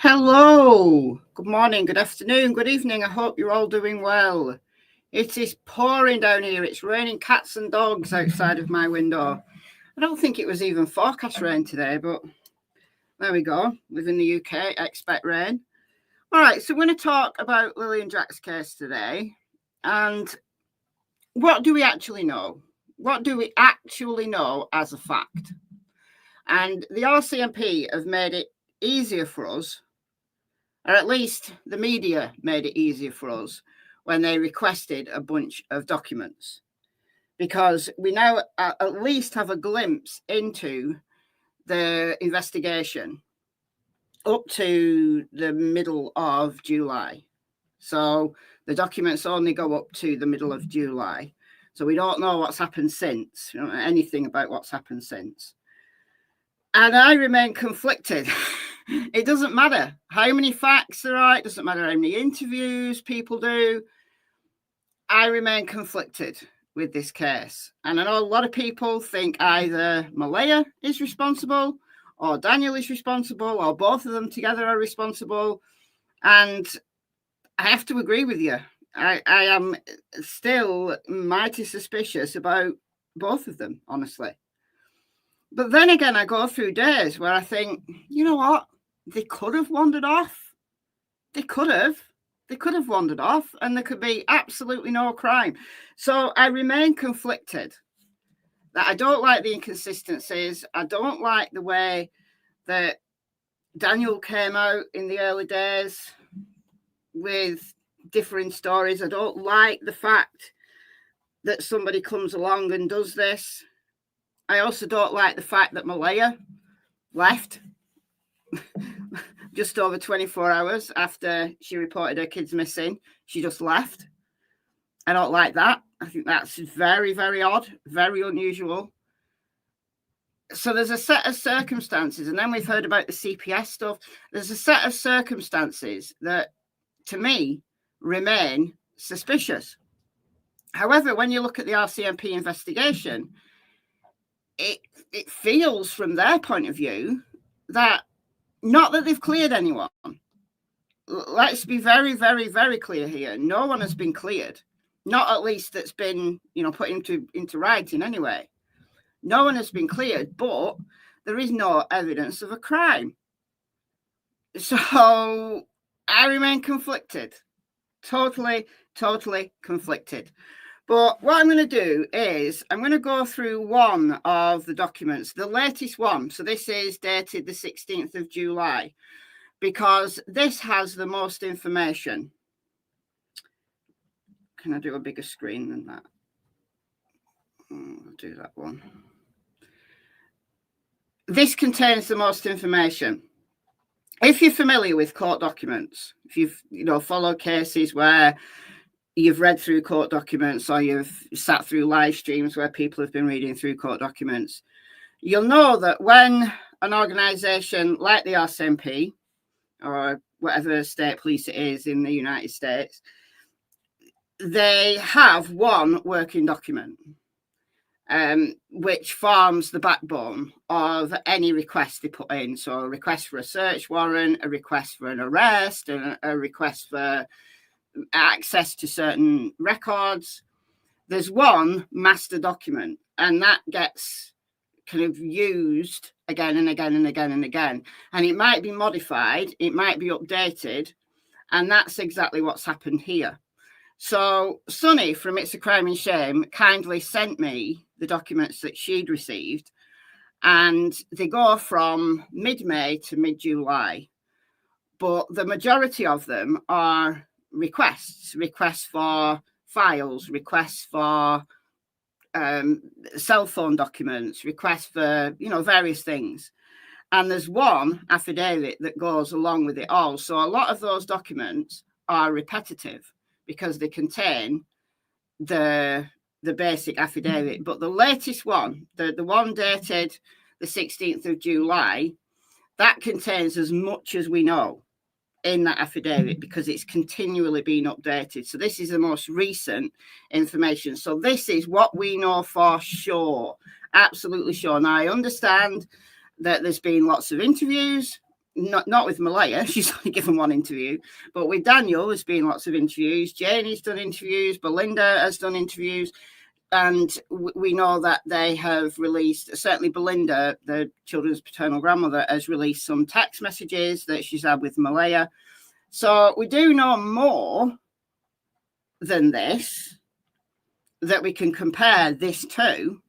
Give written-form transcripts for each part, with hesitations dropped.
Hello, good morning, good afternoon, good evening. I hope you're all doing well. It is pouring down here. It's raining cats and dogs outside of my window. I don't think it was even forecast rain today, but there we go. Live in the UK, expect rain. All right, so we're going to talk about Lilly and Jack's case today. And what do we actually know? What do we actually know as a fact? And the RCMP have made it easier for us, or at least the media made it easier for us when they requested a bunch of documents, because we now at least have a glimpse into the investigation up to the middle of July. So the documents only go up to the middle of July. So we don't know what's happened since, anything about what's happened since. And I remain conflicted. It doesn't matter how many facts there are. It doesn't matter how many interviews people do. I remain conflicted with this case. And I know a lot of people think either Malaya is responsible or Daniel is responsible or both of them together are responsible. And I have to agree with you. I am still mighty suspicious about both of them, honestly. But then again, I go through days where I think, you know what? They could have wandered off. They could have wandered off, and there could be absolutely no crime. So I remain conflicted. That I don't like the inconsistencies. I don't like the way that Daniel came out in the early days with differing stories. I don't like the fact that somebody comes along and does this. I also don't like the fact that Malaya left just over 24 hours after she reported her kids missing. She just left. I don't like that. I think that's very, very odd, very unusual. So there's a set of circumstances, and then we've heard about the CPS stuff. There's a set of circumstances that, to me, remain suspicious. However, when you look at the RCMP investigation, it feels from their point of view that not that they've cleared anyone. Let's be very, very, very clear here. No one has been cleared. Not at least that's been, put into writing anyway. No one has been cleared, but there is no evidence of a crime. So I remain conflicted. Totally, totally conflicted. But what I'm going to do is I'm going to go through one of the documents, the latest one. So this is dated the 16th of July, because this has the most information. Can I do a bigger screen than that? I'll do that one. This contains the most information. If you're familiar with court documents, if you've followed cases where you've read through court documents or you've sat through live streams where people have been reading through court documents, you'll know that when an organisation like the RCMP or whatever state police it is in the United States, they have one working document, which forms the backbone of any request they put in. So a request for a search warrant, a request for an arrest, and a request for access to certain records. There's one master document, and that gets kind of used again and again and again and again. And it might be modified, it might be updated, and that's exactly what's happened here. So Sunny from It's a Crime and Shame kindly sent me the documents that she'd received, and they go from mid-May to mid-July. But the majority of them are requests for files, requests for cell phone documents, requests for, various things. And there's one affidavit that goes along with it all. So a lot of those documents are repetitive because they contain the basic affidavit. But the latest one, the one dated the 16th of July, that contains as much as we know in that affidavit because it's continually being updated. So this is the most recent information. So this is what we know for sure, absolutely sure. Now I understand that there's been lots of interviews not with Malaya, she's only given one interview, but with Daniel, there's been lots of interviews. Janie's done interviews, Belinda has done interviews, and we know that they have released, certainly Belinda, the children's paternal grandmother, has released some text messages that she's had with Malaya. So we do know more than this that we can compare this to,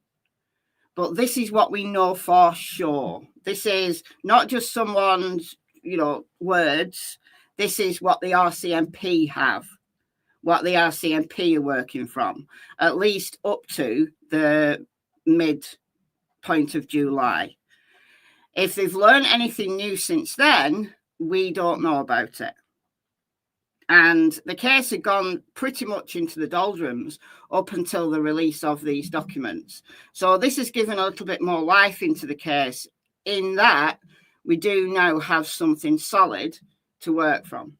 but this is what we know for sure. This is not just someone's, words. This is what the RCMP have, what the RCMP are working from, at least up to the midpoint of July. If they've learned anything new since then, we don't know about it. And the case had gone pretty much into the doldrums up until the release of these documents. So this has given a little bit more life into the case, in that we do now have something solid to work from.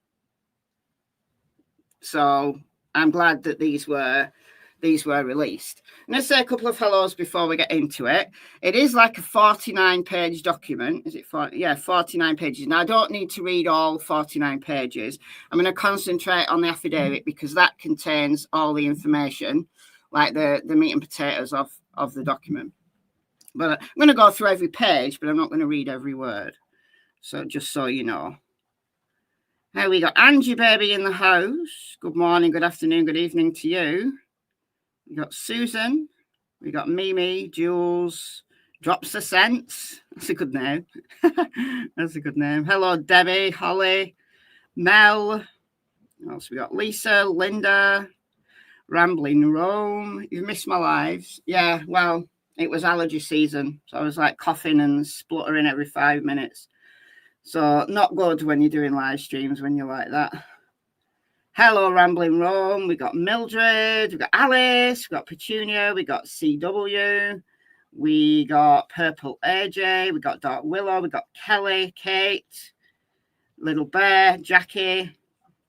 So I'm glad that these were released. I'm going to say a couple of hellos before we get into it. It is like a 49-page document. Is it 40? Yeah, 49 pages. Now, I don't need to read all 49 pages. I'm going to concentrate on the affidavit because that contains all the information, like the meat and potatoes of the document. But I'm going to go through every page, but I'm not going to read every word. So just so you know. Now we got Angie Baby in the house. Good morning, good afternoon, good evening to you. We got Susan. We got Mimi, Jules, Drops the Sense. That's a good name. That's a good name. Hello, Debbie, Holly, Mel. What else we got? Lisa, Linda, Rambling Rome. You've missed my lives. Yeah, well, it was allergy season. So I was like coughing and spluttering every 5 minutes. So not good when you're doing live streams when you're like that. Hello, Rambling Rome. We got Mildred. We got Alice. We got Petunia. We got CW. We got Purple AJ. We got Dark Willow. We got Kelly, Kate, Little Bear, Jackie.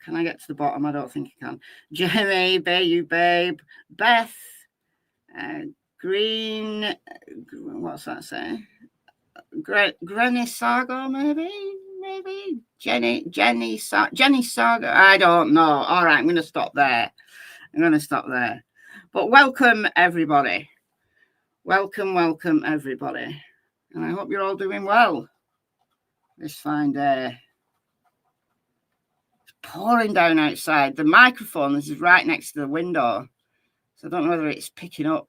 Can I get to the bottom? I don't think I can. Jamie, Bayou Babe, Beth, Green. What's that say? Granny Saga, maybe Jenny Saga. I don't know. All right, I'm going to stop there. But welcome everybody. Welcome everybody. And I hope you're all doing well this fine day. It's pouring down outside. The microphone is right next to the window, so I don't know whether it's picking up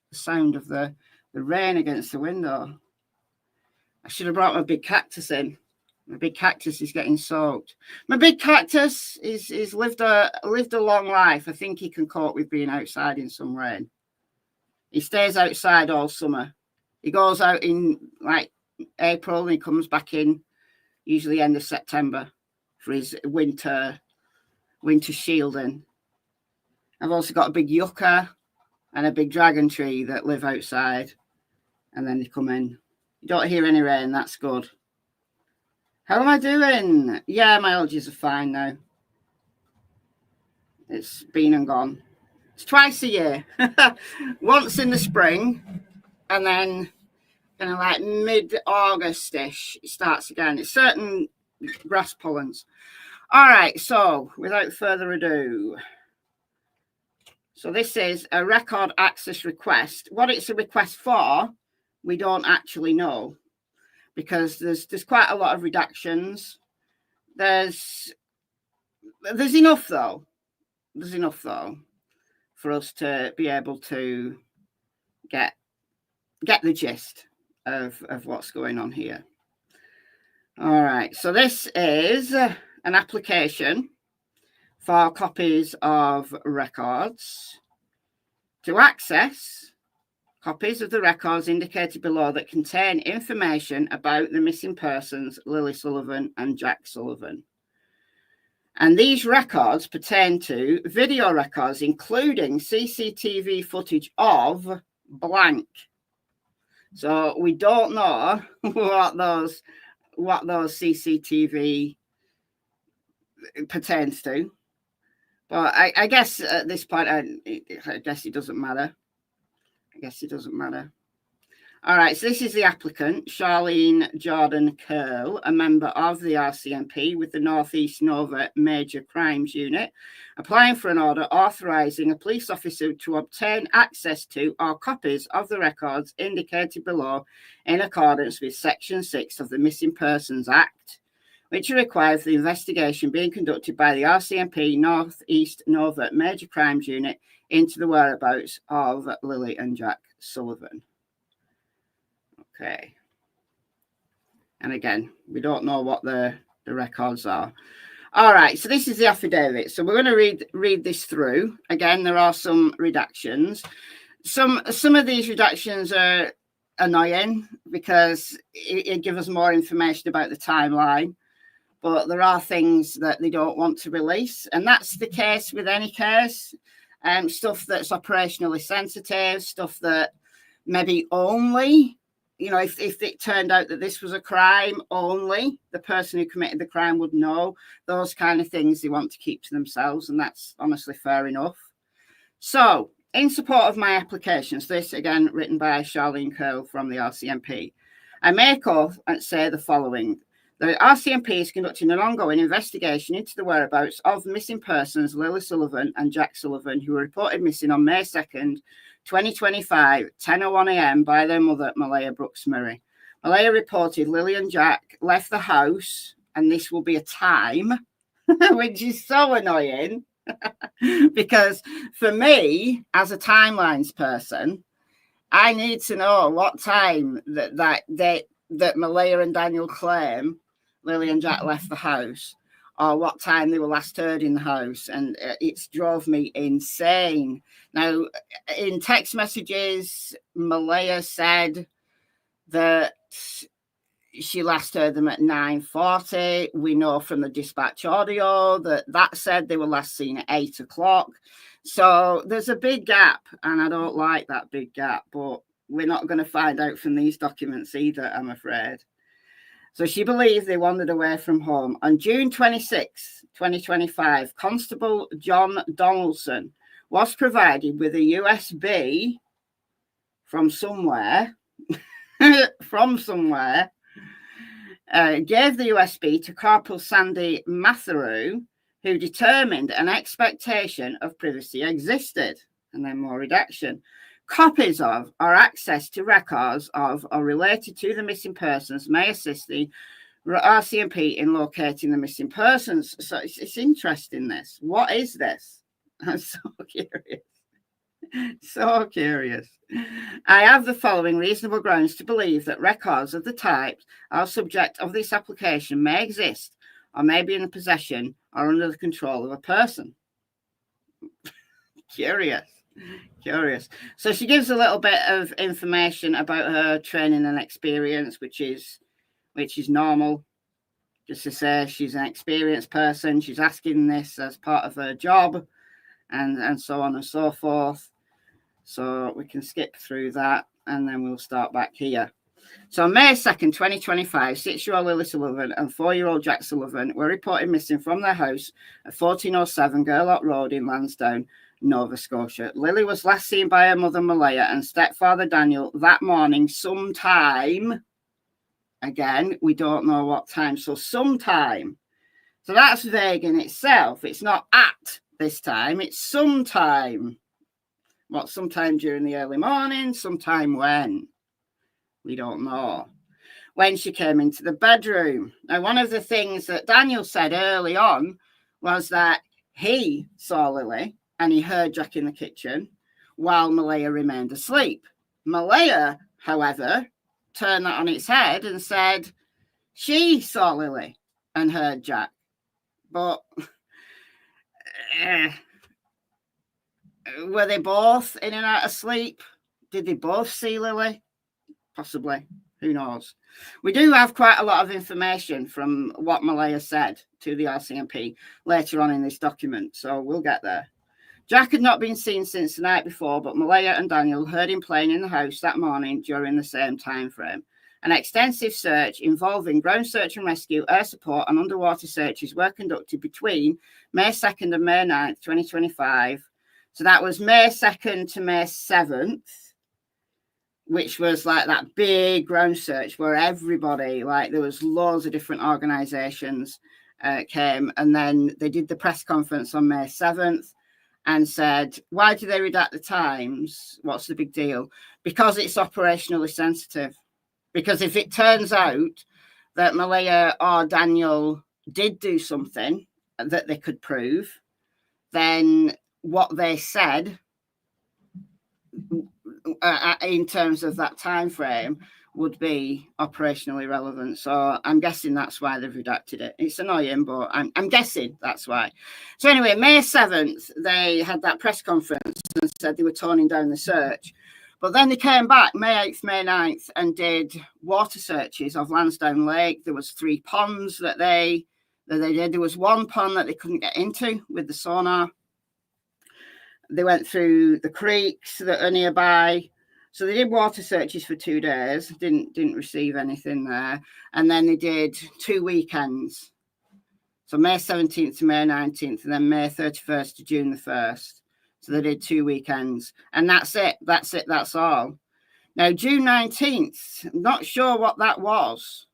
the sound of the rain against the window. I should have brought my big cactus in. My big cactus is getting soaked. My big cactus is lived a long life. I think he can cope with being outside in some rain. He stays outside all summer. He goes out in like April and he comes back in usually end of September for his winter shielding. I've also got a big yucca and a big dragon tree that live outside, and then they come in. You don't hear any rain, that's good. How am I doing? Yeah, my allergies are fine now. It's been and gone. It's twice a year. Once in the spring, and then kind of like mid-August-ish, it starts again. It's certain grass pollens. All right, so without further ado. So this is a record access request. What it's a request for, we don't actually know, because there's quite a lot of redactions. There's enough though. There's enough though for us to be able to get the gist of what's going on here. All right, so this is an application for copies of records to access copies of the records indicated below that contain information about the missing persons, Lilly Sullivan and Jack Sullivan. And these records pertain to video records, including CCTV footage of blank. So we don't know what those CCTV pertains to. But I guess at this point, I guess it doesn't matter. All right, so this is the applicant, Charlene Jordan Curl, a member of the RCMP with the North East Nova Major Crimes Unit, applying for an order authorising a police officer to obtain access to or copies of the records indicated below in accordance with Section 6 of the Missing Persons Act, which requires the investigation being conducted by the RCMP North East Nova Major Crimes Unit into the whereabouts of Lilly and Jack Sullivan. Okay. And again, we don't know what the records are. All right, so this is the affidavit. So we're going to read this through. Again, there are some redactions. Some of these redactions are annoying because it gives us more information about the timeline, but there are things that they don't want to release. And that's the case with any case. Stuff that's operationally sensitive, stuff that maybe only, you know, if it turned out that this was a crime, only the person who committed the crime would know. Those kind of things they want to keep to themselves, and that's honestly fair enough. So, in support of my applications, this again written by Charlene Curl from the RCMP, I make oath and say the following. The RCMP is conducting an ongoing investigation into the whereabouts of missing persons Lilly Sullivan and Jack Sullivan, who were reported missing on May 2nd, 2025, 10:01 a.m. by their mother, Malaya Brooks Murray. Malaya reported Lilly and Jack left the house, and this will be a time, which is so annoying, because for me, as a timelines person, I need to know what time that Malaya and Daniel claim Lilly and Jack left the house, or what time they were last heard in the house, and it's drove me insane. Now, in text messages, Malaya said that she last heard them at 9:40. We know from the dispatch audio that said they were last seen at 8 o'clock. So there's a big gap, and I don't like that big gap, but we're not going to find out from these documents either, I'm afraid. So she believed they wandered away from home. On June 26, 2025, Constable John Donaldson was provided with a USB from somewhere, gave the USB to Corporal Sandy Matheru, who determined an expectation of privacy existed. And then more redaction. Copies of or access to records of or related to the missing persons may assist the RCMP in locating the missing persons. So it's interesting, this. What is this? I'm so curious. So curious. I have the following reasonable grounds to believe that records of the type or subject of this application may exist or may be in the possession or under the control of a person. Curious. So she gives a little bit of information about her training and experience, which is normal. Just to say she's an experienced person. She's asking this as part of her job, and so on and so forth. So we can skip through that, and then we'll start back here. So on May 2nd, 2025, 6-year-old Lilly Sullivan and 4-year-old Jack Sullivan were reported missing from their house at 1407 Gerlock Road in Lansdowne, Nova Scotia. Lilly was last seen by her mother Malaya and stepfather Daniel that morning sometime. Again, we don't know what time, so sometime. So that's vague in itself. It's not at this time, it's sometime. What, sometime during the early morning, sometime when? We don't know. When she came into the bedroom. Now, one of the things that Daniel said early on was that he saw Lilly and he heard Jack in the kitchen while Malaya remained asleep. Malaya, however, turned that on its head and said she saw Lilly and heard Jack. But were they both in and out of sleep? Did they both see Lilly? Possibly. Who knows? We do have quite a lot of information from what Malaya said to the RCMP later on in this document, so we'll get there. Jack had not been seen since the night before, but Malaya and Daniel heard him playing in the house that morning during the same time frame. An extensive search involving ground search and rescue, air support and underwater searches were conducted between May 2nd and May 9th, 2025. So that was May 2nd to May 7th. which was like that big ground search where everybody, like there was loads of different organisations came, and then they did the press conference on May 7th and said, why do they redact the times? What's the big deal? Because it's operationally sensitive. Because if it turns out that Malia or Daniel did do something that they could prove, then what they said in terms of that time frame would be operationally relevant. So I'm guessing that's why they've redacted it. It's annoying, but I'm guessing that's why. So anyway, May 7th, they had that press conference and said they were toning down the search. But then they came back May 8th, May 9th and did water searches of Lansdowne Lake. There was 3 ponds that they did. There was 1 pond that they couldn't get into with the sonar. They went through the creeks that are nearby. So they did water searches for 2 days, didn't receive anything there. And then they did 2 weekends. So May 17th to May 19th, and then May 31st to June the 1st. So they did 2 weekends. And that's it. That's all. Now, June 19th, I'm not sure what that was.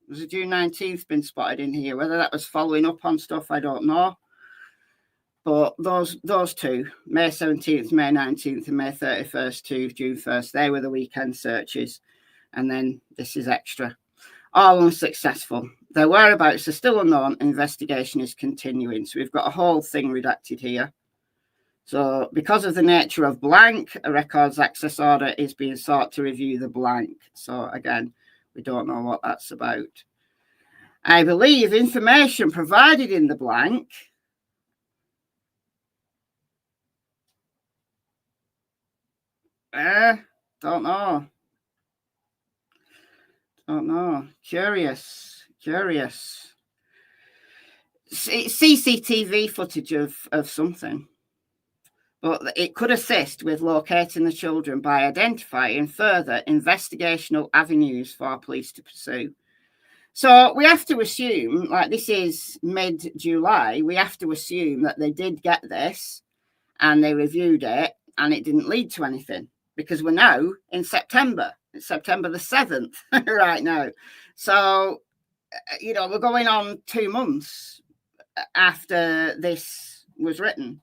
Was a June 19th been spotted in here? Whether that was following up on stuff, I don't know. But those 2, May 17th, May 19th, and May 31st to June 1st, they were the weekend searches. And then this is extra. All unsuccessful. Their whereabouts are still unknown. Investigation is continuing. So we've got a whole thing redacted here. So because of the nature of blank, a records access order is being sought to review the blank. So again, we don't know what that's about. I believe information provided in the blank don't know. Curious. CCTV footage of something. But it could assist with locating the children by identifying further investigational avenues for police to pursue. So we have to assume, like this is mid-July, we have to assume that they did get this and they reviewed it and it didn't lead to anything, because we're now in September. It's September the 7th right now. So, we're going on 2 months after this was written.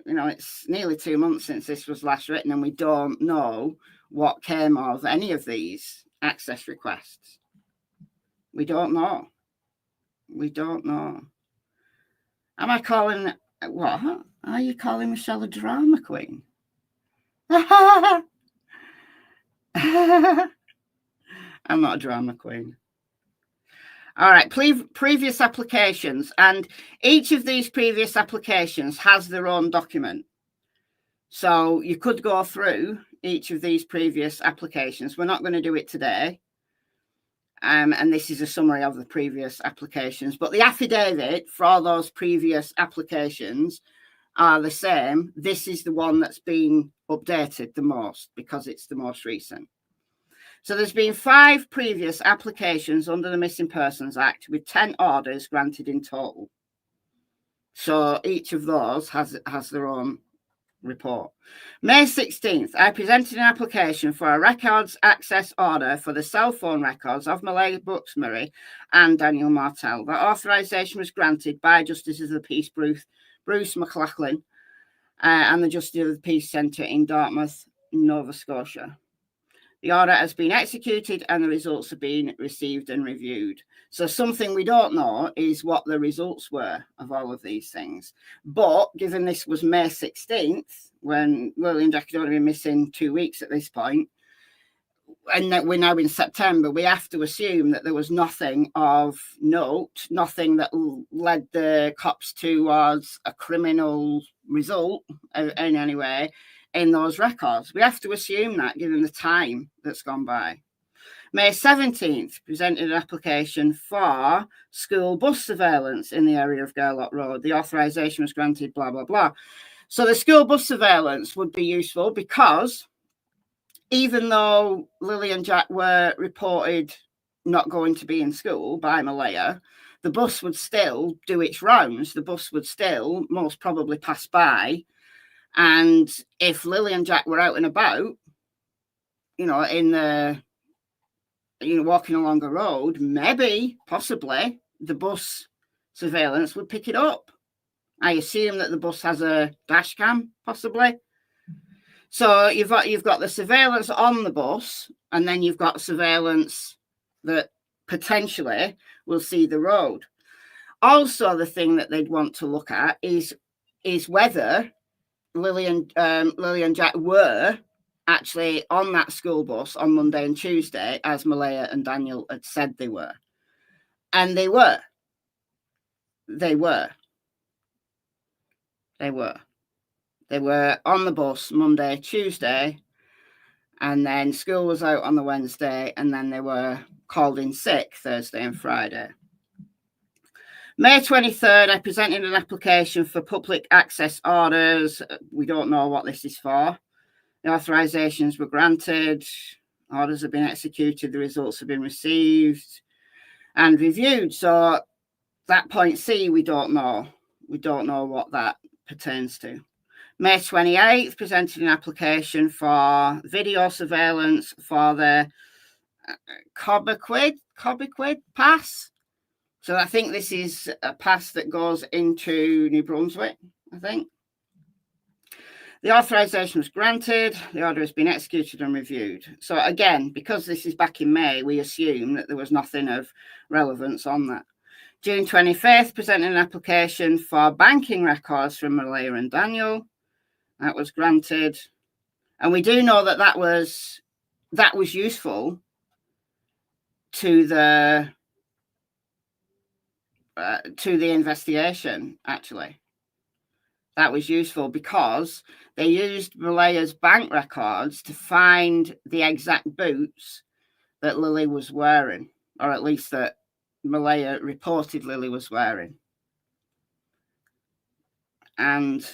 It's nearly 2 months since this was last written, and we don't know what came of any of these access requests. We don't know. Am I calling, what? Are you calling Michelle a drama queen? I'm not a drama queen. All right, previous applications, and each of these previous applications has their own document. So you could go through each of these previous applications. We're not going to do it today. And this is a summary of the previous applications. But the affidavit for all those previous applications are the same. This is the one that's been updated the most because it's the most recent. So there's been 5 previous applications under the Missing Persons Act with 10 orders granted in total. So each of those has their own report. May 16th, I presented an application for a records access order for the cell phone records of Malay Buxbury and Daniel Martel. That authorisation was granted by Justice of the Peace Bruce McLachlan and the Justice of the Peace Centre in Dartmouth, Nova Scotia. The order has been executed and the results have been received and reviewed. So something we don't know is what the results were of all of these things. But given this was May 16th, when Lilly and Jack had only been missing 2 weeks at this point, and that we're now in September, we have to assume that there was nothing of note, nothing that led the cops towards a criminal result in any way in those records. We have to assume that, given the time that's gone by. May 17th, presented an application for school bus surveillance in the area of Gairloch Road. The authorisation was granted, blah, blah, blah. So the school bus surveillance would be useful because even though Lilly and Jack were reported not going to be in school by Malaya, the bus would still do its rounds. The bus would still most probably pass by. And if Lilly and Jack were out and about, in the, walking along a road, maybe, possibly, the bus surveillance would pick it up. I assume that the bus has a dash cam, possibly. So you've got the surveillance on the bus, and then you've got surveillance that potentially will see the road. Also, the thing that they'd want to look at is whether Lilly and Jack were actually on that school bus on Monday and Tuesday, as Malaya and Daniel had said they were. And they were. They were on the bus Monday, Tuesday, and then school was out on the Wednesday, and then they were called in sick Thursday and Friday. May 23rd, I presented an application for public access orders. We don't know what this is for. The authorizations were granted. Orders have been executed. The results have been received and reviewed. So that point C, we don't know. We don't know what that pertains to. May 28th, presented an application for video surveillance for the Cobequid pass. So I think this is a pass that goes into New Brunswick, I think. The authorization was granted. The order has been executed and reviewed. So again, because this is back in May, we assume that there was nothing of relevance on that. June 25th, presenting an application for banking records from Malaya and Daniel. That was granted. And we do know that that was useful to the investigation, actually. That was useful because they used Malaya's bank records to find the exact boots that Lilly was wearing, or at least that Malaya reported Lilly was wearing. And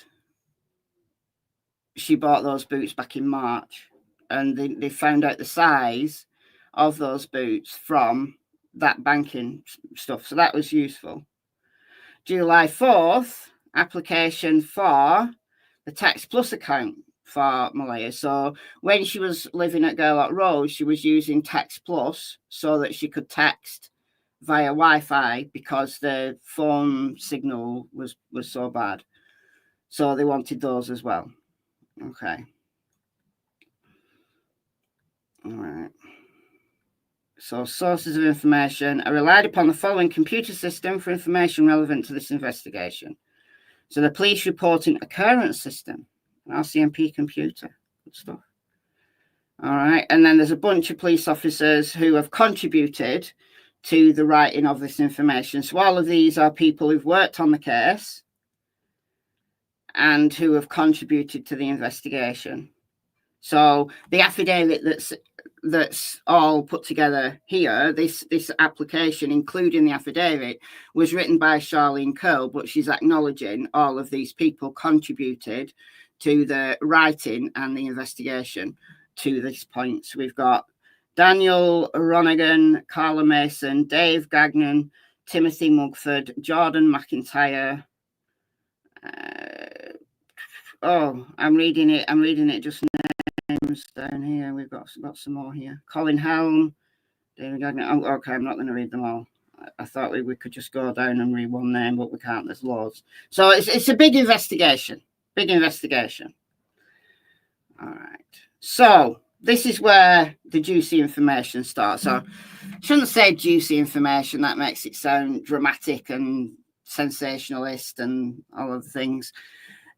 she bought those boots back in March, and they found out the size of those boots from that banking stuff. So that was useful. July 4th, application for the Text Plus account for Malaya. So when she was living at Gerlach Road, she was using Text Plus so that she could text via Wi-Fi because the phone signal was so bad. So they wanted those as well. Okay. All right. So sources of information. I relied upon the following computer system for information relevant to this investigation. So the police reporting occurrence system, an RCMP computer. Good stuff. All right. And then there's a bunch of police officers who have contributed to the writing of this information. So all of these are people who've worked on the case and who have contributed to the investigation. So the affidavit that's all put together here, this application, including the affidavit, was written by Charlene Curl, but she's acknowledging all of these people contributed to the writing and the investigation to this point. So we've got Daniel Ronigan, Carla Mason, Dave Gagnon, Timothy Mugford, Jordan McIntyre. I'm reading it just names down here. We've got some more here. Colin Helm, David Gagnon. Oh, okay, I'm not going to read them all. I thought we could just go down and read one name, but we can't. There's loads. So it's a big investigation. Big investigation. All right. So this is where the juicy information starts. So I shouldn't say juicy information. That makes it sound dramatic and sensationalist and all of the things.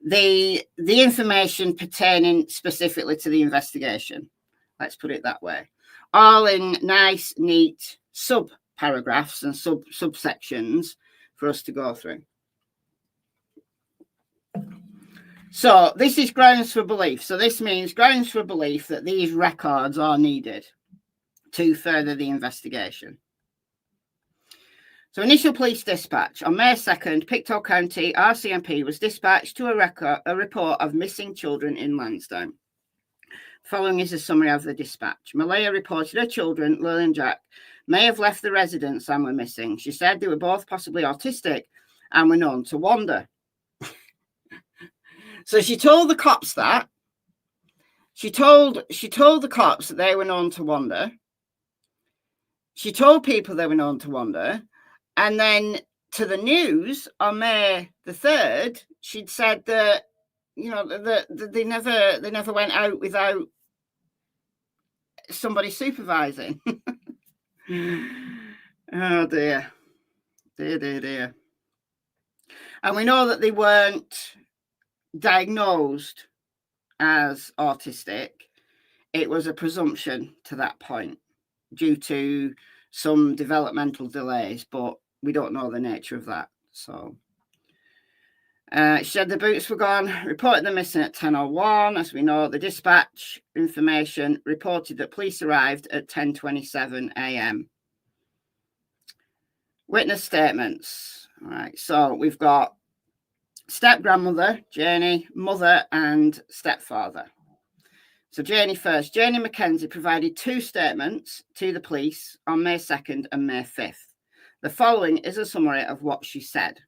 The information pertaining specifically to the investigation, let's put it that way, all in nice, neat sub-paragraphs and subsections for us to go through. So this is grounds for belief. So this means grounds for belief that these records are needed to further the investigation. So initial police dispatch. On May 2nd, Pictou County RCMP was dispatched to a report of missing children in Lansdowne. Following is a summary of the dispatch. Malaya reported her children, Lilly and Jack, may have left the residence and were missing. She said they were both possibly autistic and were known to wander. So she told the cops that. She told the cops that they were known to wander. She told people they were known to wander. And then to the news on May the 3rd, she'd said that, you know, that they never went out without somebody supervising. Oh dear. Dear. And we know that they weren't diagnosed as autistic. It was a presumption to that point due to some developmental delays, but we don't know the nature of that. So she said the boots were gone, reported them missing at 10:01. As we know, the dispatch information reported that police arrived at 10:27 a.m. Witness statements. All right, so we've got step-grandmother, Janie, mother, and stepfather. So Janie first. Janie McKenzie provided 2 statements to the police on May 2nd and May 5th. The following is a summary of what she said.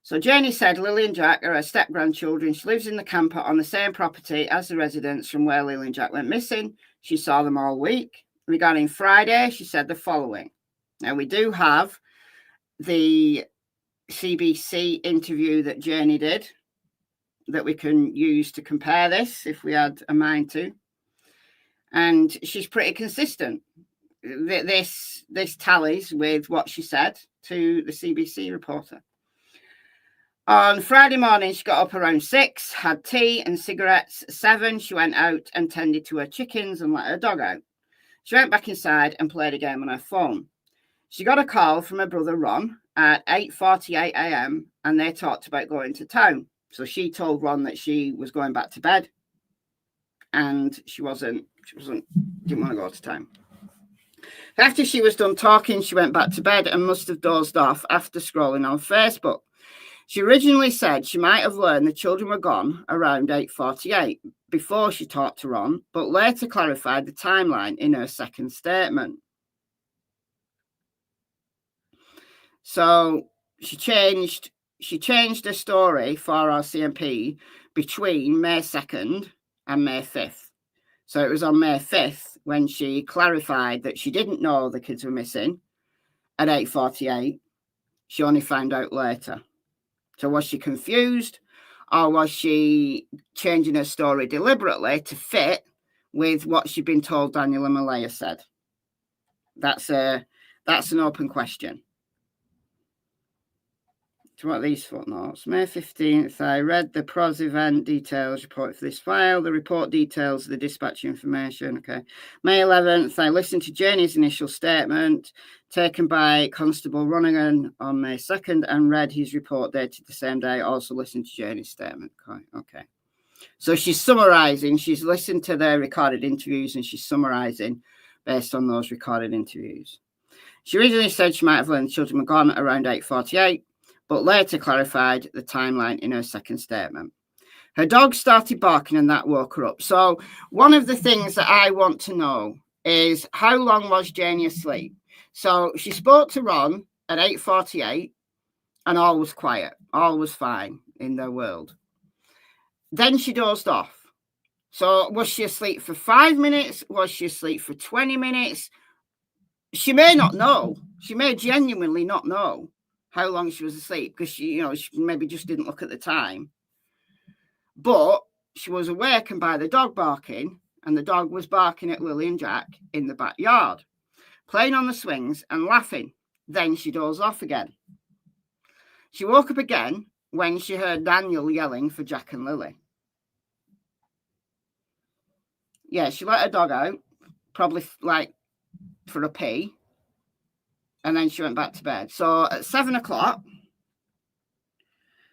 So Janie said Lilly and Jack are her step-grandchildren. She lives in the camper on the same property as the residents from where Lilly and Jack went missing. She saw them all week. Regarding Friday, she said the following. Now, we do have the CBC interview that Janie did that we can use to compare this if we had a mind to. And she's pretty consistent. This tallies with what she said to the CBC reporter. On Friday morning, she got up around 6, had tea and cigarettes. 7, she went out and tended to her chickens and let her dog out. She went back inside and played a game on her phone. She got a call from her brother Ron at 8:48 a.m. and they talked about going to town. So she told Ron that she was going back to bed and she didn't want to go to town. After she was done talking, she went back to bed and must have dozed off after scrolling on Facebook. She originally said she might have learned the children were gone around 8:48 before she talked to Ron, but later clarified the timeline in her second statement. So she changed her story for RCMP between May 2nd and May 5th. So it was on May 5th when she clarified that she didn't know the kids were missing at 8:48. She only found out later. So was she confused, or was she changing her story deliberately to fit with what she'd been told Daniel and Malaya said? That's an open question. So what are these footnotes? May 15th, I read the PROS event details report for this file. The report details the dispatch information. Okay. May 11th, I listened to Janie's initial statement taken by Constable Ronigan on May 2nd and read his report dated the same day. Also listened to Janie's statement. Okay. So she's summarising. She's listened to their recorded interviews and she's summarising based on those recorded interviews. She originally said she might have learned the children were gone around 8:48. But later clarified the timeline in her second statement. Her dog started barking and that woke her up. So one of the things that I want to know is how long was Janie asleep? So she spoke to Ron at 8:48 and all was quiet. All was fine in their world. Then she dozed off. So was she asleep for 5 minutes? Was she asleep for 20 minutes? She may not know. She may genuinely not know how long she was asleep because she maybe just didn't look at the time. But she was awakened by the dog barking, and the dog was barking at Lilly and Jack in the backyard, playing on the swings and laughing. Then she dozed off again. She woke up again when she heard Daniel yelling for Jack and Lilly. Yeah, she let her dog out, probably like for a pee. And then she went back to bed. So at 7 o'clock,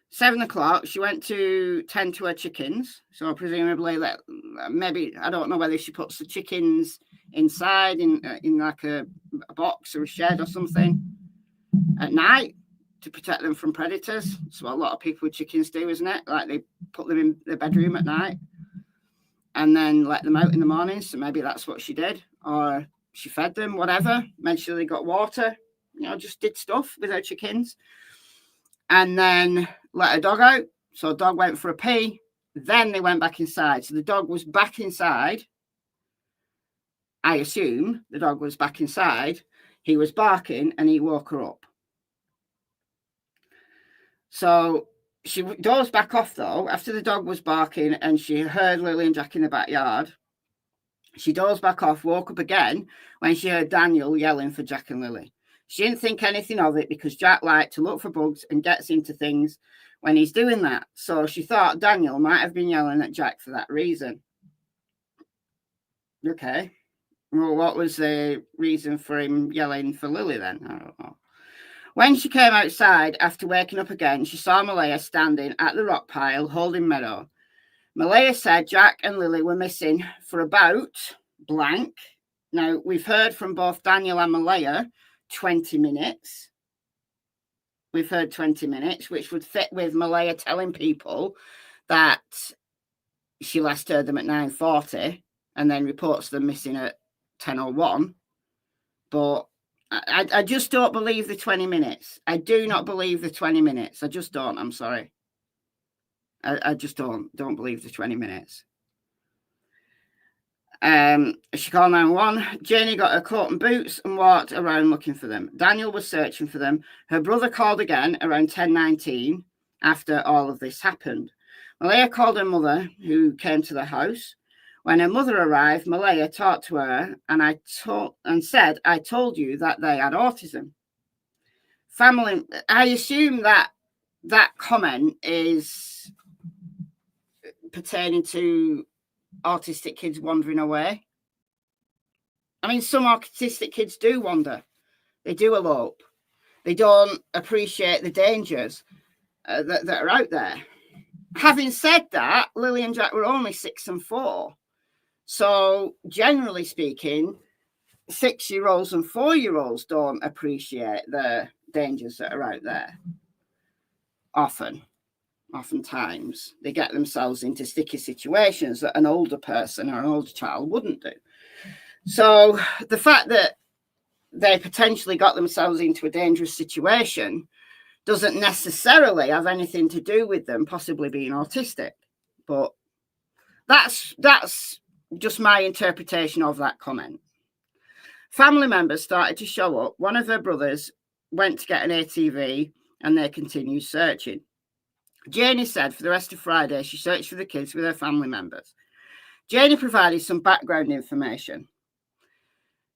she went to tend to her chickens. So presumably that maybe, I don't know whether she puts the chickens inside in like a box or a shed or something at night to protect them from predators. So a lot of people with chickens do, isn't it? Like they put them in their bedroom at night and then let them out in the morning. So maybe that's what she did. Or she fed them, whatever, made sure they got water, just did stuff with her chickens. And then let her dog out. So dog went for a pee. Then they went back inside. So the dog was back inside. I assume the dog was back inside. He was barking and he woke her up. So she dozed back off, though, after the dog was barking and she heard Lilly and Jack in the backyard. She dozed back off, woke up again when she heard Daniel yelling for Jack and Lilly. She didn't think anything of it because Jack liked to look for bugs and gets into things when he's doing that. So she thought Daniel might have been yelling at Jack for that reason. Okay. Well, what was the reason for him yelling for Lilly then? I don't know. When she came outside after waking up again, she saw Malaya standing at the rock pile holding Meadow. Malaya said Jack and Lilly were missing for about blank. Now, we've heard from both Daniel and Malaya 20 minutes. We've heard 20 minutes, which would fit with Malaya telling people that she last heard them at 9:40 and then reports them missing at 10:01. But I just don't believe the 20 minutes. I do not believe the 20 minutes. I just don't. I'm sorry. I just don't believe the 20 minutes. She called 911. Janie got her coat and boots and walked around looking for them. Daniel was searching for them. Her brother called again around 10:19 after all of this happened. Malaya called her mother, who came to the house. When her mother arrived, Malaya talked to her and said, "I told you that they had autism." Family, I assume that comment is pertaining to autistic kids wandering away. I mean, some autistic kids do wander. They do elope. They don't appreciate the dangers that are out there. Having said that, Lilly and Jack were only 6 and 4. So generally speaking, 6-year-olds and 4-year-olds don't appreciate the dangers that are out there. Oftentimes, they get themselves into sticky situations that an older person or an older child wouldn't do. So the fact that they potentially got themselves into a dangerous situation doesn't necessarily have anything to do with them possibly being autistic. But that's just my interpretation of that comment. Family members started to show up. One of her brothers went to get an ATV and they continued searching. Janie said for the rest of Friday, she searched for the kids with her family members. Janie provided some background information.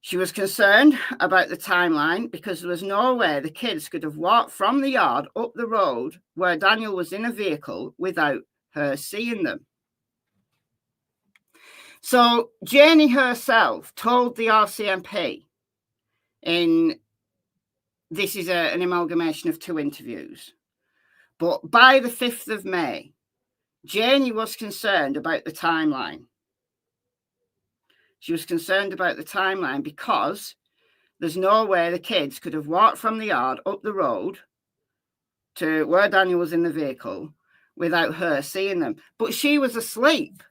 She was concerned about the timeline because there was no way the kids could have walked from the yard up the road where Daniel was in a vehicle without her seeing them. So Janie herself told the RCMP this is an amalgamation of 2 interviews. But by the 5th of May, Janie was concerned about the timeline. She was concerned about the timeline because there's no way the kids could have walked from the yard up the road to where Daniel was in the vehicle without her seeing them. But she was asleep.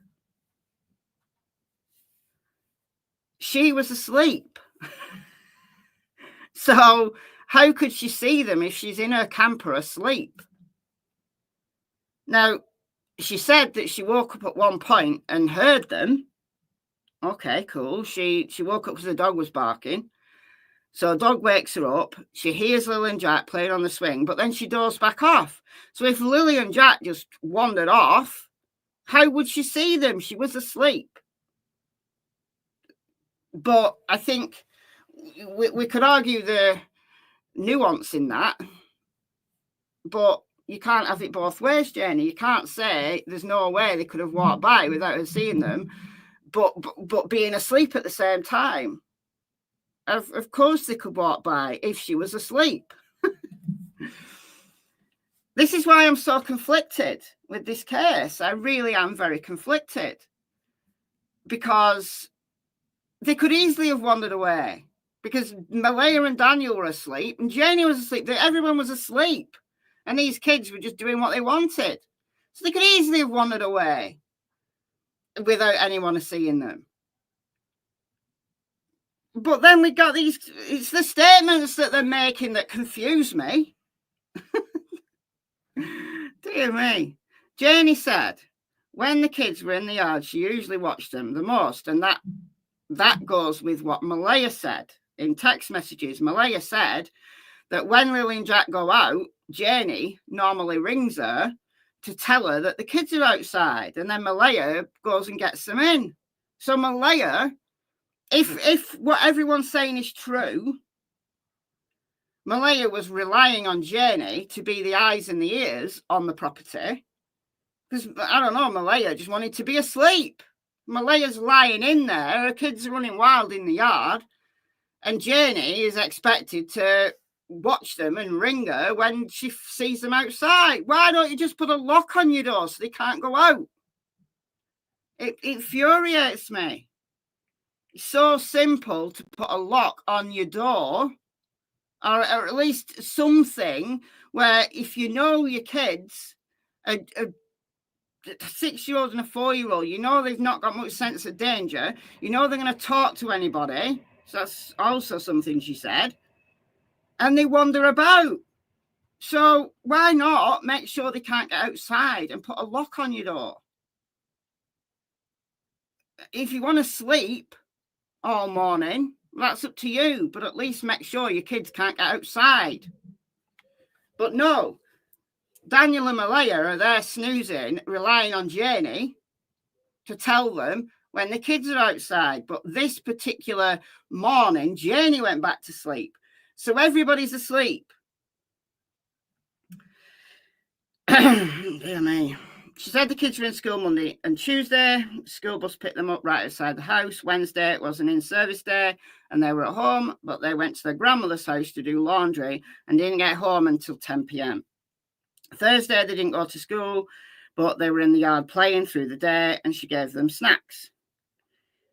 She was asleep. So how could she see them if she's in her camper asleep? Now, she said that she woke up at one point and heard them. Okay, cool. She woke up because the dog was barking. So a dog wakes her up. She hears Lilly and Jack playing on the swing, but then she dozed back off. So if Lilly and Jack just wandered off, how would she see them? She was asleep. But I think we could argue the nuance in that, but you can't have it both ways, Janie. You can't say there's no way they could have walked by without her seeing them, but being asleep at the same time. Of course they could walk by if she was asleep. This is why I'm so conflicted with this case. I really am very conflicted because they could easily have wandered away because Malaya and Daniel were asleep and Janie was asleep. Everyone was asleep and these kids were just doing what they wanted. So they could easily have wandered away without anyone seeing them. But then we got it's the statements that they're making that confuse me. Dear me. Janie said, when the kids were in the yard, she usually watched them the most. And that goes with what Malaya said in text messages. Malaya said that when Lily and Jack go out, Janie normally rings her to tell her that the kids are outside. And then Malaya goes and gets them in. So Malaya, if what everyone's saying is true, Malaya was relying on Janie to be the eyes and the ears on the property. Because, I don't know, Malaya just wanted to be asleep. Malaya's lying in there, her kids are running wild in the yard, and Janie is expected to watch them and ring her when she sees them outside. Why don't you just put a lock on your door so they can't go out? It infuriates me. It's so simple to put a lock on your door, or at least something where if you know your kids are 6-year-old and a 4-year-old, you know they've not got much sense of danger, you know they're going to talk to anybody, so that's also something she said, and they wander about. So why not make sure they can't get outside and put a lock on your door? If you want to sleep all morning, that's up to you, but at least make sure your kids can't get outside. But no, Daniel and Malaya are there snoozing, relying on Janie to tell them when the kids are outside. But this particular morning, Janie went back to sleep. So everybody's asleep. Dear me. She said the kids were in school Monday and Tuesday. School bus picked them up right outside the house. Wednesday, it was an in-service day, and they were at home, but they went to their grandmother's house to do laundry and didn't get home until 10 p.m. Thursday, they didn't go to school, but they were in the yard playing through the day, and she gave them snacks.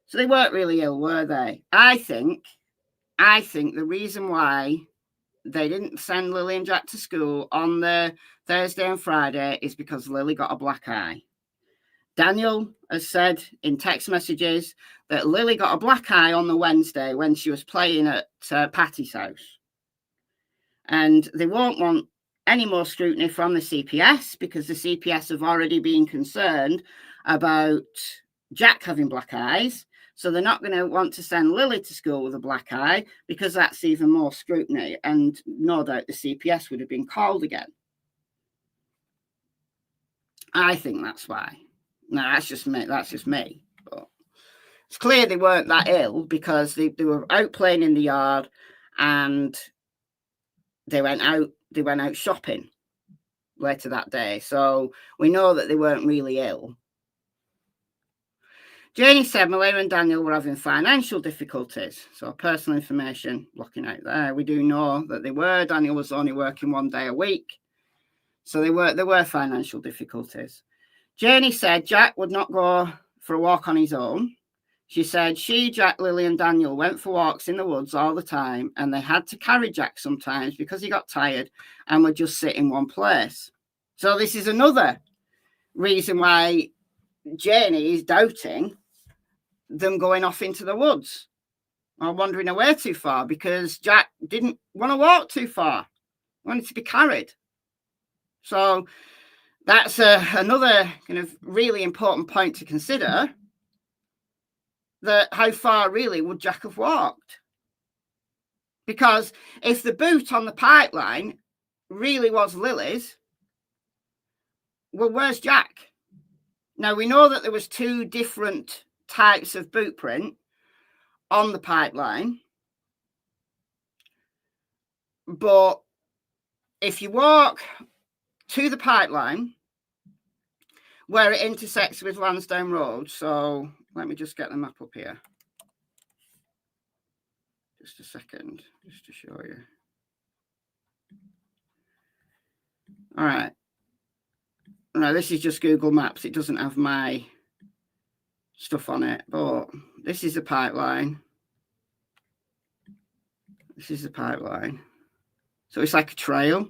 So they weren't really ill, were they? I think the reason why they didn't send Lily and Jack to school on the Thursday and Friday is because Lily got a black eye. Daniel has said in text messages that Lily got a black eye on the Wednesday when she was playing at Patty's house. And they won't want any more scrutiny from the CPS because the CPS have already been concerned about Jack having black eyes. So they're not going to want to send Lily to school with a black eye because that's even more scrutiny. And no doubt the CPS would have been called again. I think that's why. No, that's just me. But it's clear they weren't that ill because they were out playing in the yard and they went out shopping later that day. So we know that they weren't really ill. Janie said Malaya and Daniel were having financial difficulties. So personal information blocking out there. We do know that they were. Daniel was only working 1 day a week. So there were financial difficulties. Janie said Jack would not go for a walk on his own. She said she, Jack, Lily and Daniel went for walks in the woods all the time, and they had to carry Jack sometimes because he got tired and would just sit in one place. So this is another reason why Janie is doubting them going off into the woods or wandering away too far because Jack didn't want to walk too far. He wanted to be carried. So that's another kind of really important point to consider, that how far really would Jack have walked? Because if the boot on the pipeline really was Lily's, well, where's Jack? Now, we know that there was 2 different types of boot print on the pipeline, but if you walk to the pipeline where it intersects with Lansdowne Road, so let me just get the map up here. Just a second, just to show you. All right. No, this is just Google Maps. It doesn't have my stuff on it, but this is the pipeline. This is the pipeline. So it's like a trail.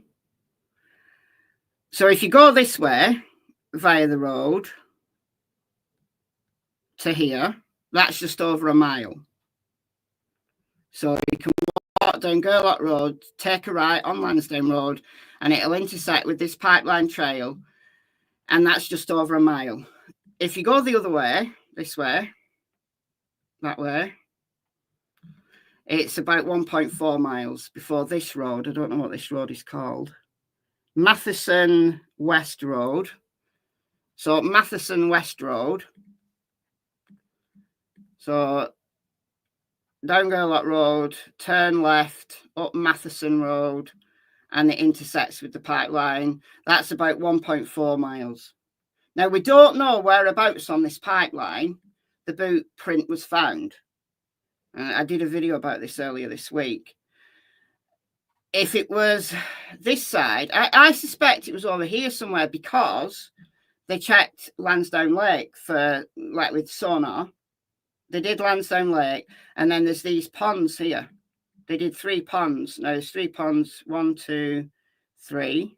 So if you go this way via the road to here, that's just over a mile. So you can walk down Gerlach Road, take a right on Lansdowne Road, and it'll intersect with this pipeline trail, and that's just over a mile. if you go the other way, this way, that way, it's about 1.4 miles before this road. I don't know what this road is called. Matheson West Road. So Matheson West Road. So down Gerlach Road, turn left, up Matheson Road, and it intersects with the pipeline. That's about 1.4 miles. Now, we don't know whereabouts on this pipeline the boot print was found. I did a video about this earlier this week. If it was this side, I suspect it was over here somewhere, because they checked Lansdowne Lake for, like, with sonar. They did Lansdowne Lake, and then there's these ponds here. They did 3 ponds. Now, there's 3 ponds, 1, 2, 3.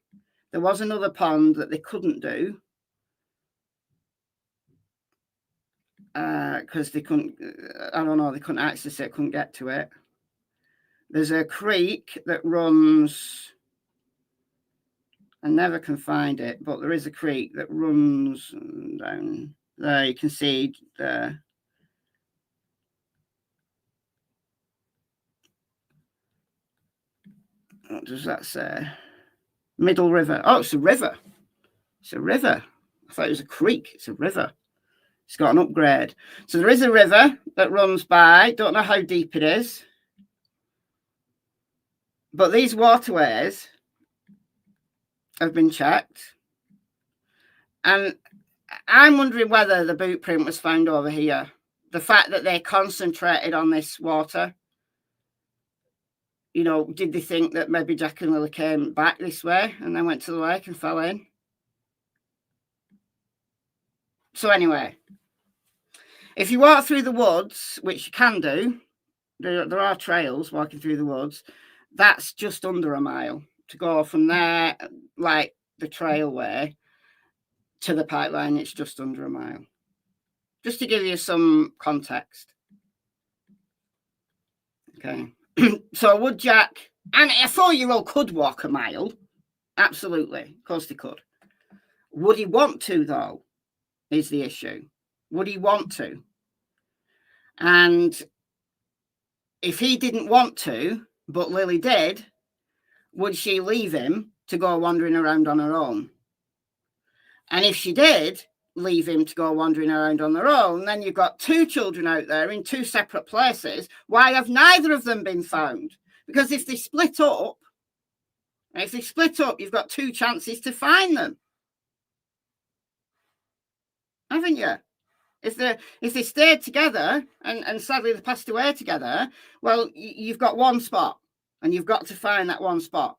There was another pond that they couldn't do because they couldn't, I don't know, they couldn't access it, couldn't get to it. There's a creek that runs, I never can find it, but there is a creek that runs down there. You can see there. What does that say? Middle River. Oh, it's a river. It's a river. I thought it was a creek. It's a river. It's got an upgrade. So there is a river that runs by. Don't know how deep it is. But these waterways have been checked. And I'm wondering whether the boot print was found over here. The fact that they concentrated on this water. You know, did they think that maybe Jack and Lily came back this way and then went to the lake and fell in? So anyway, if you walk through the woods, which you can do, there are trails walking through the woods, that's just under a mile to go from there, like the trailway, to the pipeline. It's just under a mile. Just to give you some context. Okay. So would Jack, and a 4-year-old could walk a mile. Absolutely. Of course they could. Would he want to, though, is the issue. Would he want to? And if he didn't want to, but Lily did, would she leave him to go wandering around on her own? And if she did leave him to go wandering around on their own, then you've got 2 children out there in 2 separate places. Why have neither of them been found? Because if they split up, you've got 2 chances to find them, haven't you? If they stayed together and sadly they passed away together, well, you've got 1 spot and you've got to find that 1 spot.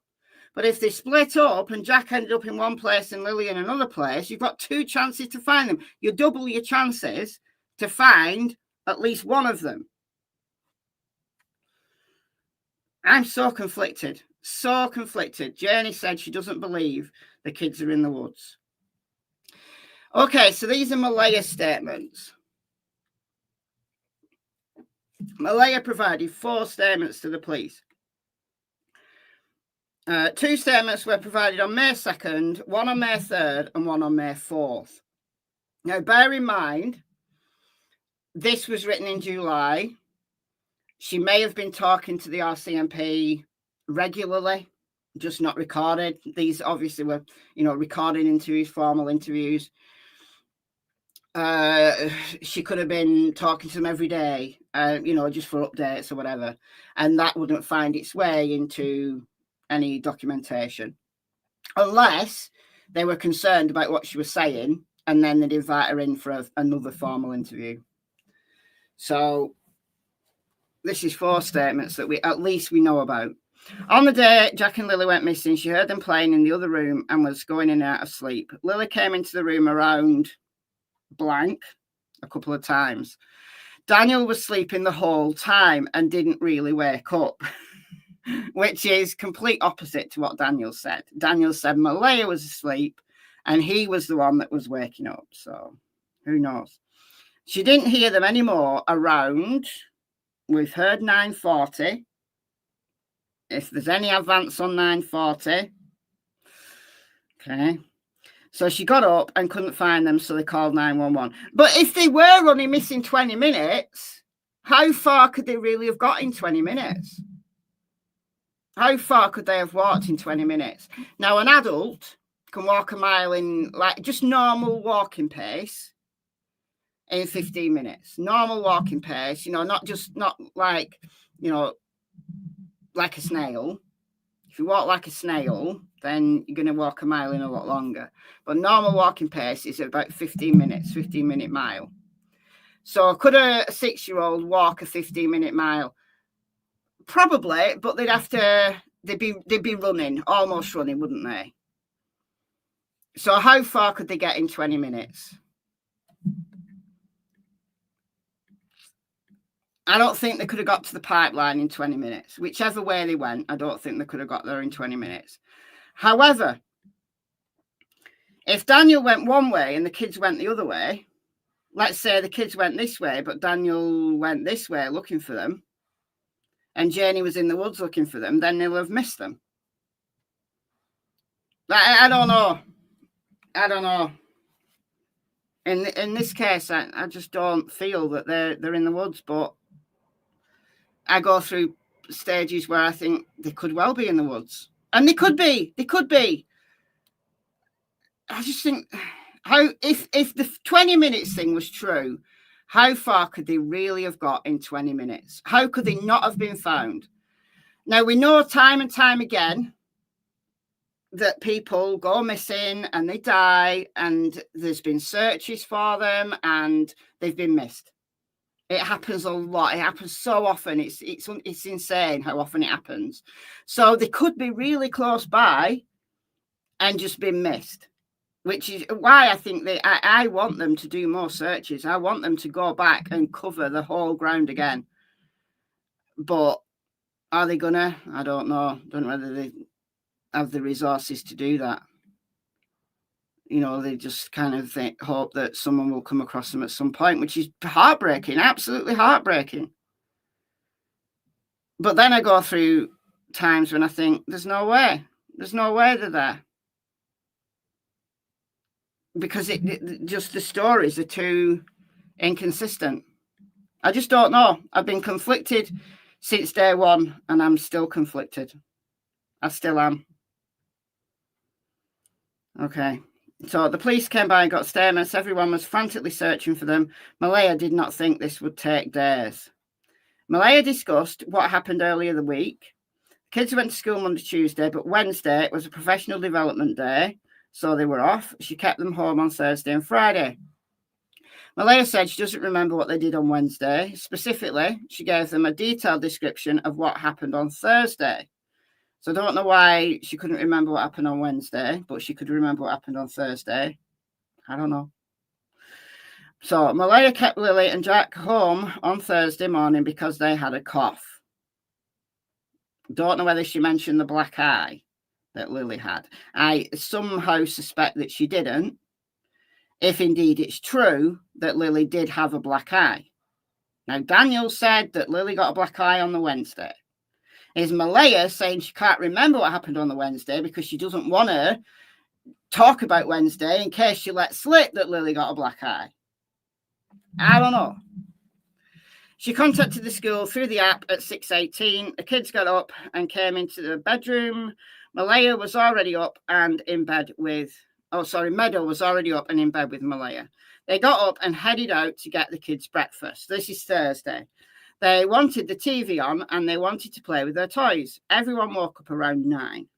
But if they split up and Jack ended up in one place and Lily in another place, you've got 2 chances to find them. You double your chances to find at least one of them. I'm so conflicted. So conflicted. Janie said she doesn't believe the kids are in the woods. Okay, so these are Malaya statements. Malaya provided 4 statements to the police. 2 statements were provided on May 2nd, 1 on May 3rd, and 1 on May 4th. Now, bear in mind, this was written in July. She may have been talking to the RCMP regularly, just not recorded. These obviously were, recorded interviews, formal interviews. She could have been talking to them every day, just for updates or whatever. And that wouldn't find its way into any documentation unless they were concerned about what she was saying, and then they'd invite her in for another formal interview. So this is 4 statements that we know about. On the day Jack and Lily went missing, she heard them playing in the other room and was going in and out of sleep. Lily came into the room around blank a couple of times. Daniel was sleeping the whole time and didn't really wake up. Which is complete opposite to what Daniel said. Daniel said Malaya was asleep and he was the one that was waking up. So who knows? She didn't hear them anymore around, we've heard 9:40. If there's any advance on 9:40. Okay. So she got up and couldn't find them, so they called 911. But if they were only missing 20 minutes, how far could they really have got in 20 minutes? How far could they have walked in 20 minutes? Now, an adult can walk a mile in like just normal walking pace in 15 minutes. Normal walking pace, you know, not like, you know, like a snail. If you walk like a snail, then you're going to walk a mile in a lot longer. But normal walking pace is about 15 minutes, 15-minute mile. So could a 6-year-old walk a 15-minute mile? Probably, but they'd be running, almost running, wouldn't they? So how far could they get in 20 minutes? I don't think they could have got to the pipeline in 20 minutes. Whichever way they went, I don't think they could have got there in 20 minutes. However, if Daniel went one way and the kids went the other way, let's say the kids went this way, but Daniel went this way looking for them, and Janie was in the woods looking for them, then they'll have missed them. I don't know. I don't know. In this case, I just don't feel that they're in the woods, but I go through stages where I think they could well be in the woods. And they could be. They could be. I just think, how if the 20 minutes thing was true, how far could they really have got in 20 minutes? How could they not have been found? Now, we know time and time again that people go missing and they die, and there's been searches for them and they've been missed. It happens a lot. It happens so often. It's insane how often it happens. So they could be really close by and just been missed, which is why I think I want them to do more searches. I want them to go back and cover the whole ground again. But are they gonna? I don't know. Don't know whether they have the resources to do that. You know, they just kind of hope that someone will come across them at some point, which is heartbreaking, absolutely heartbreaking. But then I go through times when I think, there's no way they're there. Because just the stories are too inconsistent. I just don't know. I've been conflicted since day one, and I'm still conflicted. I still am. Okay. So the police came by and got statements. Everyone was frantically searching for them. Malaya did not think this would take days. Malaya discussed what happened earlier the week. Kids went to school Monday, Tuesday, but Wednesday was a professional development day, so they were off. She kept them home on Thursday and Friday. Malaya said she doesn't remember what they did on Wednesday. Specifically, she gave them a detailed description of what happened on Thursday. So I don't know why she couldn't remember what happened on Wednesday, but she could remember what happened on Thursday. I don't know. So Malaya kept Lily and Jack home on Thursday morning because they had a cough. Don't know whether she mentioned the black eye that Lily had. I somehow suspect that she didn't, if indeed it's true that Lily did have a black eye. Now, Daniel said that Lily got a black eye on the Wednesday. Is Malaya saying she can't remember what happened on the Wednesday because she doesn't want to talk about Wednesday in case she lets slip that Lily got a black eye? I don't know. She contacted the school through the app at 6:18. The kids got up and came into the bedroom. Malaya was already up and in bed with... Meadow was already up and in bed with Malaya. They got up and headed out to get the kids breakfast. This is Thursday. They wanted the TV on and they wanted to play with their toys. Everyone woke up around 9.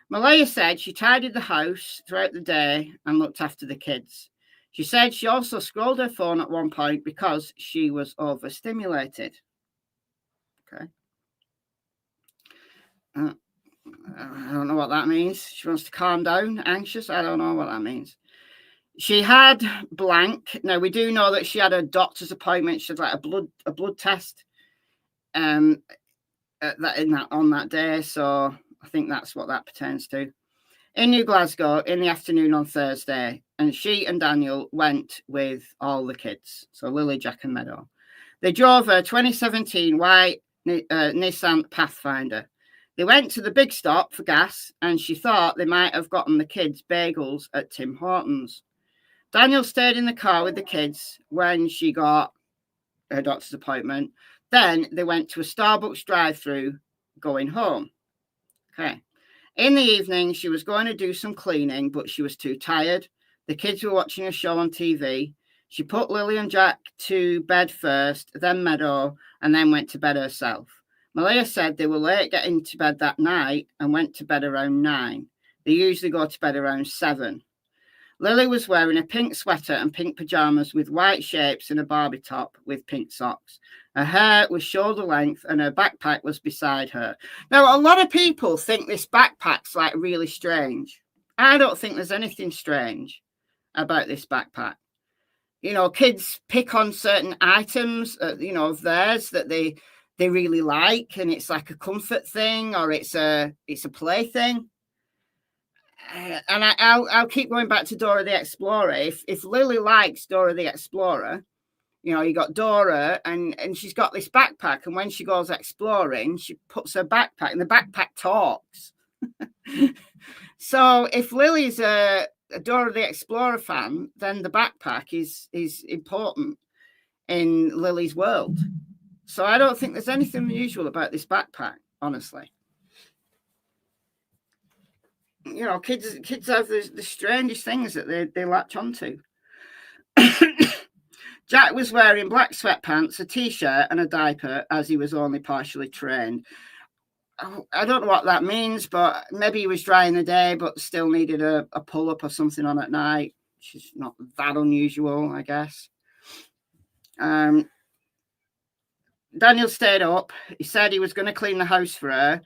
Malaya said she tidied the house throughout the day and looked after the kids. She said she also scrolled her phone at one point because she was overstimulated. Okay. I don't know what that means. She wants to calm down, anxious. I don't know what that means. She had blank. Now, we do know that she had a doctor's appointment. She had like a blood test on that day. So I think that's what that pertains to. In New Glasgow in the afternoon on Thursday. And she and Daniel went with all the kids. So Lilly, Jack and Meadow. They drove a 2017 white Nissan Pathfinder. They went to the big stop for gas, and she thought they might have gotten the kids bagels at Tim Hortons. Daniel stayed in the car with the kids when she got her doctor's appointment. Then they went to a Starbucks drive-through going home. Okay. In the evening, she was going to do some cleaning, but she was too tired. The kids were watching a show on TV. She put Lily and Jack to bed first, then Meadow, and then went to bed herself. Malia said they were late getting to bed that night and went to bed around 9. They usually go to bed around 7. Lily was wearing a pink sweater and pink pajamas with white shapes and a Barbie top with pink socks. Her hair was shoulder length and her backpack was beside her. Now, a lot of people think this backpack's like really strange. I don't think there's anything strange about this backpack. You know, kids pick on certain items, of theirs that they really like, and it's like a comfort thing or it's a play thing. And I'll keep going back to Dora the Explorer. If Lily likes Dora the Explorer, you got Dora and she's got this backpack, and when she goes exploring, she puts her backpack, and the backpack talks. So if Lily's a Dora the Explorer fan, then the backpack is important in Lily's world. So I don't think there's anything unusual about this backpack, honestly. Kids have the strangest things that they latch onto. Jack was wearing black sweatpants, a t-shirt and a diaper, as he was only partially trained. I don't know what that means, but maybe he was dry in the day but still needed a pull-up or something on at night, which is not that unusual, I guess. Daniel stayed up. He said he was going to clean the house for her,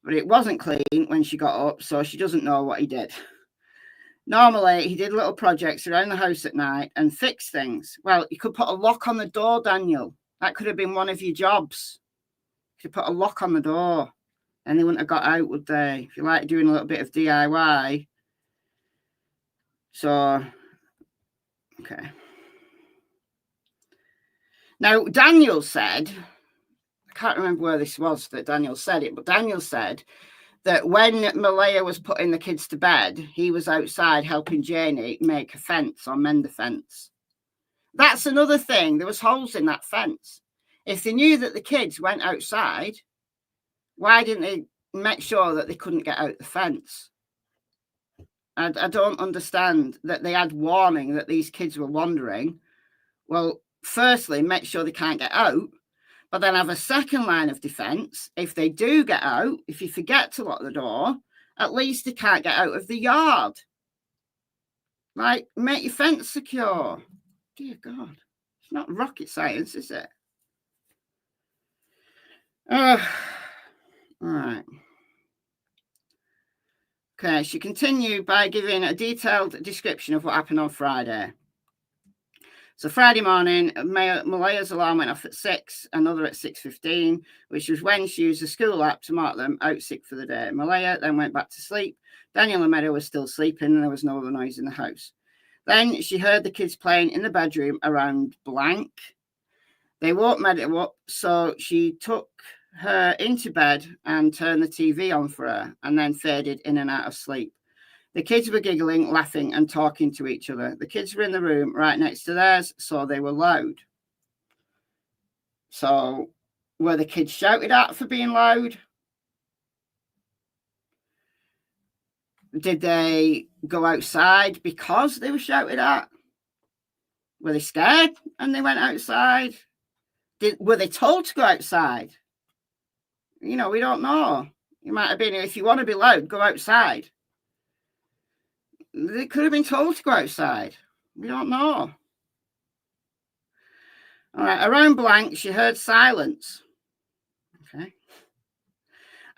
but it wasn't clean when she got up, so she doesn't know what he did. Normally, he did little projects around the house at night and fixed things. Well, you could put a lock on the door, Daniel. That could have been one of your jobs. You could put a lock on the door, and they wouldn't have got out, would they? If you like doing a little bit of DIY. So, okay. Now, Daniel said, I can't remember where this was that Daniel said it, but Daniel said that when Malaya was putting the kids to bed, he was outside helping Janie make a fence or mend the fence. That's another thing. There was holes in that fence. If they knew that the kids went outside, why didn't they make sure that they couldn't get out the fence? I don't understand that they had warning that these kids were wandering. Well, firstly, make sure they can't get out, but then have a second line of defense. If they do get out, if you forget to lock the door, at least they can't get out of the yard. Like, make your fence secure. Dear God, it's not rocket science, is it? All right. Okay, she continued by giving a detailed description of what happened on Friday. So Friday morning, Malaya's alarm went off at 6, another at 6:15, which was when she used the school app to mark them out sick for the day. Malaya then went back to sleep. Daniel and Meadow were still sleeping, and there was no other noise in the house. Then she heard the kids playing in the bedroom around blank. They woke Meadow up, so she took her into bed and turned the TV on for her, and then faded in and out of sleep. The kids were giggling, laughing, and talking to each other. The kids were in the room right next to theirs, so they were loud. So, were the kids shouted at for being loud? Did they go outside because they were shouted at? Were they scared and they went outside? Were they told to go outside? We don't know. It might have been, if you want to be loud, go outside. They could have been told to go outside. We don't know. All right, around blank, she heard silence. Okay.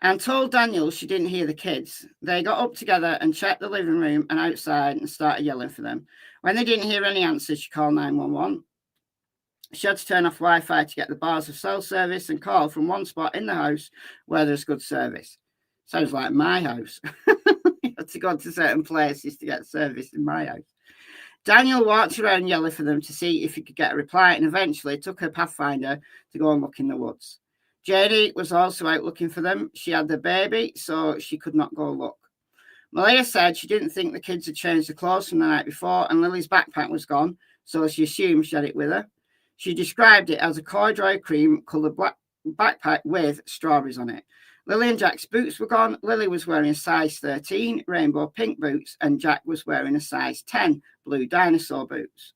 And told Daniel she didn't hear the kids. They got up together and checked the living room and outside and started yelling for them. When they didn't hear any answers, she called 911. She had to turn off Wi-Fi to get the bars of cell service and call from one spot in the house where there's good service. Sounds like my house. You had to go to certain places to get service in my house. Daniel walked around yelling for them to see if he could get a reply, and eventually took her Pathfinder to go and look in the woods. Janie was also out looking for them. She had the baby, so she could not go look. Malaya said she didn't think the kids had changed the clothes from the night before, and Lily's backpack was gone, so she assumed she had it with her. She described it as a corduroy cream coloured black backpack with strawberries on it. Lily and Jack's boots were gone. Lily was wearing a size 13 rainbow pink boots, and Jack was wearing a size 10 blue dinosaur boots.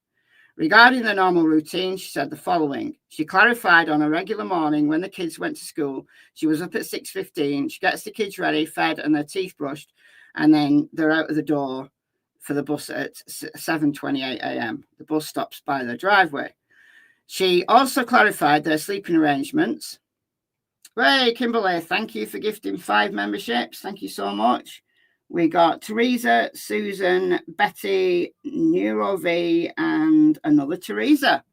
Regarding the normal routine, she said the following. She clarified on a regular morning when the kids went to school, she was up at 6:15. She gets the kids ready, fed, and their teeth brushed, and then they're out of the door for the bus at 7:28 a.m. The bus stops by their driveway. She also clarified their sleeping arrangements. Hey, Kimberly, thank you for gifting 5 memberships. Thank you so much. We got Teresa, Susan, Betty, Neurovi, and another Teresa.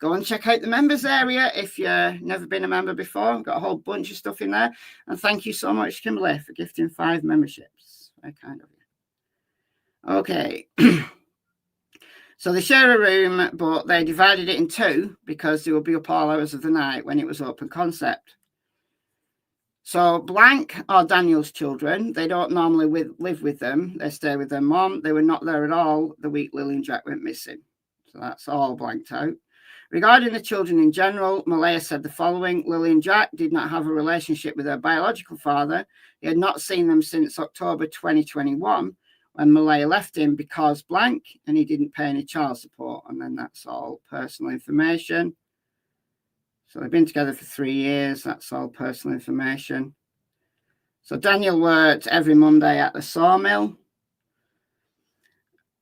Go and check out the members area if you've never been a member before. Got a whole bunch of stuff in there. And thank you so much, Kimberly, for gifting 5 memberships. Very kind of you. Okay. So they share a room, but they divided it in 2 because they would be up all hours of the night when it was open concept. So Blank are Daniel's children. They don't normally live with them. They stay with their mom. They were not there at all the week Lily and Jack went missing. So that's all blanked out. Regarding the children in general, Malaya said the following. Lily and Jack did not have a relationship with their biological father. He had not seen them since October 2021 when Malaya left him because blank, and he didn't pay any child support. And then that's all personal information. So they've been together for 3 years. That's all personal information. So Daniel worked every Monday at the sawmill.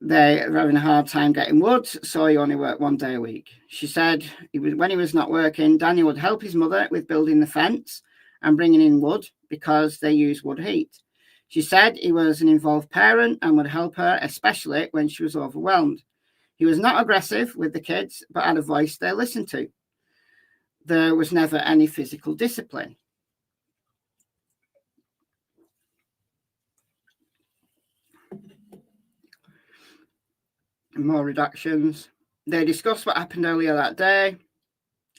They were having a hard time getting wood, so he only worked 1 day a week. She said when he was not working, Daniel would help his mother with building the fence and bringing in wood because they use wood heat. She said he was an involved parent and would help her, especially when she was overwhelmed. He was not aggressive with the kids, but had a voice they listened to. There was never any physical discipline. More reductions. They discussed what happened earlier that day.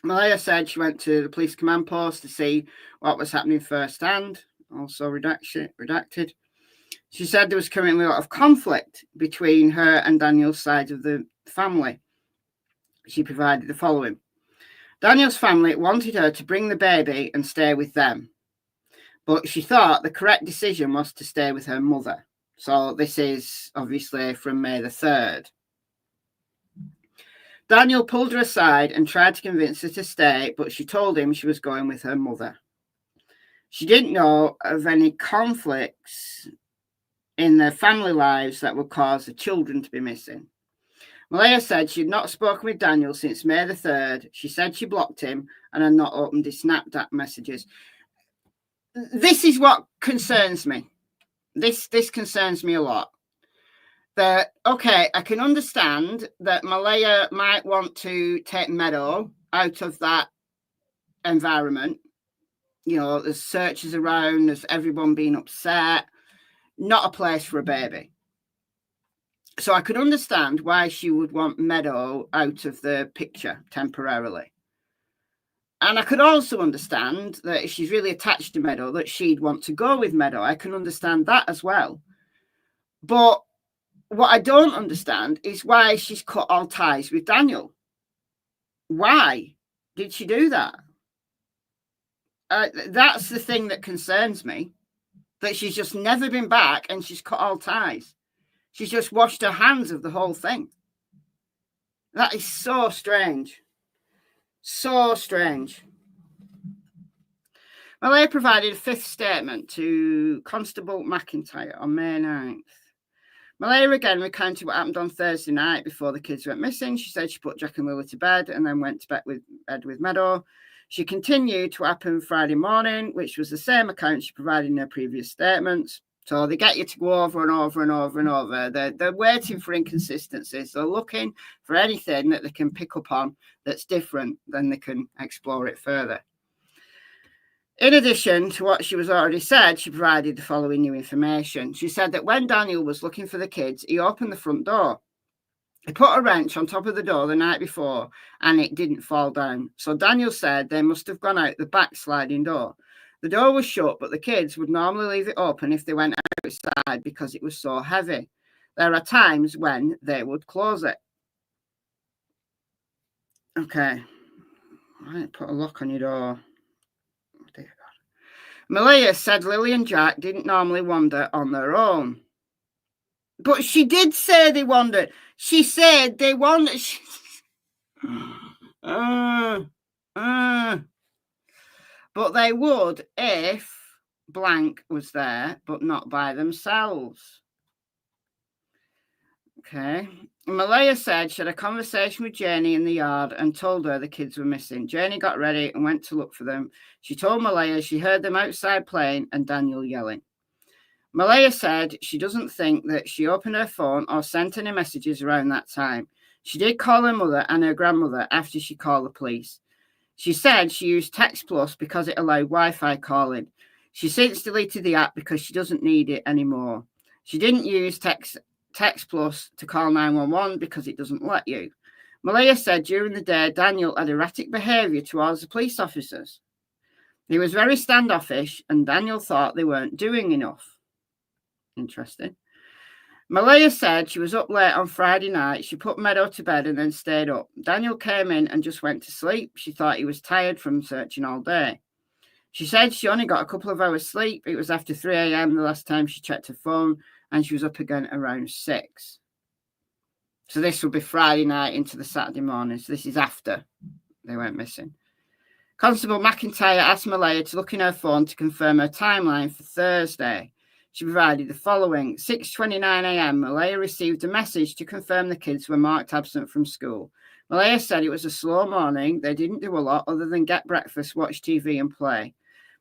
Malaya said she went to the police command post to see what was happening firsthand. Also redacted. She said there was currently a lot of conflict between her and Daniel's side of the family. She provided the following. Daniel's family wanted her to bring the baby and stay with them, but she thought the correct decision was to stay with her mother. So this is obviously from May the 3rd. Daniel pulled her aside and tried to convince her to stay, but she told him she was going with her mother. She didn't know of any conflicts in their family lives that would cause the children to be missing. Malaya said she had not spoken with Daniel since May the 3rd. She said she blocked him and had not opened his Snapchat messages. This is what concerns me. This concerns me a lot. That, okay, I can understand that Malaya might want to take Meadow out of that environment. You know, there's searches around, there's everyone being upset. Not a place for a baby. So I could understand why she would want Meadow out of the picture temporarily. And I could also understand that if she's really attached to Meadow, that she'd want to go with Meadow. I can understand that as well. But what I don't understand is why she's cut all ties with Daniel. Why did she do that? That's the thing that concerns me. That she's just never been back and she's cut all ties. She's just washed her hands of the whole thing. That is so strange. So strange. Malaya provided a 5th statement to Constable McIntyre on May 9th. Malaya again recounted what happened on Thursday night before the kids went missing. She said she put Jack and Lily to bed and then went to bed with Meadow. She continued to happen Friday morning, which was the same account she provided in her previous statements. So they get you to go over and over and over and over. They're waiting for inconsistencies. They're looking for anything that they can pick up on that's different, then they can explore it further. In addition to what she was already said, she provided the following new information. She said that when Daniel was looking for the kids, he opened the front door. They put a wrench on top of the door the night before and it didn't fall down. So Daniel said they must have gone out the back sliding door. The door was shut, but the kids would normally leave it open if they went outside because it was so heavy. There are times when they would close it. Okay. Right, put a lock on your door. Oh, dear God. Malia said Lily and Jack didn't normally wander on their own. But she did say they wandered. She said they wandered. But they would if blank was there, but not by themselves. Okay. Malaya said she had a conversation with Janie in the yard and told her the kids were missing. Janie got ready and went to look for them. She told Malaya she heard them outside playing and Daniel yelling. Malaya said she doesn't think that she opened her phone or sent any messages around that time. She did call her mother and her grandmother after she called the police. She said she used Text Plus because it allowed Wi-Fi calling. She since deleted the app because she doesn't need it anymore. She didn't use Text Plus to call 911 because it doesn't let you. Malaya said during the day, Daniel had erratic behaviour towards the police officers. He was very standoffish and Daniel thought they weren't doing enough. Interesting. Malaya said she was up late on Friday night. She put Meadow to bed and then stayed up. Daniel came in and just went to sleep. She thought he was tired from searching all day. She said she only got a couple of hours sleep. It was after 3 a.m. the last time she checked her phone, and she was up again around 6. So this will be Friday night into the Saturday morning. So this is after they went missing. Constable McIntyre asked Malaya to look in her phone to confirm her timeline for Thursday. She provided the following. 6:29 a.m. Malaya received a message to confirm the kids were marked absent from school. Malaya said it was a slow morning. They didn't do a lot other than get breakfast, watch TV and play.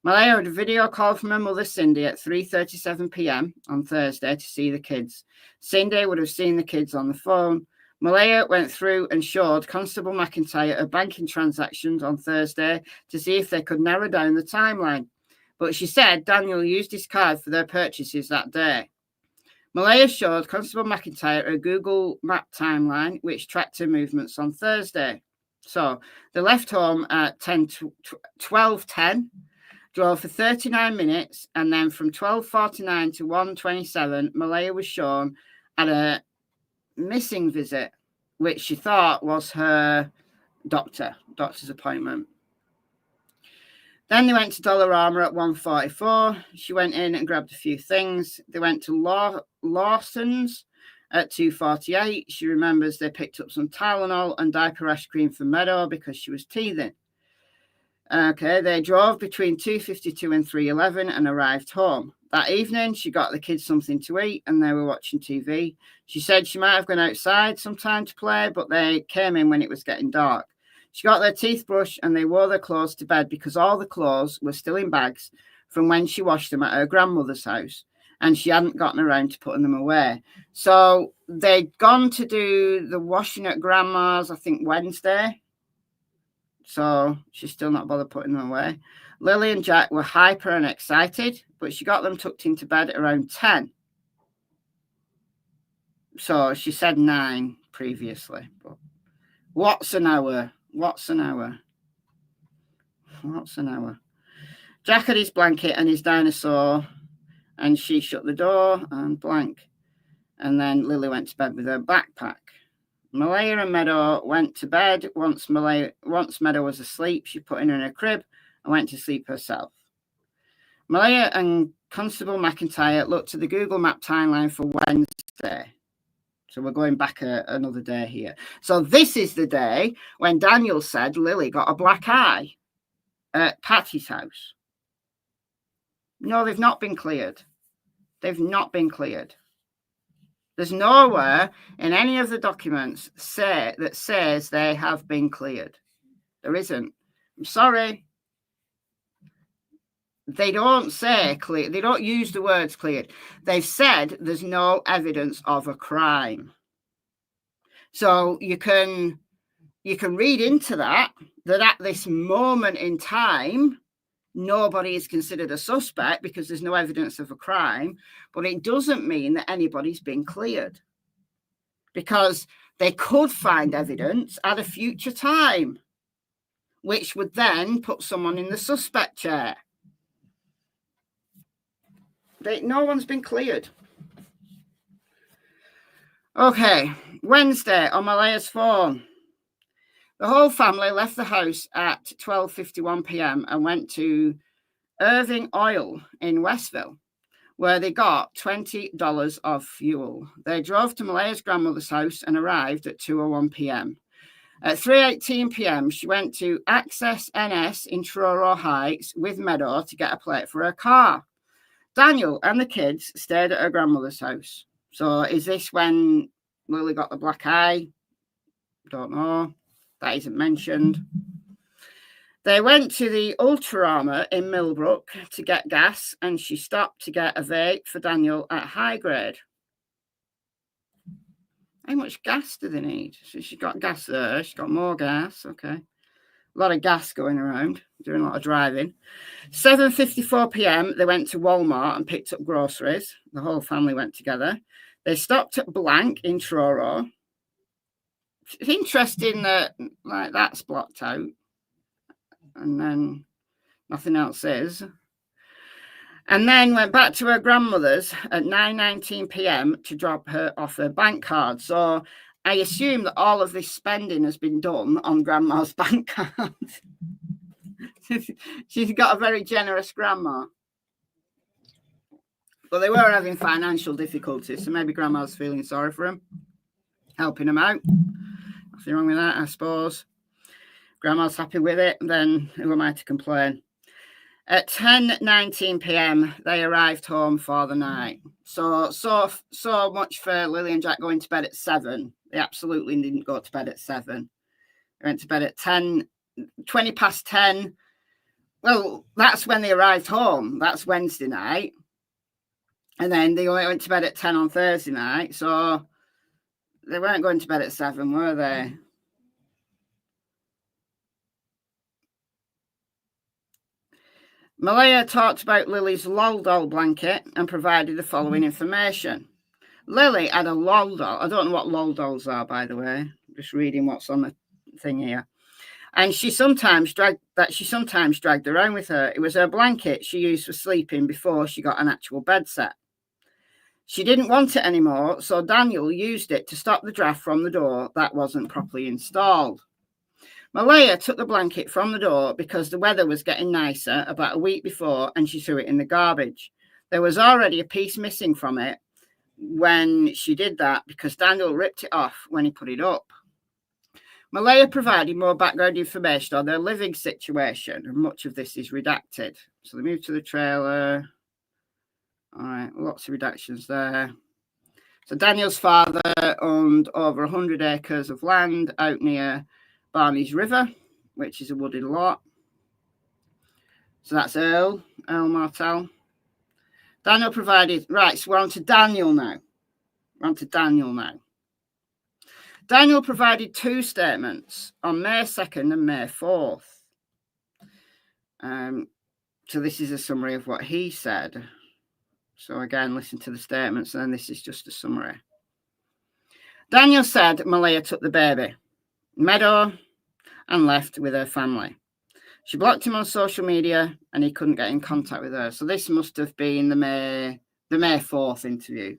Malaya had a video call from her mother Cindy at 3:37 p.m. on Thursday to see the kids. Cindy would have seen the kids on the phone. Malaya went through and showed Constable McIntyre her banking transactions on Thursday to see if they could narrow down the timeline. But she said Daniel used his card for their purchases that day. Malaya showed Constable McIntyre a Google Map timeline, which tracked her movements on Thursday. So they left home at 12:10, drove for 39 minutes, and then from 12:49 to 1:27, Malaya was shown at a missing visit, which she thought was her doctor's appointment. Then they went to Dollarama at 1:44. She went in and grabbed a few things. They went to Lawson's at 2:48. She remembers they picked up some Tylenol and diaper rash cream for Meadow because she was teething. Okay, they drove between 2:52 and 3:11 and arrived home. That evening, she got the kids something to eat and they were watching TV. She said she might have gone outside sometime to play, but they came in when it was getting dark. She got their teeth brushed and they wore their clothes to bed because all the clothes were still in bags from when she washed them at her grandmother's house and she hadn't gotten around to putting them away. So they'd gone to do the washing at grandma's, I think, Wednesday. So she's still not bothered putting them away. Lily and Jack were hyper and excited, but she got them tucked into bed at around 10. So she said 9 previously. But what's an hour? What's an hour? What's an hour? Jack had his blanket and his dinosaur, and she shut the door and blank. And then Lily went to bed with her backpack. Malaya and Meadow went to bed. Once Meadow was asleep, she put her in her crib and went to sleep herself. Malaya and Constable McIntyre looked at the Google Map timeline for Wednesday. So we're going back another day here. So this is the day when Daniel said Lily got a black eye at Patty's house. No, they've not been cleared. They've not been cleared. There's nowhere in any of the documents that says they have been cleared. There isn't. I'm sorry. They don't say clear. They don't use the words cleared. They've said there's no evidence of a crime. So you can read into that at this moment in time, nobody is considered a suspect because there's no evidence of a crime, but it doesn't mean that anybody's been cleared. because they could find evidence at a future time, which would then put someone in the suspect chair. No one's been cleared. Okay, Wednesday on Malaya's phone. The whole family left the house at 12:51 p.m. and went to Irving Oil in Westville, where they got $20 of fuel. They drove to Malaya's grandmother's house and arrived at 2:01 p.m. At 3:18 p.m., she went to Access NS in Truro Heights with Meadow to get a plate for her car. Daniel and the kids stayed at her grandmother's house. So is this when Lily got the black eye? Don't know. That isn't mentioned. They went to the Ultrarama in Millbrook to get gas, and she stopped to get a vape for Daniel at High Grade. How much gas do they need? So she got gas there. She got more gas. Okay. A lot of gas going around, doing a lot of driving. 7:54 p.m., they went to Walmart and picked up groceries. The whole family went together. They stopped at Blank in Truro. It's interesting that that's blocked out. And then nothing else is. And then went back to her grandmother's at 9:19 p.m. to drop her off her bank card. So I assume that all of this spending has been done on grandma's bank card. She's got a very generous grandma. But they were having financial difficulties, so maybe grandma's feeling sorry for them, helping them out. Nothing wrong with that, I suppose. Grandma's happy with it, then who am I to complain? At 10:19 p.m, they arrived home for the night. So much for Lily and Jack going to bed at 7. They absolutely didn't go to bed at 7. They went to bed at 20 past 10. Well, that's when they arrived home. That's Wednesday night. And then they went to bed at 10 on Thursday night. So they weren't going to bed at 7, were they? Malaya talked about Lily's lol doll blanket and provided the following information. Lily had a lol doll. I don't know what lol dolls are, by the way. Just reading what's on the thing here. And she sometimes dragged around with her. It was her blanket she used for sleeping before she got an actual bed set. She didn't want it anymore, so Daniel used it to stop the draft from the door that wasn't properly installed. Malaya took the blanket from the door because the weather was getting nicer about a week before, and she threw it in the garbage. There was already a piece missing from it when she did that because Daniel ripped it off when he put it up. Malaya provided more background information on their living situation, and much of this is redacted. So they moved to the trailer. All right, lots of redactions there. So Daniel's father owned over 100 acres of land out near Barney's River, which is a wooded lot. So that's Earl Martell. Daniel provided, right, so we're on to Daniel now. Daniel provided 2 statements on May 2nd and May 4th. So this is a summary of what he said. So again, listen to the statements, and then this is just a summary. Daniel said Malaya took the baby, Meadow, and left with her family. She blocked him on social media, and he couldn't get in contact with her. So this must have been the May 4th interview,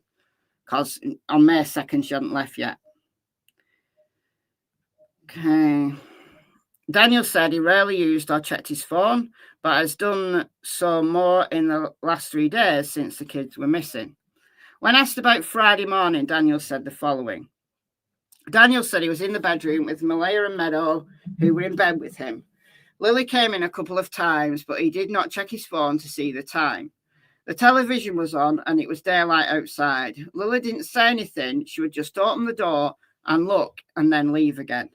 because on May 2nd she hadn't left yet. Okay. Daniel said he rarely used or checked his phone, but has done so more in the last 3 days since the kids were missing. When asked about Friday morning, Daniel said the following. Daniel said he was in the bedroom with Malaya and Meadow, who were in bed with him. Lily came in a couple of times, but he did not check his phone to see the time. The television was on and it was daylight outside. Lily didn't say anything. She would just open the door and look and then leave again.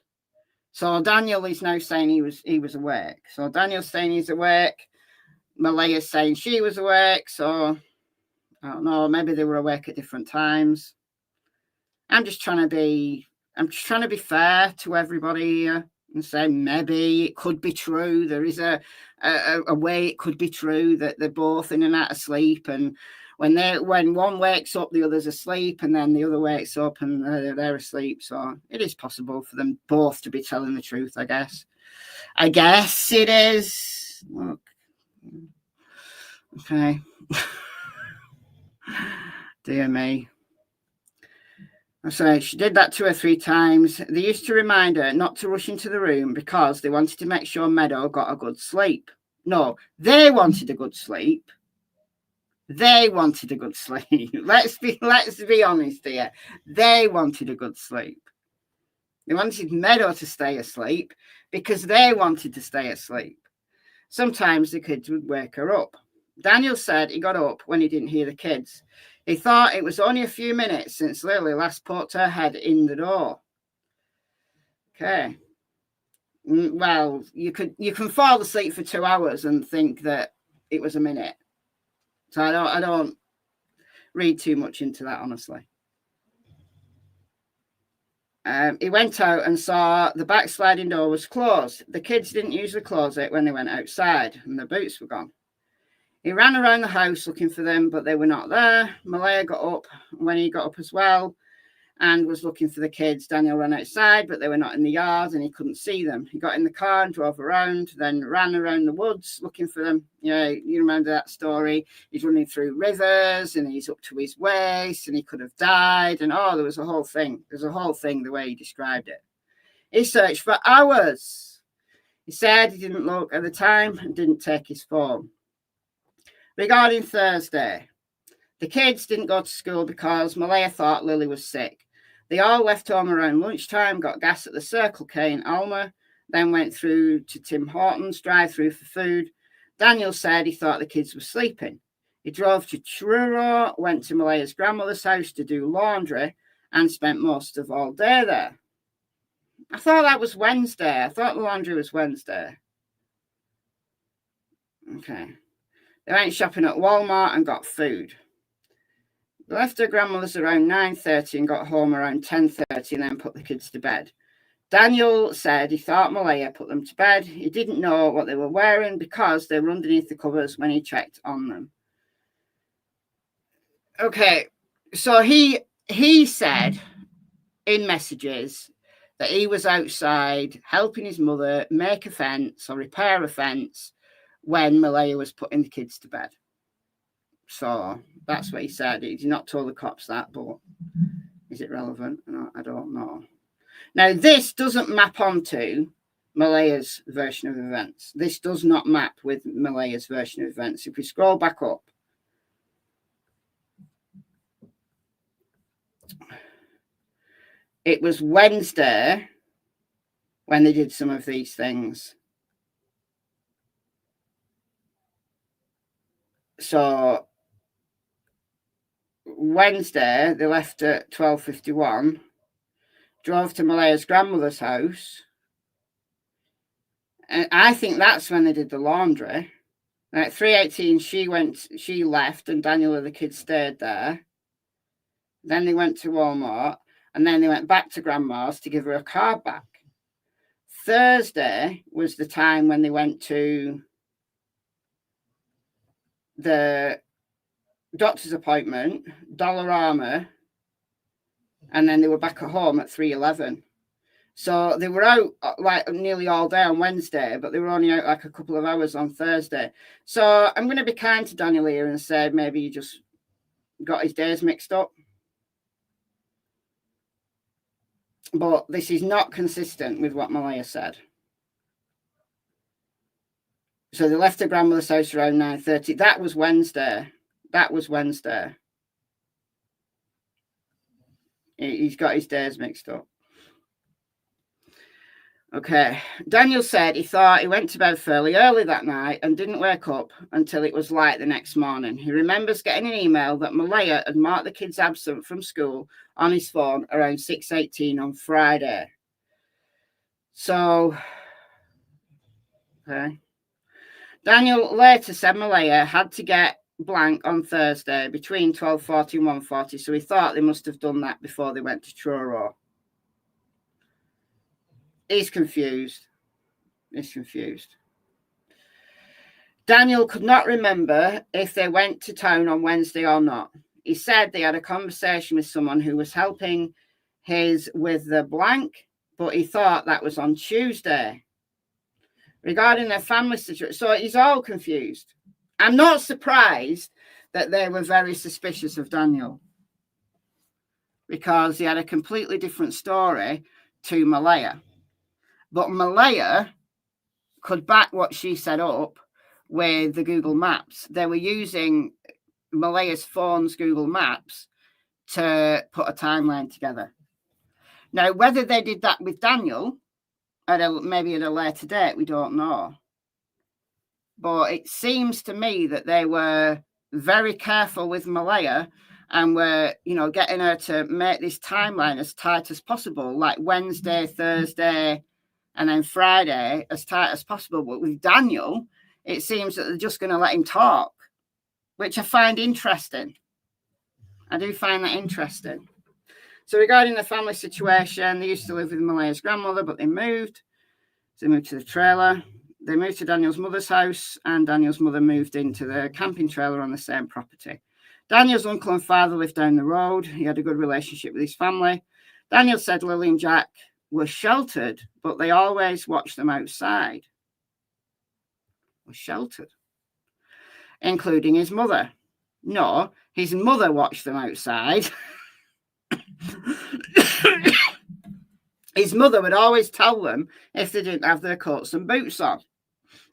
So Daniel is now saying he was awake. So Daniel's saying he's awake. Malaya's saying she was awake. So I don't know, maybe they were awake at different times. I'm just trying to be fair to everybody here and say maybe it could be true. There is a way it could be true that they're both in and out of sleep and When one wakes up, the other's asleep, and then the other wakes up and they're asleep. So it is possible for them both to be telling the truth, I guess. I guess it is. Look. Okay. Dear me. So she did that 2 or 3 times. They used to remind her not to rush into the room because they wanted to make sure Meadow got a good sleep. No, they wanted a good sleep. They wanted a good sleep. Let's be honest here. They wanted a good sleep. They wanted Meadow to stay asleep because they wanted to stay asleep. Sometimes the kids would wake her up. Daniel said he got up when he didn't hear the kids. He thought it was only a few minutes since Lily last poked her head in the door. Okay. Well, you can fall asleep for 2 hours and think that it was a minute. So I don't read too much into that, honestly. He went out and saw the back sliding door was closed. The kids didn't usually close it when they went outside, and the boots were gone. He ran around the house looking for them, but they were not there. Malaya got up when he got up as well and was looking for the kids. Daniel ran outside, but they were not in the yard and he couldn't see them. He got in the car and drove around, then ran around the woods looking for them. You remember that story? He's running through rivers and he's up to his waist and he could have died. And there was a whole thing. There's a whole thing the way he described it. He searched for hours. He said he didn't look at the time and didn't take his phone. Regarding Thursday, the kids didn't go to school because Malaya thought Lily was sick. They all left home around lunchtime, got gas at the Circle K in Alma, then went through to Tim Hortons drive-through for food. Daniel said he thought the kids were sleeping. He drove to Truro, went to Malaya's grandmother's house to do laundry, and spent most of all day there. I thought that was Wednesday. I thought the laundry was Wednesday. Okay. They went shopping at Walmart and got food. They left her grandmother's around 9:30 and got home around 10:30 and then put the kids to bed. Daniel said he thought Malaya put them to bed. He didn't know what they were wearing because they were underneath the covers when he checked on them. Okay, so he said in messages that he was outside helping his mother make a fence or repair a fence when Malaya was putting the kids to bed. So that's what he said. He's not told the cops that, but is it relevant? No, I don't know. Now, this doesn't map onto Malaya's version of events. This does not map with Malaya's version of events. If we scroll back up, it was Wednesday when they did some of these things. So Wednesday, they left at 12:51, drove to Malaya's grandmother's house. And I think that's when they did the laundry. At 3:18, she left, and Daniel and the kids stayed there. Then they went to Walmart, and then they went back to grandma's to give her a card back. Thursday was the time when they went to the doctor's appointment, Dollarama, and then they were back at home at 3:11. So they were out like nearly all day on Wednesday, but they were only out like a couple of hours on Thursday. So I'm going to be kind to Daniel here and say maybe he just got his days mixed up. But this is not consistent with what Malaya said. So they left their grandmother's house around 9:30. That was Wednesday. He's got his days mixed up. Okay. Daniel said he thought he went to bed fairly early that night and didn't wake up until it was light the next morning. He remembers getting an email that Malaya had marked the kids absent from school on his phone around 6:18 on Friday. So, okay. Daniel later said Malaya had to get blank on Thursday between 12:40 and 1:40, so he thought they must have done that before they went to Truro. He's confused. Daniel could not remember if they went to town on Wednesday or not. He said they had a conversation with someone who was helping with the blank, but he thought that was on Tuesday. Regarding their family situation, so he's all confused. I'm not surprised that they were very suspicious of Daniel, because he had a completely different story to Malaya. But Malaya could back what she set up with the Google Maps. They were using Malaya's phone's Google Maps to put a timeline together. Now, whether they did that with Daniel, maybe at a later date, we don't know. But it seems to me that they were very careful with Malaya and were, getting her to make this timeline as tight as possible, like Wednesday, Thursday, and then Friday, as tight as possible. But with Daniel, it seems that they're just going to let him talk, which I find interesting. I do find that interesting. So regarding the family situation, they used to live with Malaya's grandmother, but they moved. So they moved to the trailer. They moved to Daniel's mother's house, and Daniel's mother moved into the camping trailer on the same property. Daniel's uncle and father lived down the road. He had a good relationship with his family. Daniel said Lilly and Jack were sheltered, but they always watched them outside. Were sheltered, including his mother. No, his mother watched them outside. His mother would always tell them if they didn't have their coats and boots on.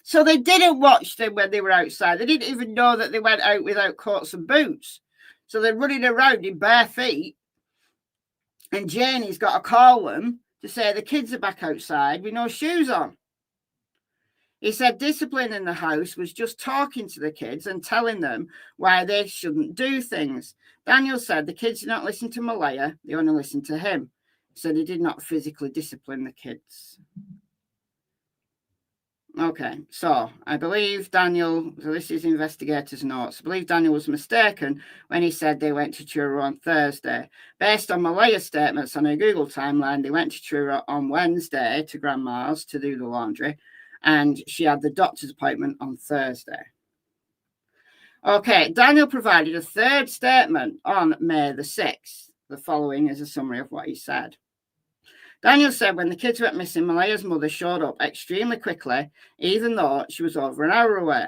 So they didn't watch them when they were outside. They didn't even know that they went out without coats and boots. So they're running around in bare feet. And Janie's got to call them to say the kids are back outside with no shoes on. He said discipline in the house was just talking to the kids and telling them why they shouldn't do things. Daniel said the kids did not listen to Malaya, they only listened to him. He said he did not physically discipline the kids. Okay, so I believe Daniel, so this is investigators' notes. I believe Daniel was mistaken when he said they went to Truro on Thursday. Based on Malaya's statements on her Google timeline, they went to Truro on Wednesday to Grandma's to do the laundry, and she had the doctor's appointment on Thursday. Okay, Daniel provided a third statement on May the 6th. The following is a summary of what he said. Daniel said when the kids went missing, Malaya's mother showed up extremely quickly, even though she was over an hour away.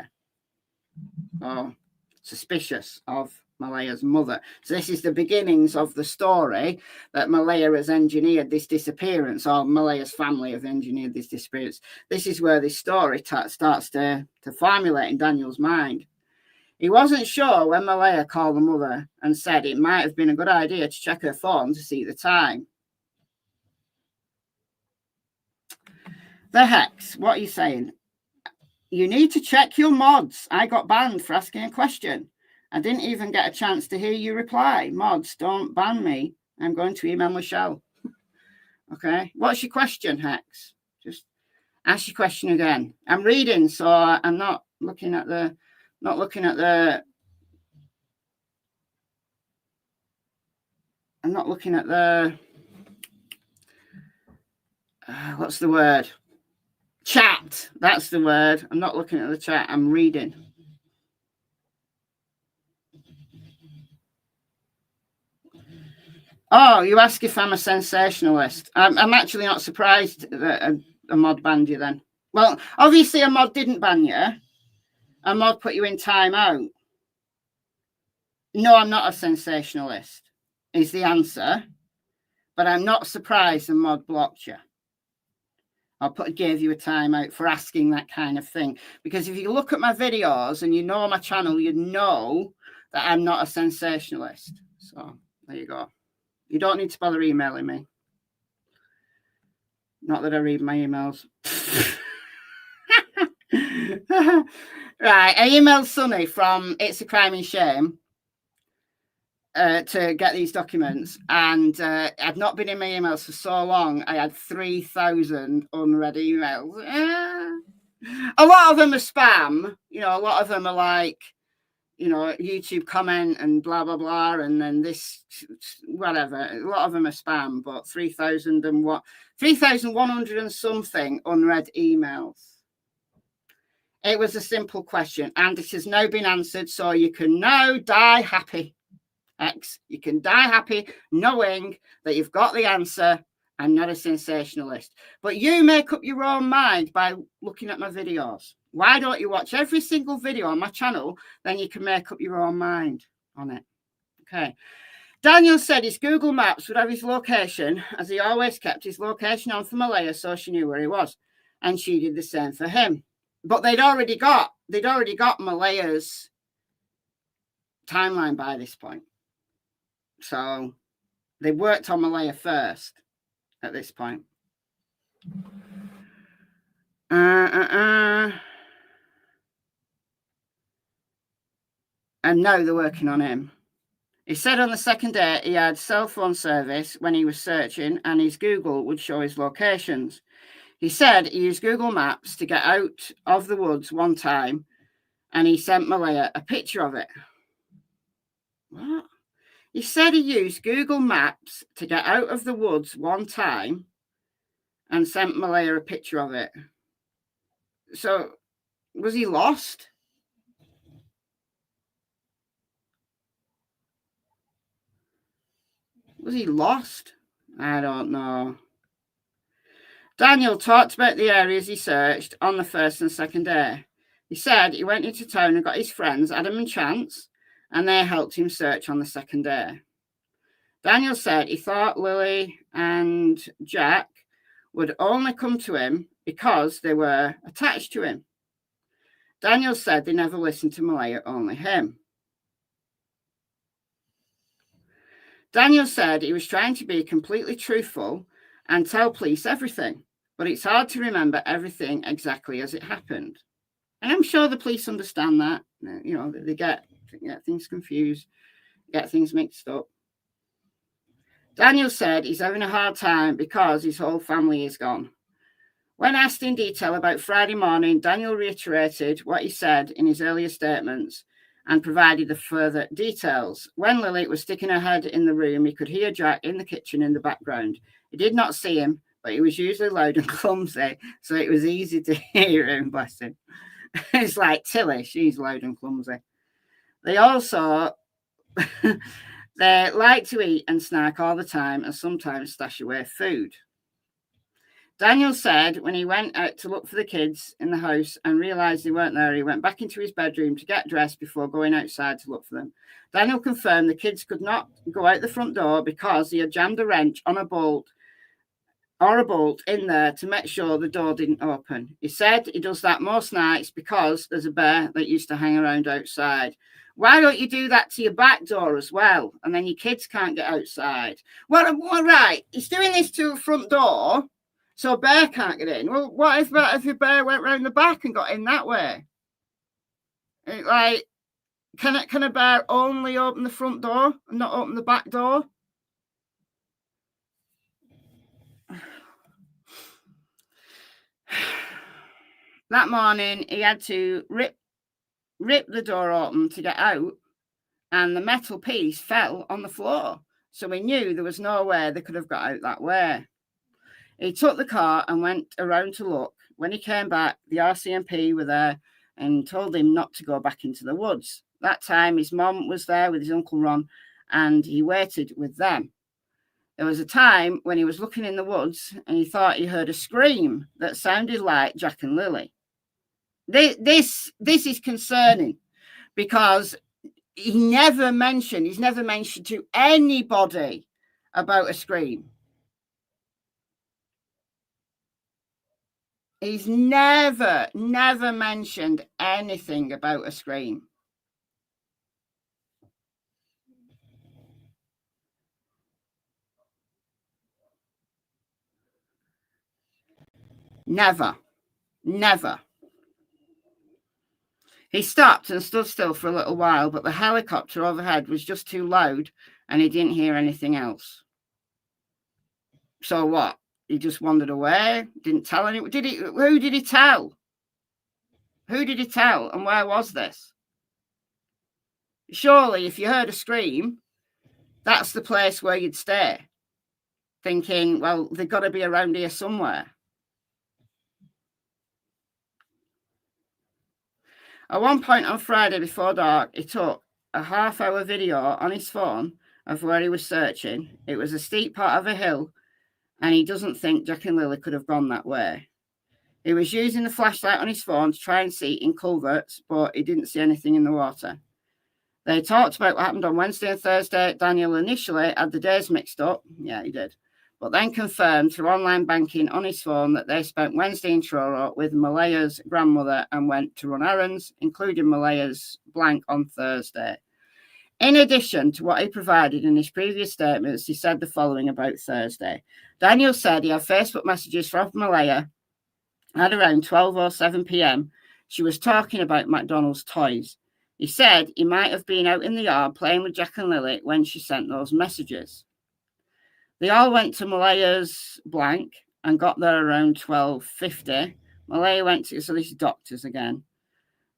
Oh, suspicious of Malaya's mother. So this is the beginnings of the story that Malaya has engineered this disappearance, or Malaya's family have engineered this disappearance. This is where this story starts to formulate in Daniel's mind. He wasn't sure when Malaya called the mother and said it might have been a good idea to check her phone to see the time. The hex, what are you saying? You need to check your mods. I got banned for asking a question. I didn't even get a chance to hear you reply. Mods, don't ban me. I'm going to email Michelle. Okay. What's your question, Hex? Just ask your question again. I'm reading, so I'm not looking at the what's the word? Chat. That's the word. I'm not looking at the chat. I'm reading. Oh, you ask if I'm a sensationalist. I'm actually not surprised that a mod banned you then. Well, obviously a mod didn't ban you. A mod put you in timeout. No, I'm not a sensationalist, is the answer. But I'm not surprised the mod blocked you. Gave you a timeout for asking that kind of thing. Because if you look at my videos and you know my channel, you know that I'm not a sensationalist. So there you go. You don't need to bother emailing me. Not that I read my emails. Right, I emailed Sonny from It's a Crime and Shame to get these documents, and I've not been in my emails for so long. I had 3,000 unread emails. A lot of them are spam. You know, a lot of them are like, you know, YouTube comment and blah, blah, blah, and then this, whatever. A lot of them are spam, but 3,100 and something unread emails. It was a simple question, and it has now been answered, so you can now die happy. X, you can die happy knowing that you've got the answer and not a sensationalist. But you make up your own mind by looking at my videos. Why don't you watch every single video on my channel? Then you can make up your own mind on it. Okay. Daniel said his Google Maps would have his location, as he always kept his location on for Malaya, so she knew where he was. And she did the same for him. But they'd already got Malaya's timeline by this point. So they worked on Malaya first at this point. And now they're working on him. He said on the second day he had cell phone service when he was searching, and his Google would show his locations. He said he used Google Maps to get out of the woods one time, and he sent Malaya a picture of it. What? He said he used Google Maps to get out of the woods one time and sent Malaya a picture of it. So, was he lost? Was he lost? I don't know. Daniel talked about the areas he searched on the first and second day. He said he went into town and got his friends, Adam and Chance, and they helped him search on the second day. Daniel said he thought Lilly and Jack would only come to him because they were attached to him. Daniel said they never listened to Malaya, only him. Daniel said he was trying to be completely truthful and tell police everything, but it's hard to remember everything exactly as it happened. And I'm sure the police understand that. You know, they get things confused, get things mixed up. Daniel said he's having a hard time because his whole family is gone. When asked in detail about Friday morning, Daniel reiterated what he said in his earlier statements and provided the further details. When Lilly was sticking her head in the room, he could hear Jack in the kitchen in the background. He did not see him, but he was usually loud and clumsy, so it was easy to hear him, bless him. It's like Tilly, she's loud and clumsy. They also... They like to eat and snack all the time and sometimes stash away food. Daniel said when he went out to look for the kids in the house and realised they weren't there, he went back into his bedroom to get dressed before going outside to look for them. Daniel confirmed the kids could not go out the front door because he had jammed a wrench on a bolt in there to make sure the door didn't open. He said he does that most nights because there's a bear that used to hang around outside. Why don't you do that to your back door as well? And then your kids can't get outside. Well, right. He's doing this to the front door, so a bear can't get in. Well, what if your bear went round the back and got in that way? Like, can a bear only open the front door and not open the back door? That morning, he had to rip the door open to get out, and the metal piece fell on the floor. So he knew there was no way they could have got out that way. He took the car and went around to look. When he came back, the RCMP were there and told him not to go back into the woods. That time, his mom was there with his Uncle Ron, and he waited with them. There was a time when he was looking in the woods and he thought he heard a scream that sounded like Jack and Lilly. This is concerning because he's never mentioned to anybody about a scream. He's never mentioned anything about a scream. Never. He stopped and stood still for a little while, but the helicopter overhead was just too loud and he didn't hear anything else. So what? He just wandered away, didn't tell anyone. Who did he tell? Who did he tell? And where was this? Surely if you heard a scream, that's the place where you'd stay, thinking, well, they've got to be around here somewhere. At one point on Friday before dark, he took a half-hour video on his phone of where he was searching. It was a steep part of a hill, and he doesn't think Jack and Lily could have gone that way. He was using the flashlight on his phone to try and see in culverts, but he didn't see anything in the water. They talked about what happened on Wednesday and Thursday. Daniel initially had the days mixed up. Yeah, he did. But then confirmed through online banking on his phone that they spent Wednesday in Truro with Malea's grandmother and went to run errands, including Malea's blank on Thursday. In addition to what he provided in his previous statements, he said the following about Thursday. Daniel said he had Facebook messages from Malaya at around 12:07 p.m. She was talking about McDonald's toys. He said he might have been out in the yard playing with Jack and Lily when she sent those messages. They all went to Malaya's blank and got there around 12:50. Malaya went to, so this is doctors again.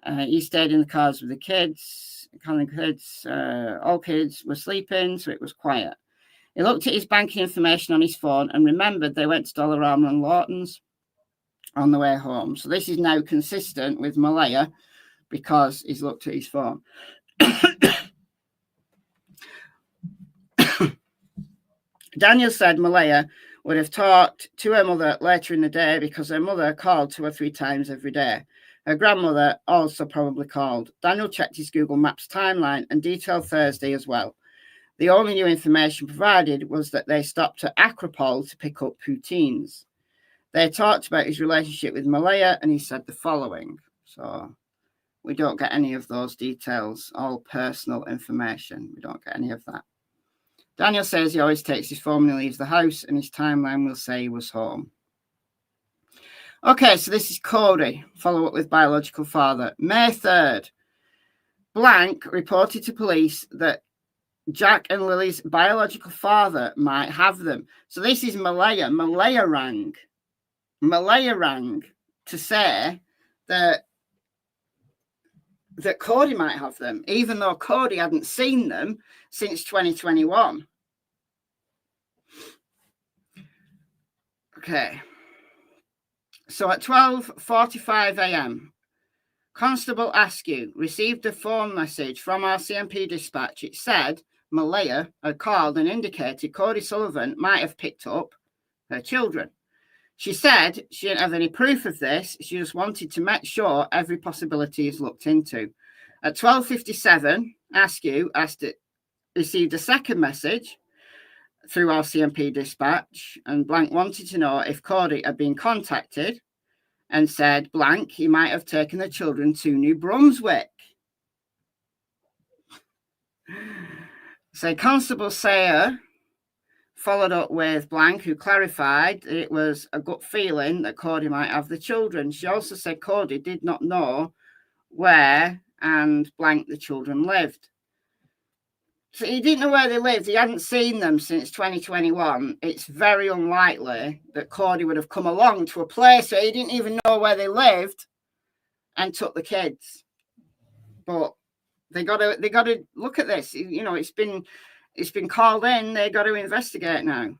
He stayed in the cars with the kids. All kids were sleeping, so it was quiet. He looked at his banking information on his phone and remembered they went to Dollarama and Lawton's on the way home. So this is now consistent with Malaya because he's looked at his phone. Daniel said Malaya would have talked to her mother later in the day because her mother called 2 or 3 times every day. Her grandmother also probably called. Daniel checked his Google Maps timeline and detailed Thursday as well. The only new information provided was that they stopped at Acropole to pick up poutines. They talked about his relationship with Malaya, and he said the following. So we don't get any of those details, all personal information. We don't get any of that. Daniel says he always takes his phone when he leaves the house, and his timeline will say he was home. Okay, so this is Cody. Follow up with biological father. May 3rd. Blank reported to police that Jack and Lily's biological father might have them. So this is Malaya. Malaya rang to say that Cody might have them, even though Cody hadn't seen them since 2021. Okay. So at 12:45 a.m., Constable Askew received a phone message from RCMP dispatch. It said Malaya had called and indicated Cody Sullivan might have picked up her children. She said she didn't have any proof of this. She just wanted to make sure every possibility is looked into. At 12:57, Askew received a second message through RCMP dispatch, and blank wanted to know if Cody had been contacted and said blank he might have taken the children to New Brunswick. So Constable Sayer followed up with blank, who clarified that it was a gut feeling that Cody might have the children. She also said Cody did not know where and blank the children lived. So he didn't know where they lived. He hadn't seen them since 2021. It's very unlikely that Cody would have come along to a place where he didn't even know where they lived and took the kids. But they got to look at this. You know, it's been called in. They got to investigate now.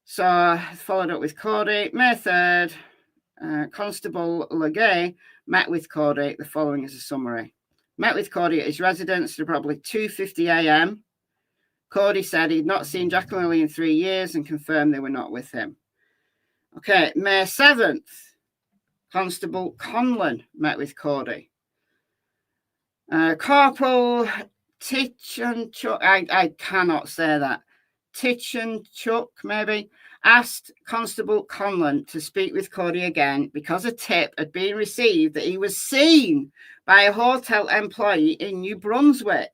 So I followed up with Cody. May 3rd, Constable Legay met with Cody. The following is a summary. Met with Cody at his residence at probably 2:50 a.m. Cody said he'd not seen Jack and Lily in 3 years and confirmed they were not with him. Okay, May 7th, Constable Conlon met with Cody. Corporal Tichenchuk, I cannot say that. Tichenchuk, maybe, asked Constable Conlon to speak with Cody again because a tip had been received that he was seen by a hotel employee in New Brunswick.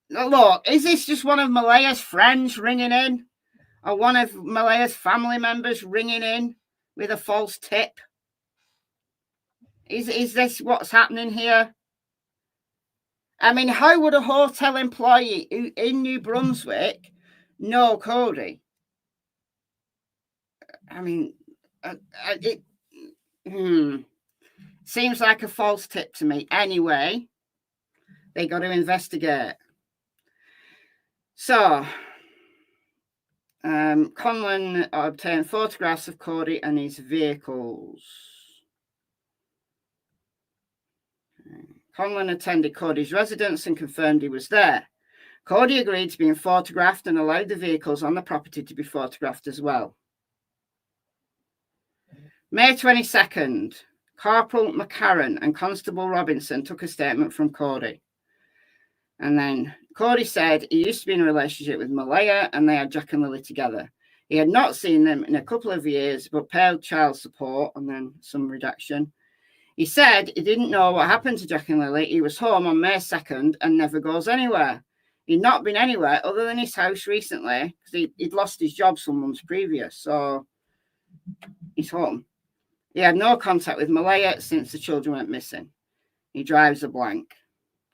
Now, look, is this just one of Malaya's friends ringing in? Or one of Malaya's family members ringing in with a false tip? Is this what's happening here? I mean, how would a hotel employee in New Brunswick know Cody? I mean, it seems like a false tip to me. Anyway, they got to investigate. So, Conlon obtained photographs of Cody and his vehicles. Conlon attended Cody's residence and confirmed he was there. Cody agreed to being photographed and allowed the vehicles on the property to be photographed as well. May 22nd, Corporal McCarran and Constable Robinson took a statement from Cody. And then Cody said he used to be in a relationship with Malaya and they had Jack and Lily together. He had not seen them in a couple of years, but paid child support, and then some reduction. He said he didn't know what happened to Jack and Lily. He was home on May 2nd and never goes anywhere. He'd not been anywhere other than his house recently because he'd lost his job some months previous. So he's home. He had no contact with Malaya since the children went missing. He drives a blank.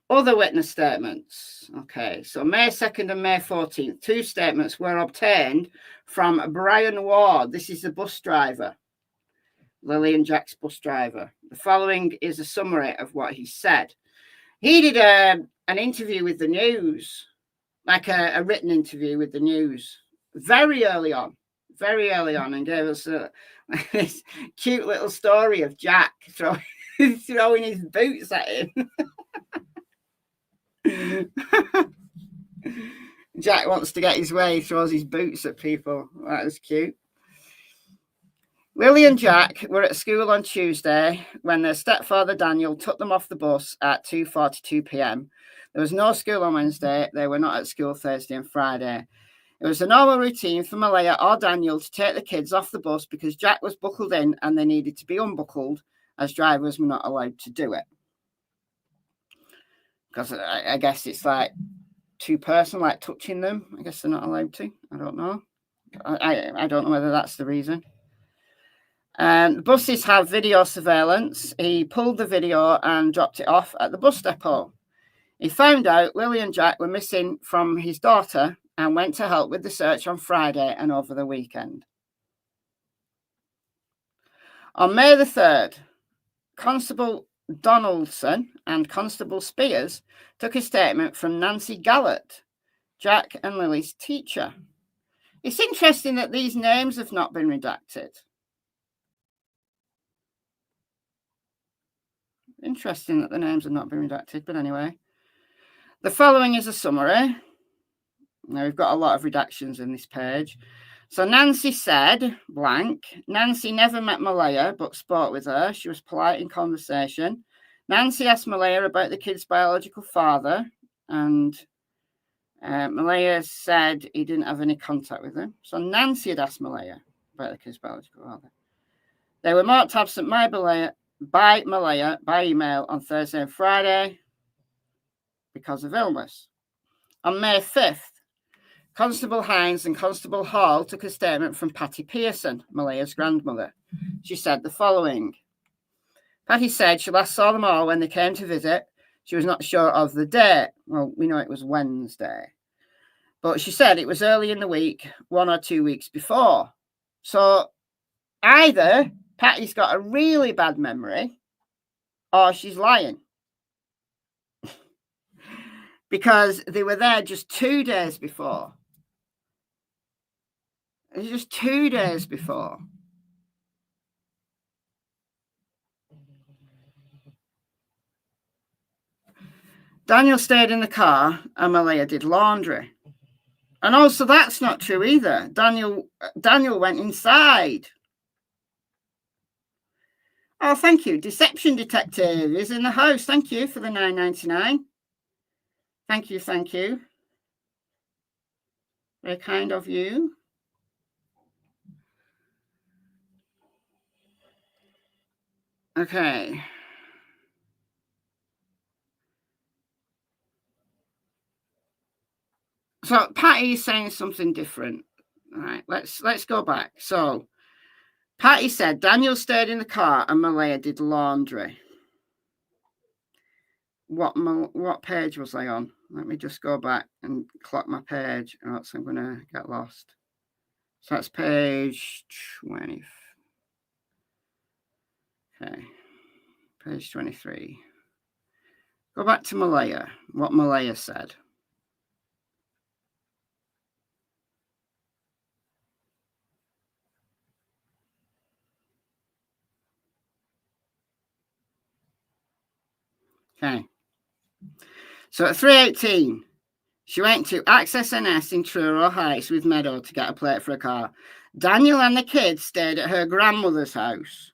Other witness statements. Okay, so May 2nd and May 14th, 2 statements were obtained from Brian Ward. This is the bus driver, Lily and Jack's bus driver. The following is a summary of what he said. He did an interview with the news, like a written interview with the news, very early on, and gave us this cute little story of Jack throwing his boots at him. Jack wants to get his way, he throws his boots at people. That was cute. Lily and Jack were at school on Tuesday when their stepfather Daniel took them off the bus at 2:42 p.m. There was no school on Wednesday. They were not at school Thursday and Friday. It was a normal routine for Malaya or Daniel to take the kids off the bus because Jack was buckled in and they needed to be unbuckled, as drivers were not allowed to do it. Because I guess it's like too personal, like touching them. I guess they're not allowed to. I don't know. I don't know whether that's the reason. The buses have video surveillance. He pulled the video and dropped it off at the bus depot. He found out Lily and Jack were missing from his daughter and went to help with the search on Friday and over the weekend. On May the 3rd, Constable Donaldson and Constable Spears took a statement from Nancy Gallett, Jack and Lily's teacher. It's interesting that these names have not been redacted. Interesting that the names have not been redacted, but anyway. The following is a summary. Now, we've got a lot of redactions in this page. So Nancy said, blank, Nancy never met Malaya but spoke with her. She was polite in conversation. Nancy asked Malaya about the kid's biological father, and Malaya said he didn't have any contact with him. So Nancy had asked Malaya about the kid's biological father. They were marked absent by Malaya by email on Thursday and Friday because of illness. On May 5th, Constable Hines and Constable Hall took a statement from Patty Pearson, Malaya's grandmother. She said the following. Patty said she last saw them all when they came to visit. She was not sure of the date. Well, we know it was Wednesday. But she said it was early in the week, 1 or 2 weeks before. So either Patty's got a really bad memory or she's lying. Because they were there just 2 days before. It was just 2 days before. Daniel stayed in the car and Malaya did laundry. And also that's not true either. Daniel went inside. Oh, thank you. Deception Detective is in the house. Thank you for the $9.99. Thank you. Very kind of you. Okay. So Patty is saying something different. All right, let's go back. So Patty said Daniel stayed in the car and Malaya did laundry. What page was I on? Let me just go back and clock my page, or else I'm going to get lost. So that's page 20. Okay, page 23. Go back to Malaya, what Malaya said. Okay, So at 3:18, she went to Access NS in Truro Heights with Meadow to get a plate for a car. Daniel and the kids stayed at her grandmother's house.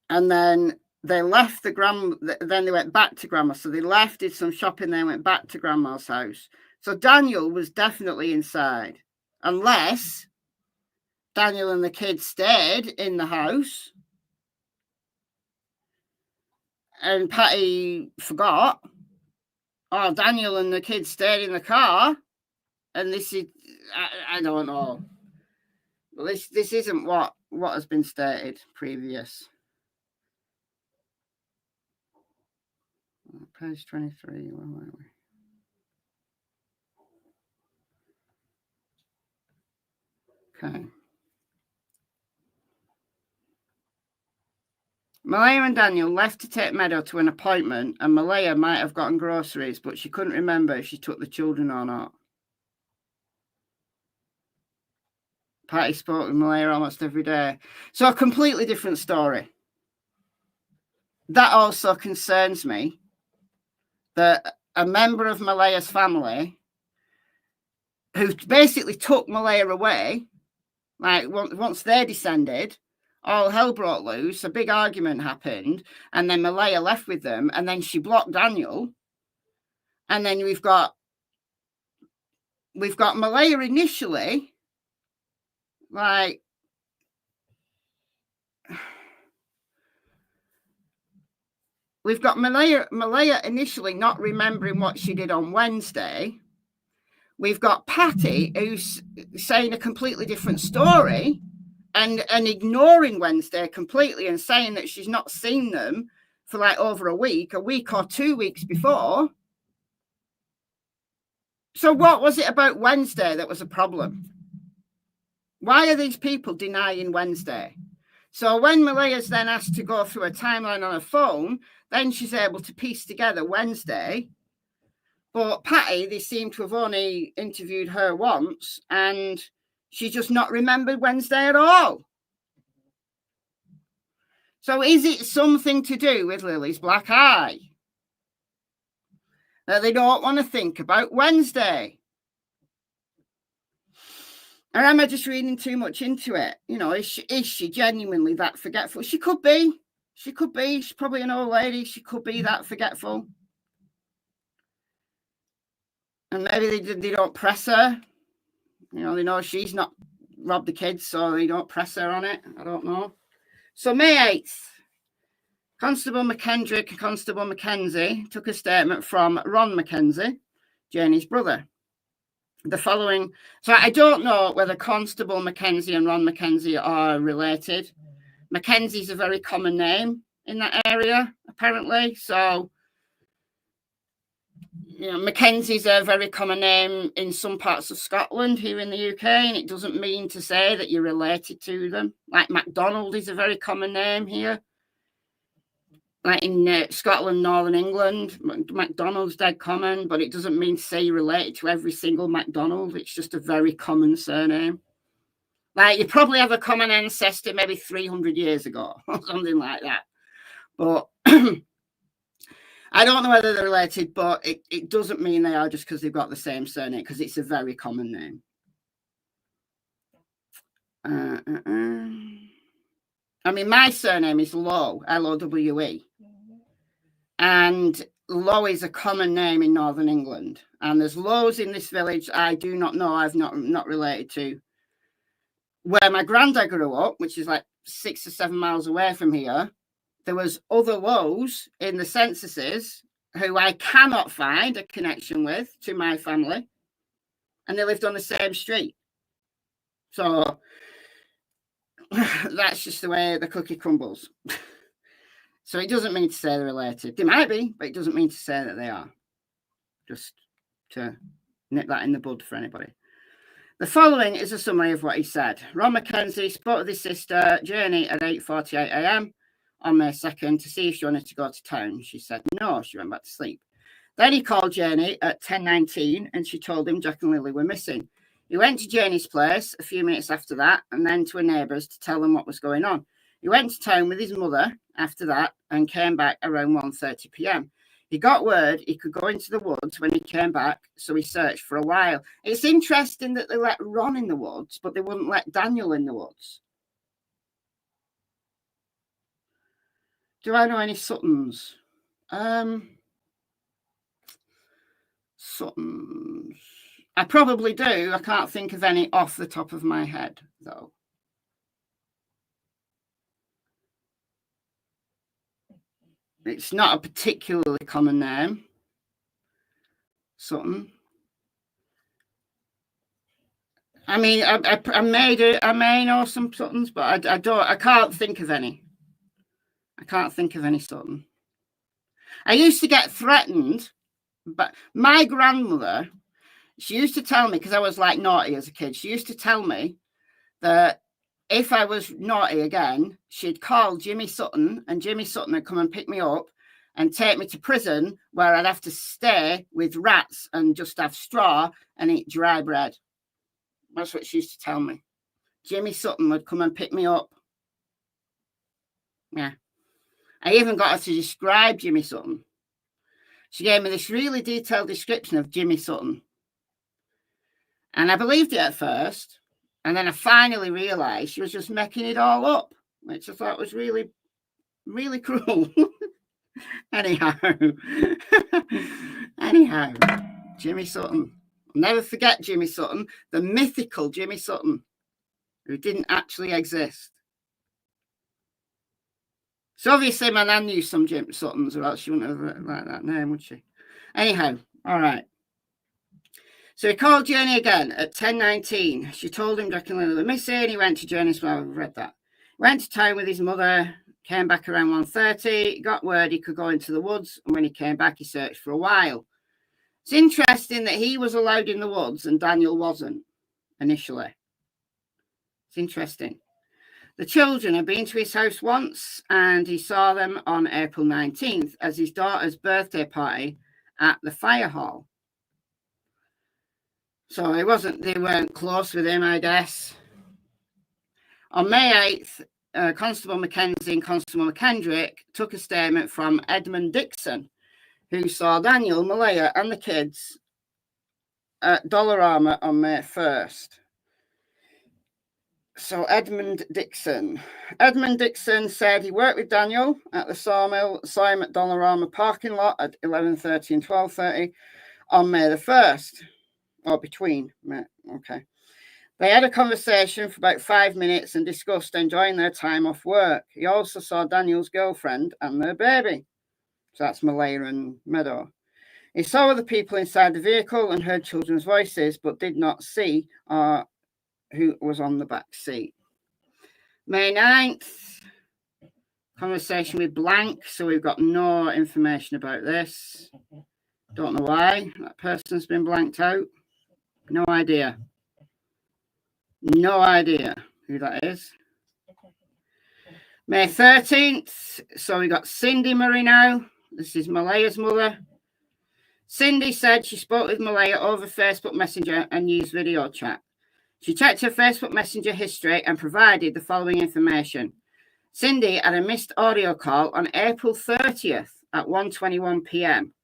And then they left then they went back to grandma. So they left, did some shopping, then went back to grandma's house. So Daniel was definitely inside, unless Daniel and the kids stayed in the house and Patty forgot, or Daniel and the kids stayed in the car, and this is, I don't know. Well, this isn't what has been stated previous. Page 23, where were we? Okay. Malaya and Daniel left to take Meadow to an appointment, and Malaya might have gotten groceries, but she couldn't remember if she took the children or not. Patty spoke with Malaya almost every day. So a completely different story. That also concerns me, that a member of Malaya's family, who basically took Malaya away, like once they descended, all hell broke loose, a big argument happened, and then Malaya left with them, and then she blocked Daniel, and then we've got Malaya initially, like, we've got Malaya initially not remembering what she did on Wednesday. We've got Patty, who's saying a completely different story and ignoring Wednesday completely and saying that she's not seen them for like over a week or 2 weeks before. So what was it about Wednesday that was a problem? Why are these people denying Wednesday? So when Malaya's then asked to go through a timeline on her phone, then she's able to piece together Wednesday. But Patty, they seem to have only interviewed her once, and she just not remembered Wednesday at all. So is it something to do with Lily's black eye? That they don't want to think about Wednesday? Or am I just reading too much into it? You know, is she genuinely that forgetful? She could be. She could be. She's probably an old lady. She could be that forgetful. And maybe they don't press her. You know, they know she's not robbed the kids, so they don't press her on it. I don't know. So May 8th, Constable McKendrick and Constable Mackenzie took a statement from Ron Mackenzie, Janie's brother. The following, so I don't know whether Constable Mackenzie and Ron Mackenzie are related. Mackenzie's a very common name in that area, apparently. So, you know, Mackenzie's a very common name in some parts of Scotland here in the UK, and it doesn't mean to say that you're related to them. Like MacDonald is a very common name here. Like in Scotland, Northern England, McDonald's dead common, but it doesn't mean to say you're related to every single McDonald. It's just a very common surname. Like you probably have a common ancestor maybe 300 years ago or something like that. But I don't know whether they're related, but it doesn't mean they are just because they've got the same surname, because it's a very common name. I mean, my surname is Lowe, L-O-W-E. And Lowe is a common name in Northern England. And there's Lowes in this village I do not know, I've not related to. Where my granddad grew up, which is like 6 or 7 miles away from here, there was other Lowes in the censuses who I cannot find a connection with to my family. And they lived on the same street. So that's just the way the cookie crumbles. So it doesn't mean to say they're related. They might be, but it doesn't mean to say that they are. Just to nip that in the bud for anybody. The following is a summary of what he said. Ron Mackenzie spoke with his sister, Janie, at 8:48 a.m. on May 2nd to see if she wanted to go to town. She said no, she went back to sleep. Then he called Janie at 10:19 and she told him Jack and Lily were missing. He went to Janie's place a few minutes after that and then to a neighbour's to tell them what was going on. He went to town with his mother after that and came back around 1:30 p.m. He got word he could go into the woods when he came back, so he searched for a while. It's interesting that they let Ron in the woods, but they wouldn't let Daniel in the woods. Do I know any Suttons? Suttons. I probably do. I can't think of any off the top of my head, though. It's not a particularly common name. Sutton. I mean, I may know some Suttons, but I can't think of any. I can't think of any Sutton. I used to get threatened, but my grandmother, she used to tell me, because I was like naughty as a kid, she used to tell me that if I was naughty again, she'd call Jimmy Sutton, and Jimmy Sutton would come and pick me up and take me to prison, where I'd have to stay with rats and just have straw and eat dry bread. That's what she used to tell me. Jimmy Sutton would come and pick me up. Yeah. I even got her to describe Jimmy Sutton. She gave me this really detailed description of Jimmy Sutton. And I believed it at first. And then I finally realised she was just making it all up, which I thought was really, really cruel. Anyhow, Jimmy Sutton. I'll never forget Jimmy Sutton, the mythical Jimmy Sutton, who didn't actually exist. So obviously my nan knew some Jim Suttons, or else she wouldn't have liked that name, would she? Anyhow, all right. So he called Jenny again at 10:19. She told him Jack and Lily were missing. He went to Jenny's. Well, I've read that. Went to town with his mother, came back around 1:30, got word he could go into the woods, and when he came back, he searched for a while. It's interesting that he was allowed in the woods and Daniel wasn't initially. It's interesting. The children had been to his house once, and he saw them on April 19th as his daughter's birthday party at the fire hall. So they weren't close with him, I guess. On May 8th, Constable Mackenzie and Constable McKendrick took a statement from Edmund Dixon, who saw Daniel, Malaya, and the kids at Dollarama on May 1st. So Edmund Dixon said he worked with Daniel at the sawmill, saw him at Dollarama parking lot at 11:30 and 12:30 on May the 1st. Or between, okay. They had a conversation for about 5 minutes and discussed enjoying their time off work. He also saw Daniel's girlfriend and their baby. So that's Malaya and Meadow. He saw other people inside the vehicle and heard children's voices, but did not see who was on the back seat. May 9th, conversation with blank. So we've got no information about this. Don't know why that person's been blanked out. No idea. No idea who that is. May 13th. So we got Cindy Murray now. This is Malaya's mother. Cindy said she spoke with Malaya over Facebook Messenger and used video chat. She checked her Facebook Messenger history and provided the following information. Cindy had a missed audio call on April 30th at 1:21 p.m.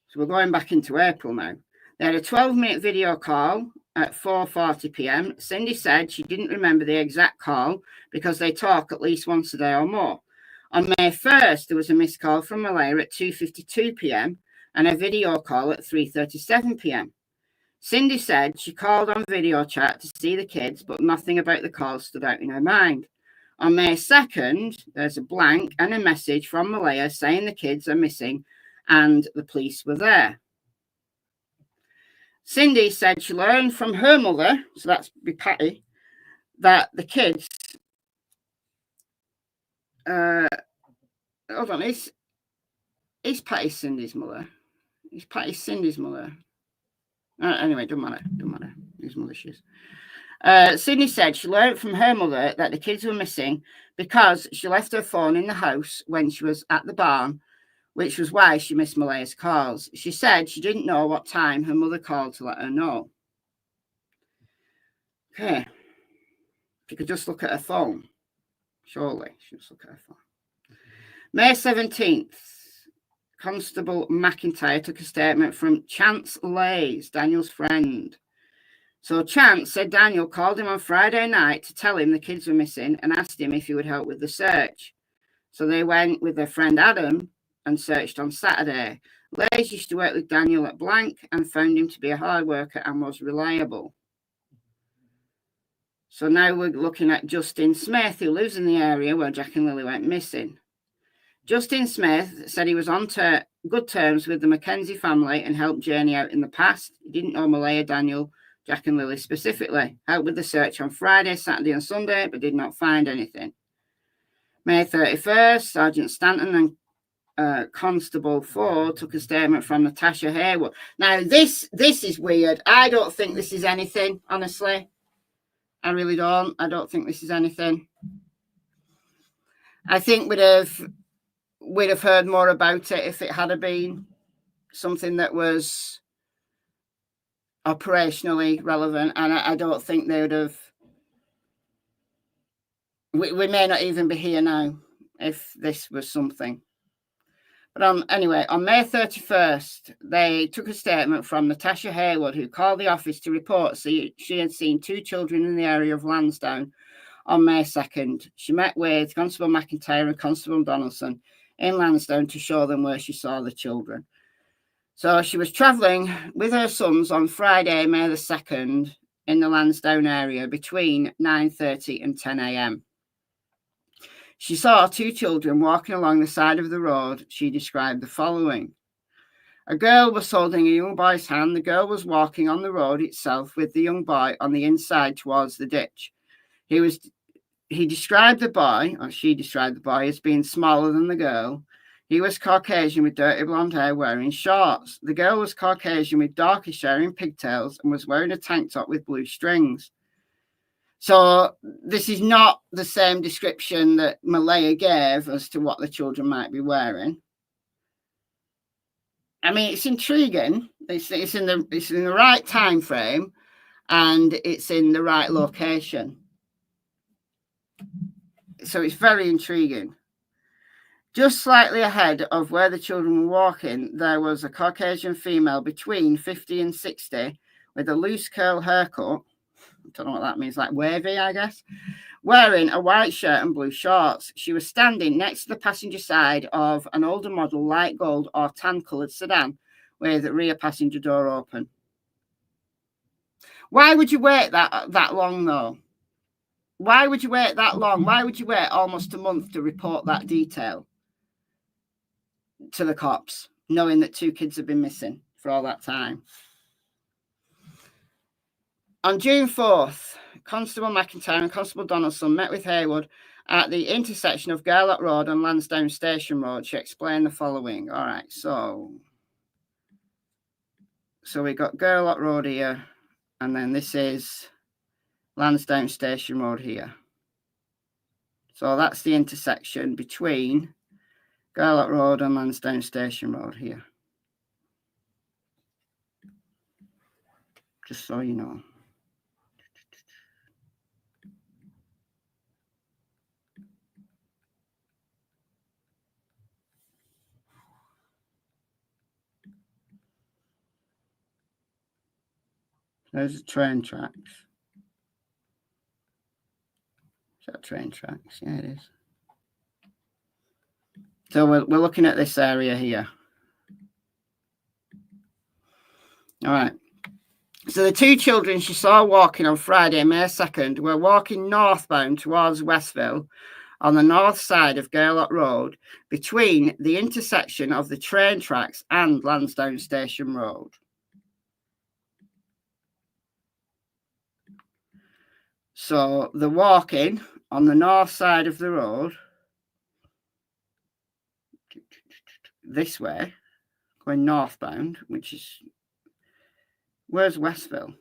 So we're going back into April now. They had a 12-minute video call at 4:40 p.m. Cindy said she didn't remember the exact call because they talk at least once a day or more. On May 1st, there was a missed call from Malaya at 2:52 p.m. and a video call at 3:37 p.m. Cindy said she called on video chat to see the kids, but nothing about the call stood out in her mind. On May 2nd, there's a blank and a message from Malaya saying the kids are missing and the police were there. Cindy said she learned from her mother, so that's be Patty, that the kids, hold on, is Patty Cindy's mother? Is Patty Cindy's mother? Anyway, don't matter, whose mother she is. Cindy said she learned from her mother that the kids were missing because she left her phone in the house when she was at the barn, which was why she missed Malaya's calls. She said she didn't know what time her mother called to let her know. Okay. If you could just look at her phone. CHORLEY. She was so careful. May 17th, Constable McIntyre took a statement from Chance Lays, Daniel's friend. So Chance said Daniel called him on Friday night to tell him the kids were missing and asked him if he would help with the search. So they went with their friend Adam and searched on Saturday. Lays used to work with Daniel at Blank and found him to be a hard worker and was reliable. So now we're looking at Justin Smith, who lives in the area where Jack and Lily went missing. Justin Smith said he was on good terms with the Mackenzie family and helped Journey out in the past. He didn't know Malaya, Daniel, Jack and Lily specifically. Helped with the search on Friday, Saturday and Sunday, but did not find anything. May 31st, Sergeant Stanton and Constable Ford took a statement from Natasha Haywood. Now, this is weird. I don't think this is anything, honestly. I really don't. I don't think this is anything. I think we'd have heard more about it if it had been something that was operationally relevant, and I don't think they would have. We may not even be here now if this was something. But anyway, on May 31st, they took a statement from Natasha Haywood, who called the office to report she had seen 2 children in the area of Lansdowne on May 2nd. She met with Constable McIntyre and Constable Donaldson in Lansdowne to show them where she saw the children. So she was travelling with her sons on Friday, May the 2nd, in the Lansdowne area between 9:30 and 10 a.m. She saw 2 children walking along the side of the road. She described the following. A girl was holding a young boy's hand. The girl was walking on the road itself with the young boy on the inside towards the ditch. He described the boy, or she described the boy, as being smaller than the girl. He was Caucasian with dirty blonde hair, wearing shorts. The girl was Caucasian with darkish hair and pigtails and was wearing a tank top with blue strings. So this is not the same description that Malaya gave as to what the children might be wearing. I mean, it's intriguing. It's in the right time frame, and it's in the right location. So it's very intriguing. Just slightly ahead of where the children were walking, there was a Caucasian female between 50 and 60 with a loose curl haircut. I don't know what that means, like wavy, I guess, wearing a white shirt and blue shorts. She was standing next to the passenger side of an older model light gold or tan-coloured sedan with the rear passenger door open. Why would you wait that long, though? Why would you wait that long? Why would you wait almost a month to report that detail to the cops, knowing that 2 kids have been missing for all that time? On June 4th, Constable McIntyre and Constable Donaldson met with Haywood at the intersection of Garlock Road and Lansdowne Station Road. She explained the following. All right, so we got Garlock Road here, and then this is Lansdowne Station Road here. So that's the intersection between Garlock Road and Lansdowne Station Road here. Just so you know. There's the train tracks. Is that train tracks? Yeah, it is. So we're looking at this area here. All right. So the 2 children she saw walking on Friday, May 2nd, were walking northbound towards Westville on the north side of Garlock Road between the intersection of the train tracks and Lansdowne Station Road. So they're walking on the north side of the road this way, going northbound, which is, where's Westville?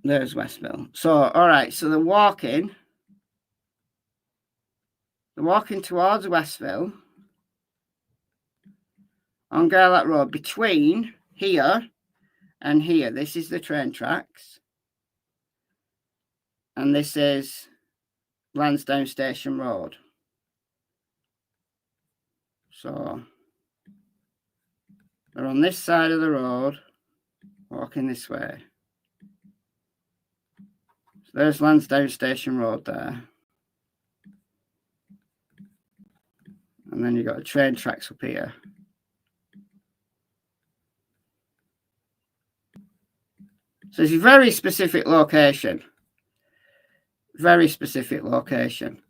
There's Westville. So, all right, so they're walking towards Westville on Garlock Road between here and here. This is the train tracks. And this is Lansdowne Station Road. So they're on this side of the road, walking this way. So there's Lansdowne Station Road there. And then you've got the train tracks up here. So it's a very specific location. Very specific location.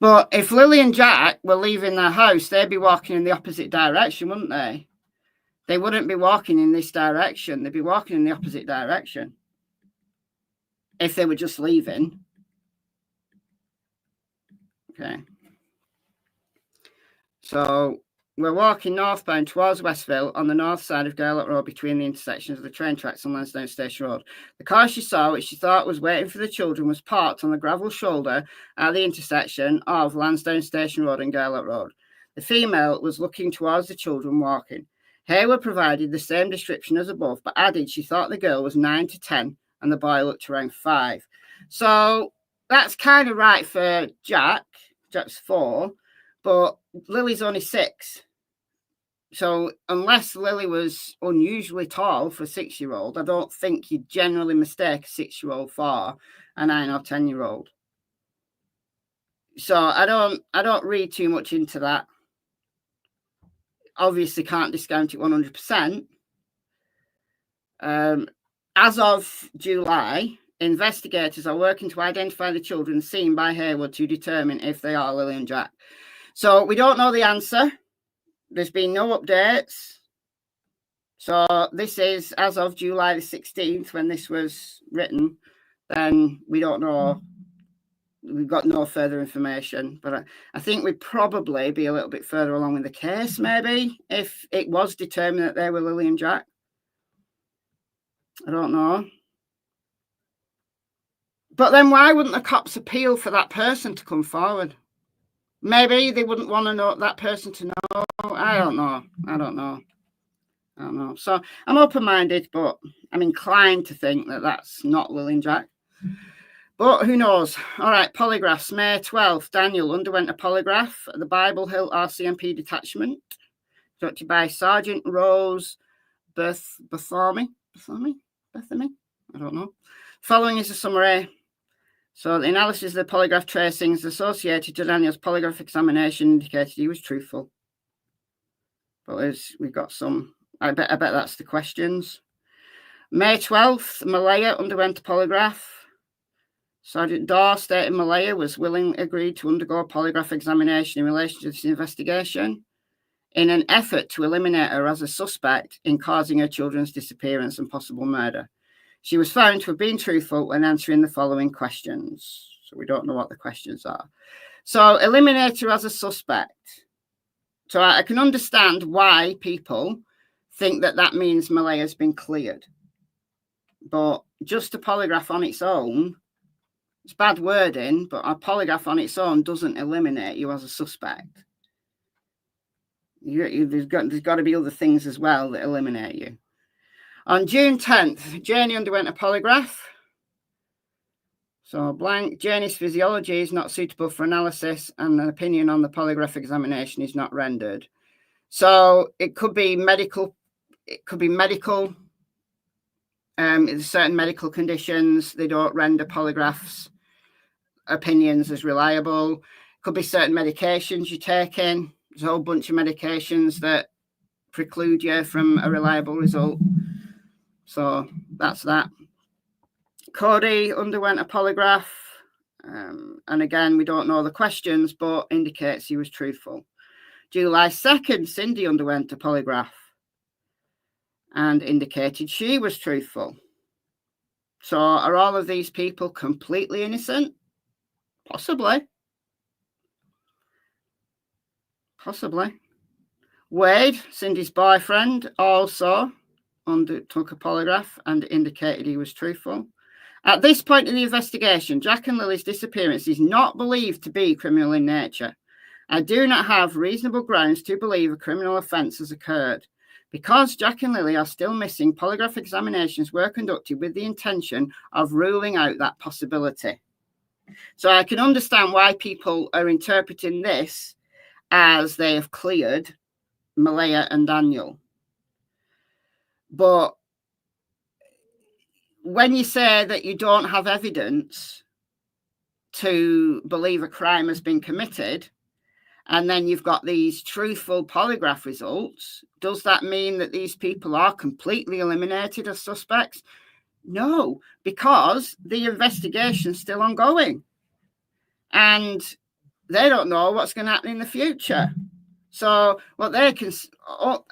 But if Lily and Jack were leaving their house, they'd be walking in the opposite direction, wouldn't they? They wouldn't be walking in this direction. They'd be walking in the opposite direction. If they were just leaving. Okay. So we're walking northbound towards Westville on the north side of Garlock Road between the intersections of the train tracks on Lansdowne Station Road. The car she saw, which she thought was waiting for the children, was parked on the gravel shoulder at the intersection of Lansdowne Station Road and Garlock Road. The female was looking towards the children walking. Hayward provided the same description as above, but added she thought the girl was 9 to 10 and the boy looked around 5. So that's kind of right for Jack. Jack's 4, but Lily's only 6. So unless Lily was unusually tall for a 6-year-old, I don't think you'd generally mistake a 6-year-old for a 9 or 10-year-old. So I don't read too much into that. Obviously can't discount it 100%. As of July, investigators are working to identify the children seen by Hayward to determine if they are Lily and Jack. So we don't know the answer. There's been no updates. So this is as of July the 16th when this was written. Then we don't know. We've got no further information. But I think we'd probably be a little bit further along with the case, maybe, if it was determined that they were Lily and Jack. I don't know. But then why wouldn't the cops appeal for that person to come forward? Maybe they wouldn't want to know that person to know. I don't know. So I'm open-minded, but I'm inclined to think that that's not Lily and Jack. But who knows? All right, polygraphs. May 12th, Daniel underwent a polygraph at the Bible Hill RCMP detachment, conducted by Sergeant Rose Bethamy. I don't know. Following is a summary. So the analysis of the polygraph tracings associated to Daniel's polygraph examination indicated he was truthful. But we've got some, I bet that's the questions. May 12th, Malaya underwent a polygraph. Sergeant Dorr stated Malaya was agreed to undergo a polygraph examination in relation to this investigation in an effort to eliminate her as a suspect in causing her children's disappearance and possible murder. She was found to have been truthful when answering the following questions. So we don't know what the questions are. So eliminate her as a suspect. So I can understand why people think that means Malaya's been cleared. But just a polygraph on its own, it's bad wording, but a polygraph on its own doesn't eliminate you as a suspect. There's got to be other things as well that eliminate you. On June 10th, Janie underwent a polygraph. So blank, Janie's physiology is not suitable for analysis and an opinion on the polygraph examination is not rendered. So it could be medical. There's certain medical conditions, they don't render polygraphs opinions as reliable. Could be certain medications you're taking. There's a whole bunch of medications that preclude you from a reliable result. So that's that. Cody underwent a polygraph. And again, we don't know the questions, but indicates he was truthful. July 2nd, Cindy underwent a polygraph and indicated she was truthful. So are all of these people completely innocent? Possibly. Wade, Cindy's boyfriend, also undertook a polygraph and indicated he was truthful. At this point in the investigation, Jack and Lily's disappearance is not believed to be criminal in nature, I do not have reasonable grounds to believe a criminal offence has occurred. Because Jack and Lily are still missing, polygraph examinations were conducted with the intention of ruling out that possibility. So I can understand why people are interpreting this as they have cleared Malaya and Daniel. But when you say that you don't have evidence to believe a crime has been committed, and then you've got these truthful polygraph results, does that mean that these people are completely eliminated as suspects? No, because the investigation's still ongoing. And they don't know what's going to happen in the future. So what they can,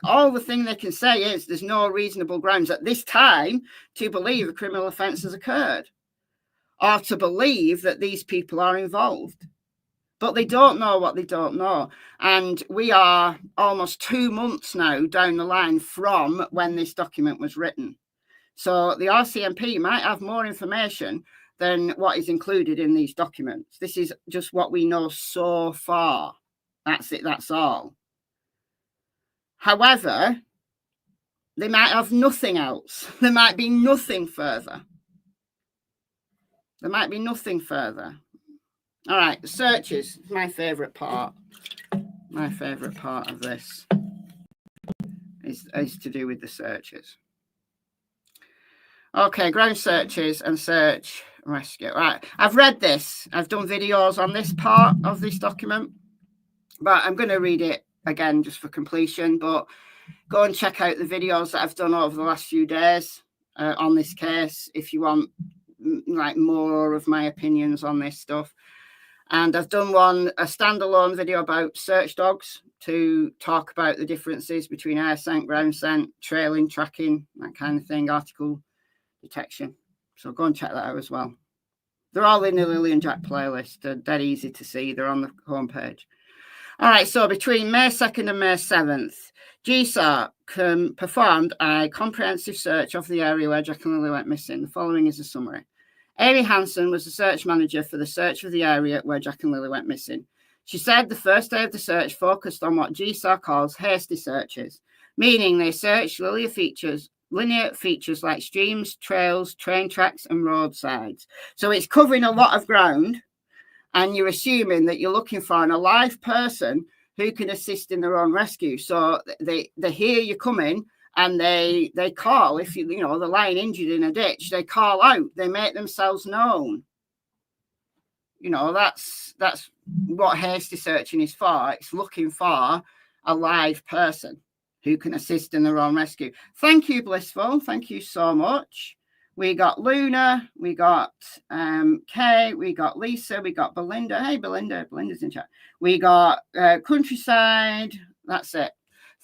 all the thing they can say is there's no reasonable grounds at this time to believe a criminal offence has occurred or to believe that these people are involved. But they don't know what they don't know. And we are almost 2 months now down the line from when this document was written. So the RCMP might have more information than what is included in these documents. This is just what we know so far. That's it, that's all. However, they might have nothing else. There might be nothing further. There might be nothing further. All right, searches, my favourite part. My favourite part of this is to do with the searches. Okay, ground searches and search rescue. Right, I've read this. I've done videos on this part of this document, but I'm going to read it again just for completion. But go and check out the videos that I've done over the last few days on this case if you want like more of my opinions on this stuff. And I've done a standalone video about search dogs to talk about the differences between air scent, ground scent, trailing, tracking, that kind of thing, article detection. So go and check that out as well. They're all in the Lilly and Jack playlist. They're dead easy to see. They're on the homepage. All right, so between May 2nd and May 7th, GSAR performed a comprehensive search of the area where Jack and Lily went missing. The following is a summary. Amy Hansen was the search manager for the search of the area where Jack and Lily went missing. She said the first day of the search focused on what GSAR calls hasty searches, meaning they searched linear features like streams, trails, train tracks, and roadsides. So it's covering a lot of ground, and you're assuming that you're looking for an alive person who can assist in their own rescue. So they hear you coming, and they call. If you know they're lying injured in a ditch, they call out. They make themselves known. You know, that's what hasty searching is for. It's looking for a live person who can assist in their own rescue. Thank you, Blissful. Thank you so much. We got Luna, we got Kay, we got Lisa, we got Belinda. Hey, Belinda. Belinda's in chat. We got Countryside. That's it.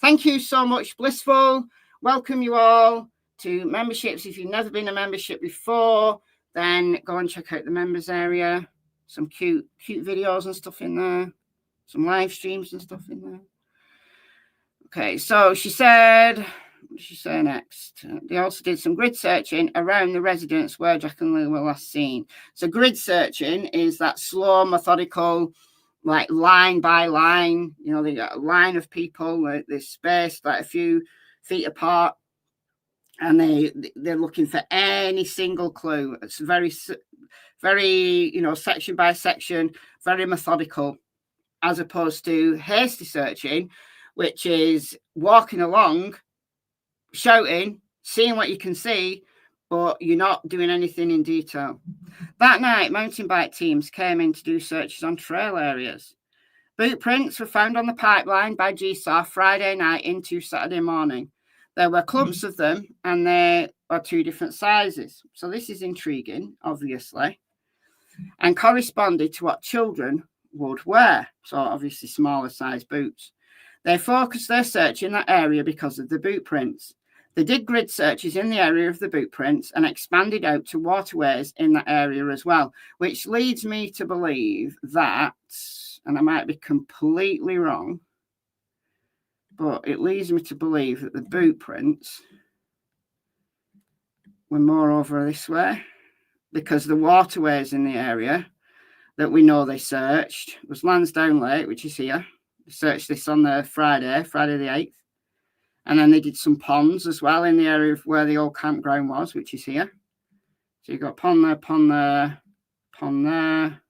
Thank you so much, Blissful. Welcome you all to memberships. If you've never been a membership before, then go and check out the members area. Some cute videos and stuff in there. Some live streams and stuff in there. Okay, so she said, what did she say next? They also did some grid searching around the residence where Jack and Lily were last seen. So grid searching is that slow, methodical, like line by line. You know, they got a line of people, they're spaced like a few feet apart, and they're looking for any single clue. It's very, you know, section by section, very methodical, as opposed to hasty searching, which is walking along, shouting, seeing what you can see, but you're not doing anything in detail. That night, mountain bike teams came in to do searches on trail areas. Boot prints were found on the pipeline by GSAR Friday night into Saturday morning. There were clumps of them, and they are 2 different sizes. So this is intriguing, obviously, and corresponded to what children would wear. So obviously smaller size boots. They focused their search in that area because of the boot prints. They did grid searches in the area of the boot prints and expanded out to waterways in that area as well, which leads me to believe that, and I might be completely wrong, but it leads me to believe that the boot prints were more over this way because the waterways in the area that we know they searched was Lansdowne Lake, which is here. They searched this on the Friday the 8th. And then they did some ponds as well in the area of where the old campground was, which is here. So you've got pond there, pond there, pond there.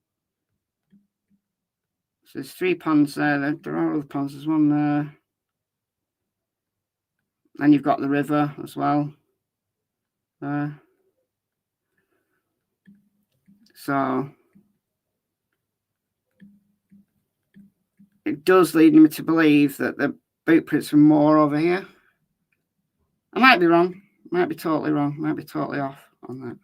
So there's 3 ponds there. There are other ponds. There's one there. And you've got the river as well there. So it does lead me to believe that the boot prints were more over here. I might be wrong. Might be totally wrong. Might be totally off on that.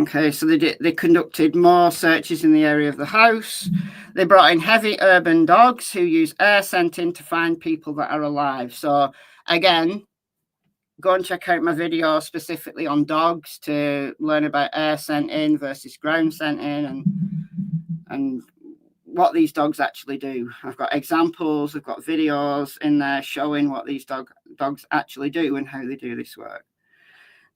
Okay, so they conducted more searches in the area of the house. They brought in heavy urban dogs who use air scenting to find people that are alive. So again, go and check out my video specifically on dogs to learn about air scenting versus ground scenting and what these dogs actually do. I've got examples, I've got videos in there showing what these dogs actually do and how they do this work.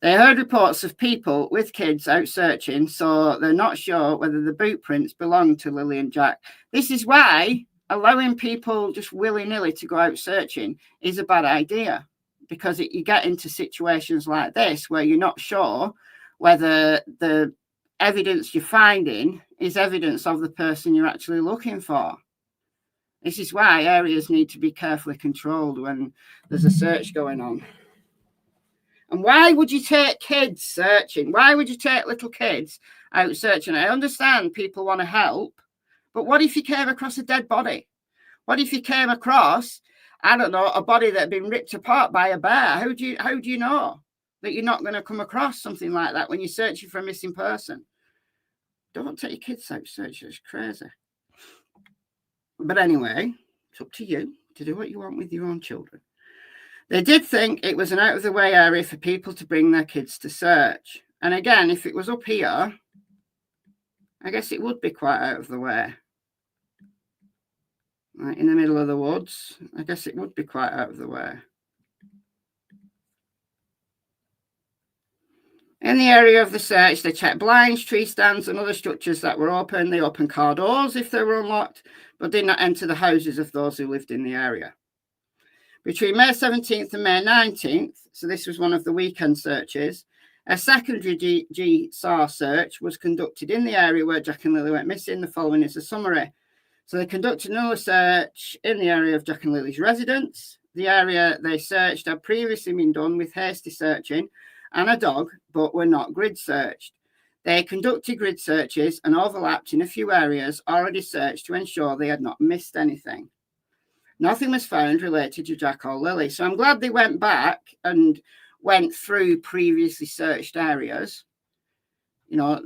They heard reports of people with kids out searching, so they're not sure whether the boot prints belong to Lilly and Jack. This is why allowing people just willy-nilly to go out searching is a bad idea, because you get into situations like this where you're not sure whether the evidence you're finding is evidence of the person you're actually looking for. This is why areas need to be carefully controlled when there's a search going on. And why would you take kids searching? Why would you take little kids out searching? I understand people want to help, but what if you came across a dead body? What if you came across, I don't know, a body that had been ripped apart by a bear? How do you know that you're not going to come across something like that when you're searching for a missing person? Don't take your kids out searching. It's crazy. But anyway, it's up to you to do what you want with your own children. They did think it was an out-of-the-way area for people to bring their kids to search. And again, if it was up here, I guess it would be quite out of the way. Right in the middle of the woods, I guess it would be quite out of the way. In the area of the search, they checked blinds, tree stands, and other structures that were open. They opened car doors if they were unlocked, but did not enter the houses of those who lived in the area. Between May 17th and May 19th, so this was one of the weekend searches, a secondary GSAR search was conducted in the area where Jack and Lilly went missing. The following is a summary. So they conducted another search in the area of Jack and Lilly's residence. The area they searched had previously been done with hasty searching and a dog, but were not grid searched. They conducted grid searches and overlapped in a few areas already searched to ensure they had not missed anything. Nothing was found related to Jack or Lilly. So I'm glad they went back and went through previously searched areas. You know,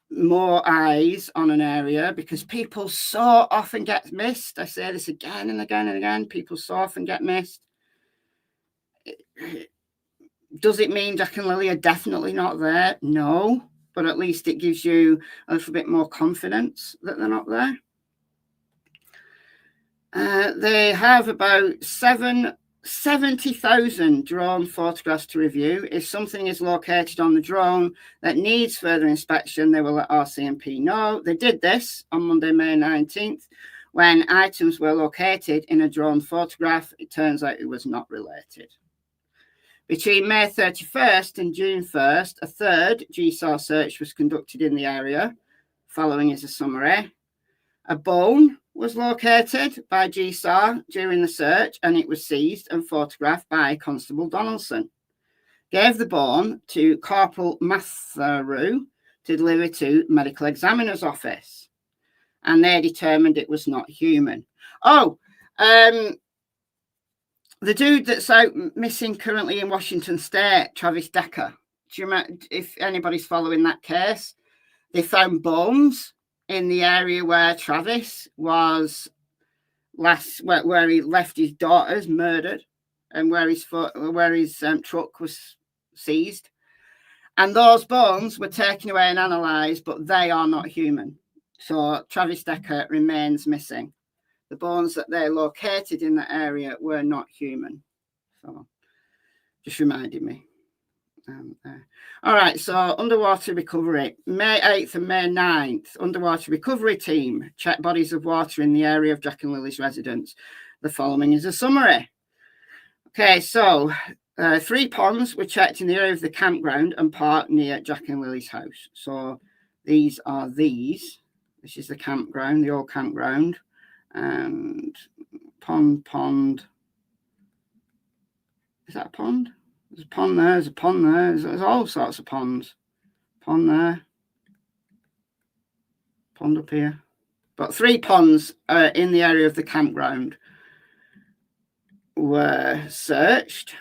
more eyes on an area, because people so often get missed. I say this again and again and again. People so often get missed. Does it mean Jack and Lilly are definitely not there? No, but at least it gives you a little bit more confidence that they're not there. They have about 70,000 drone photographs to review. If something is located on the drone that needs further inspection, they will let RCMP know. They did this on Monday, May 19th, when items were located in a drone photograph. It turns out it was not related. Between May 31st and June 1st, a third GSAR search was conducted in the area. Following is a summary. A bone was located by GSAR during the search, and it was seized and photographed by Constable Donaldson. Gave the bone to Corporal Matheru to deliver to medical examiner's office, and they determined it was not human. Oh, the dude that's out missing currently in Washington State, Travis Decker. Do you remember, if anybody's following that case? They found bones in the area where Travis was where he left his daughters murdered, and where his truck was seized. And those bones were taken away and analysed, but they are not human. So Travis Decker remains missing. The bones that they located in that area were not human. So just reminded me. All right, so underwater recovery. May 8th and May 9th, underwater recovery team checked bodies of water in the area of Jack and Lily's residence. The following is a summary. Okay, so 3 ponds were checked in the area of the campground and park near Jack and Lily's house. So these are these. This is the campground, the old campground. And pond. Is that a pond? There's a pond there, there's a pond there. There's all sorts of ponds. Pond there. Pond up here. But 3 ponds in the area of the campground were searched.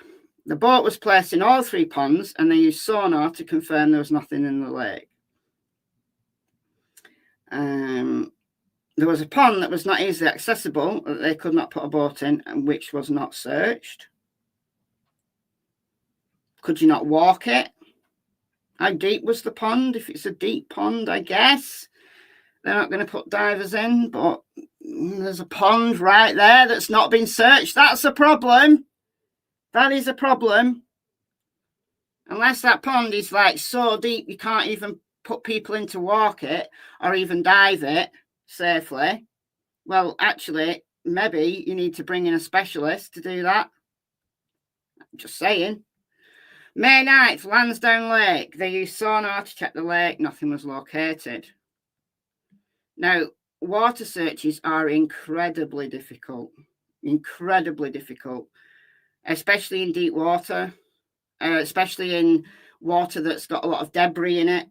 The boat was placed in all 3 ponds and they used sonar to confirm there was nothing in the lake. There was a pond that was not easily accessible, that they could not put a boat in, and which was not searched. Could you not walk it? How deep was the pond? If it's a deep pond, I guess they're not going to put divers in, but there's a pond right there that's not been searched. That's a problem. That is a problem. Unless that pond is like so deep you can't even put people in to walk it or even dive it safely. Well, actually, maybe you need to bring in a specialist to do that. Just saying. May 9th, Lansdowne Lake. They used sonar to check the lake. Nothing was located. Now, water searches are incredibly difficult. Incredibly difficult. Especially in deep water. Especially in water that's got a lot of debris in it.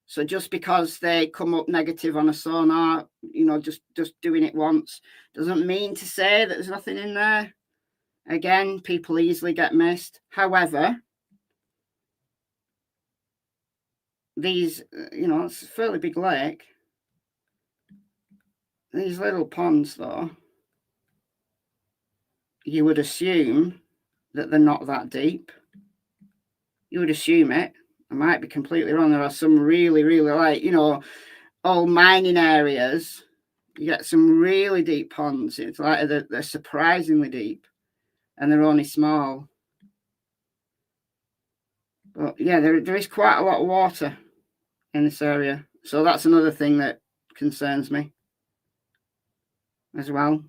So just because they come up negative on a sonar, you know, just doing it once doesn't mean to say that there's nothing in there. Again, people easily get missed. However, these, you know, it's a fairly big lake. These little ponds, though, you would assume that they're not that deep. You would assume it. I might be completely wrong. There are some really, really, like, you know, old mining areas. You get some really deep ponds. It's like they're surprisingly deep and they're only small. But yeah, there is quite a lot of water in this area. So that's another thing that concerns me as well.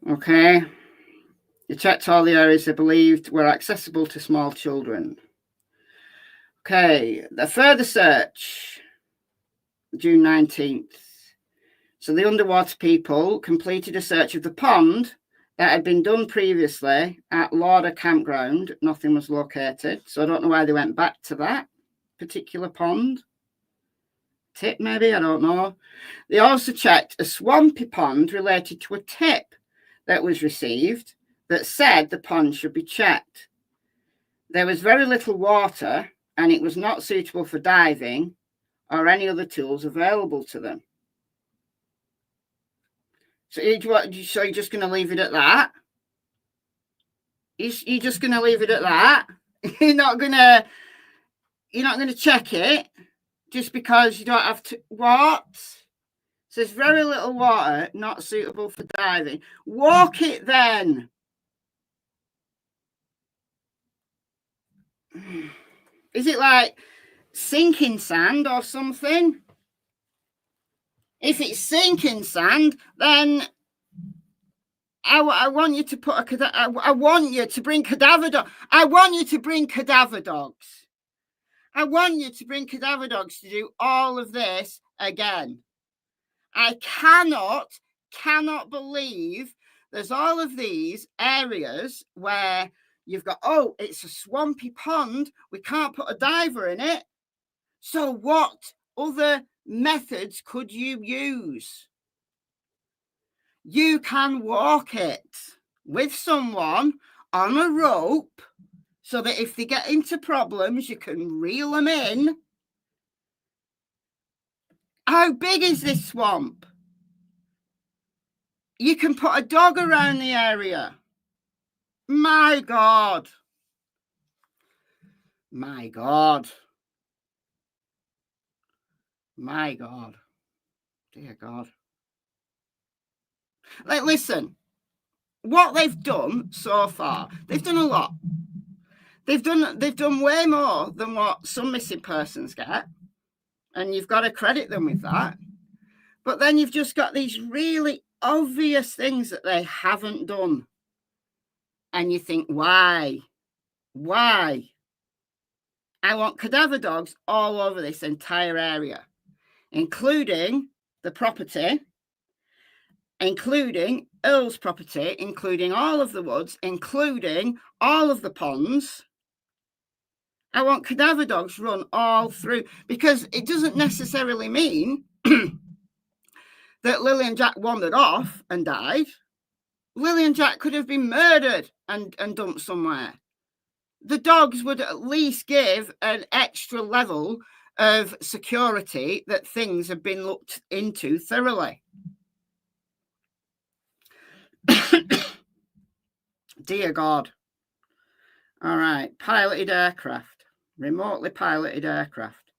Okay. You checked all the areas they believed were accessible to small children. Okay, the further search, June 19th. So the underwater people completed a search of the pond that had been done previously at Lauder Campground. Nothing was located. So I don't know why they went back to that particular pond. Tip, maybe, I don't know. They also checked a swampy pond related to a tip that was received that said the pond should be checked. There was very little water and it was not suitable for diving or any other tools available to them. So you're just going to leave it at that? You're just going to leave it at that? You're not going to check it just because you don't have to. What? So there's very little water, not suitable for diving. Walk it then. Is it like sinking sand or something? If it's sinking sand, then I want you to put I want you to bring cadaver dogs. I want you to bring cadaver dogs. I want you to bring cadaver dogs to do all of this again. I cannot believe there's all of these areas where you've got, oh, it's a swampy pond. We can't put a diver in it. So what other methods could you use? You can walk it with someone on a rope so that if they get into problems, you can reel them in. How big is this swamp? You can put a dog around the area. My God. My God. My God. Dear God. Like, listen, what they've done so far, they've done a lot. They've done way more than what some missing persons get, and you've got to credit them with that. But then you've just got these really obvious things that they haven't done, and you think, why? I want cadaver dogs all over this entire area, including the property, including Earl's property, including all of the woods, including all of the ponds. I want cadaver dogs run all through, because it doesn't necessarily mean that Lilly and Jack wandered off and died. Lilly and Jack could have been murdered and dumped somewhere. The dogs would at least give an extra level of security that things have been looked into thoroughly. Dear God. All right, piloted aircraft, remotely piloted aircraft.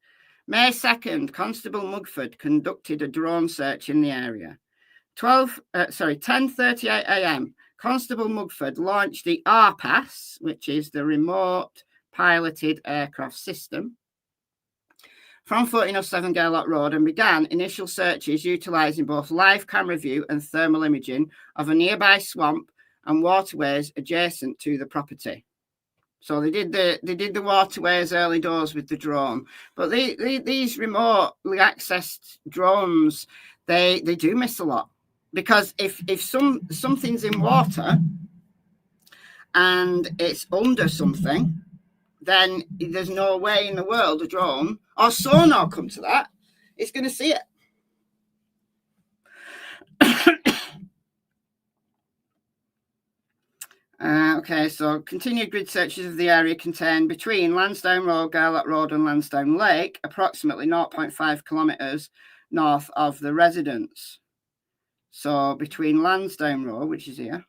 May 2nd, Constable Mugford conducted a drone search in the area. 10:38 a.m., Constable Mugford launched the RPAS, which is the Remote Piloted Aircraft System, from 1407 Gairloch Road and began initial searches utilising both live camera view and thermal imaging of a nearby swamp and waterways adjacent to the property. So they did the waterways early doors with the drone, but these remotely accessed drones, they do miss a lot, because if something's in water and it's under something, then there's no way in the world a drone or sonar, come to that, it's going to see it. Okay, so continued grid searches of the area contained between Lansdowne Road, Gairloch Road and Lansdowne Lake, approximately 0.5 kilometres north of the residence. So between Lansdowne Road, which is here,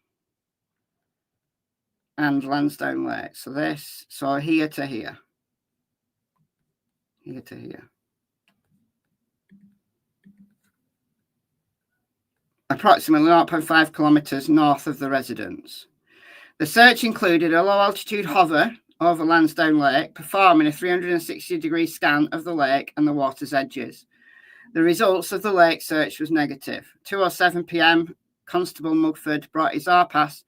and Lansdowne Lake. So here to here. Here to here. Approximately 0.5 kilometres north of the residence. The search included a low-altitude hover over Lansdowne Lake, performing a 360-degree scan of the lake and the water's edges. The results of the lake search was negative. 2:07 p.m, Constable Mugford brought his RPAS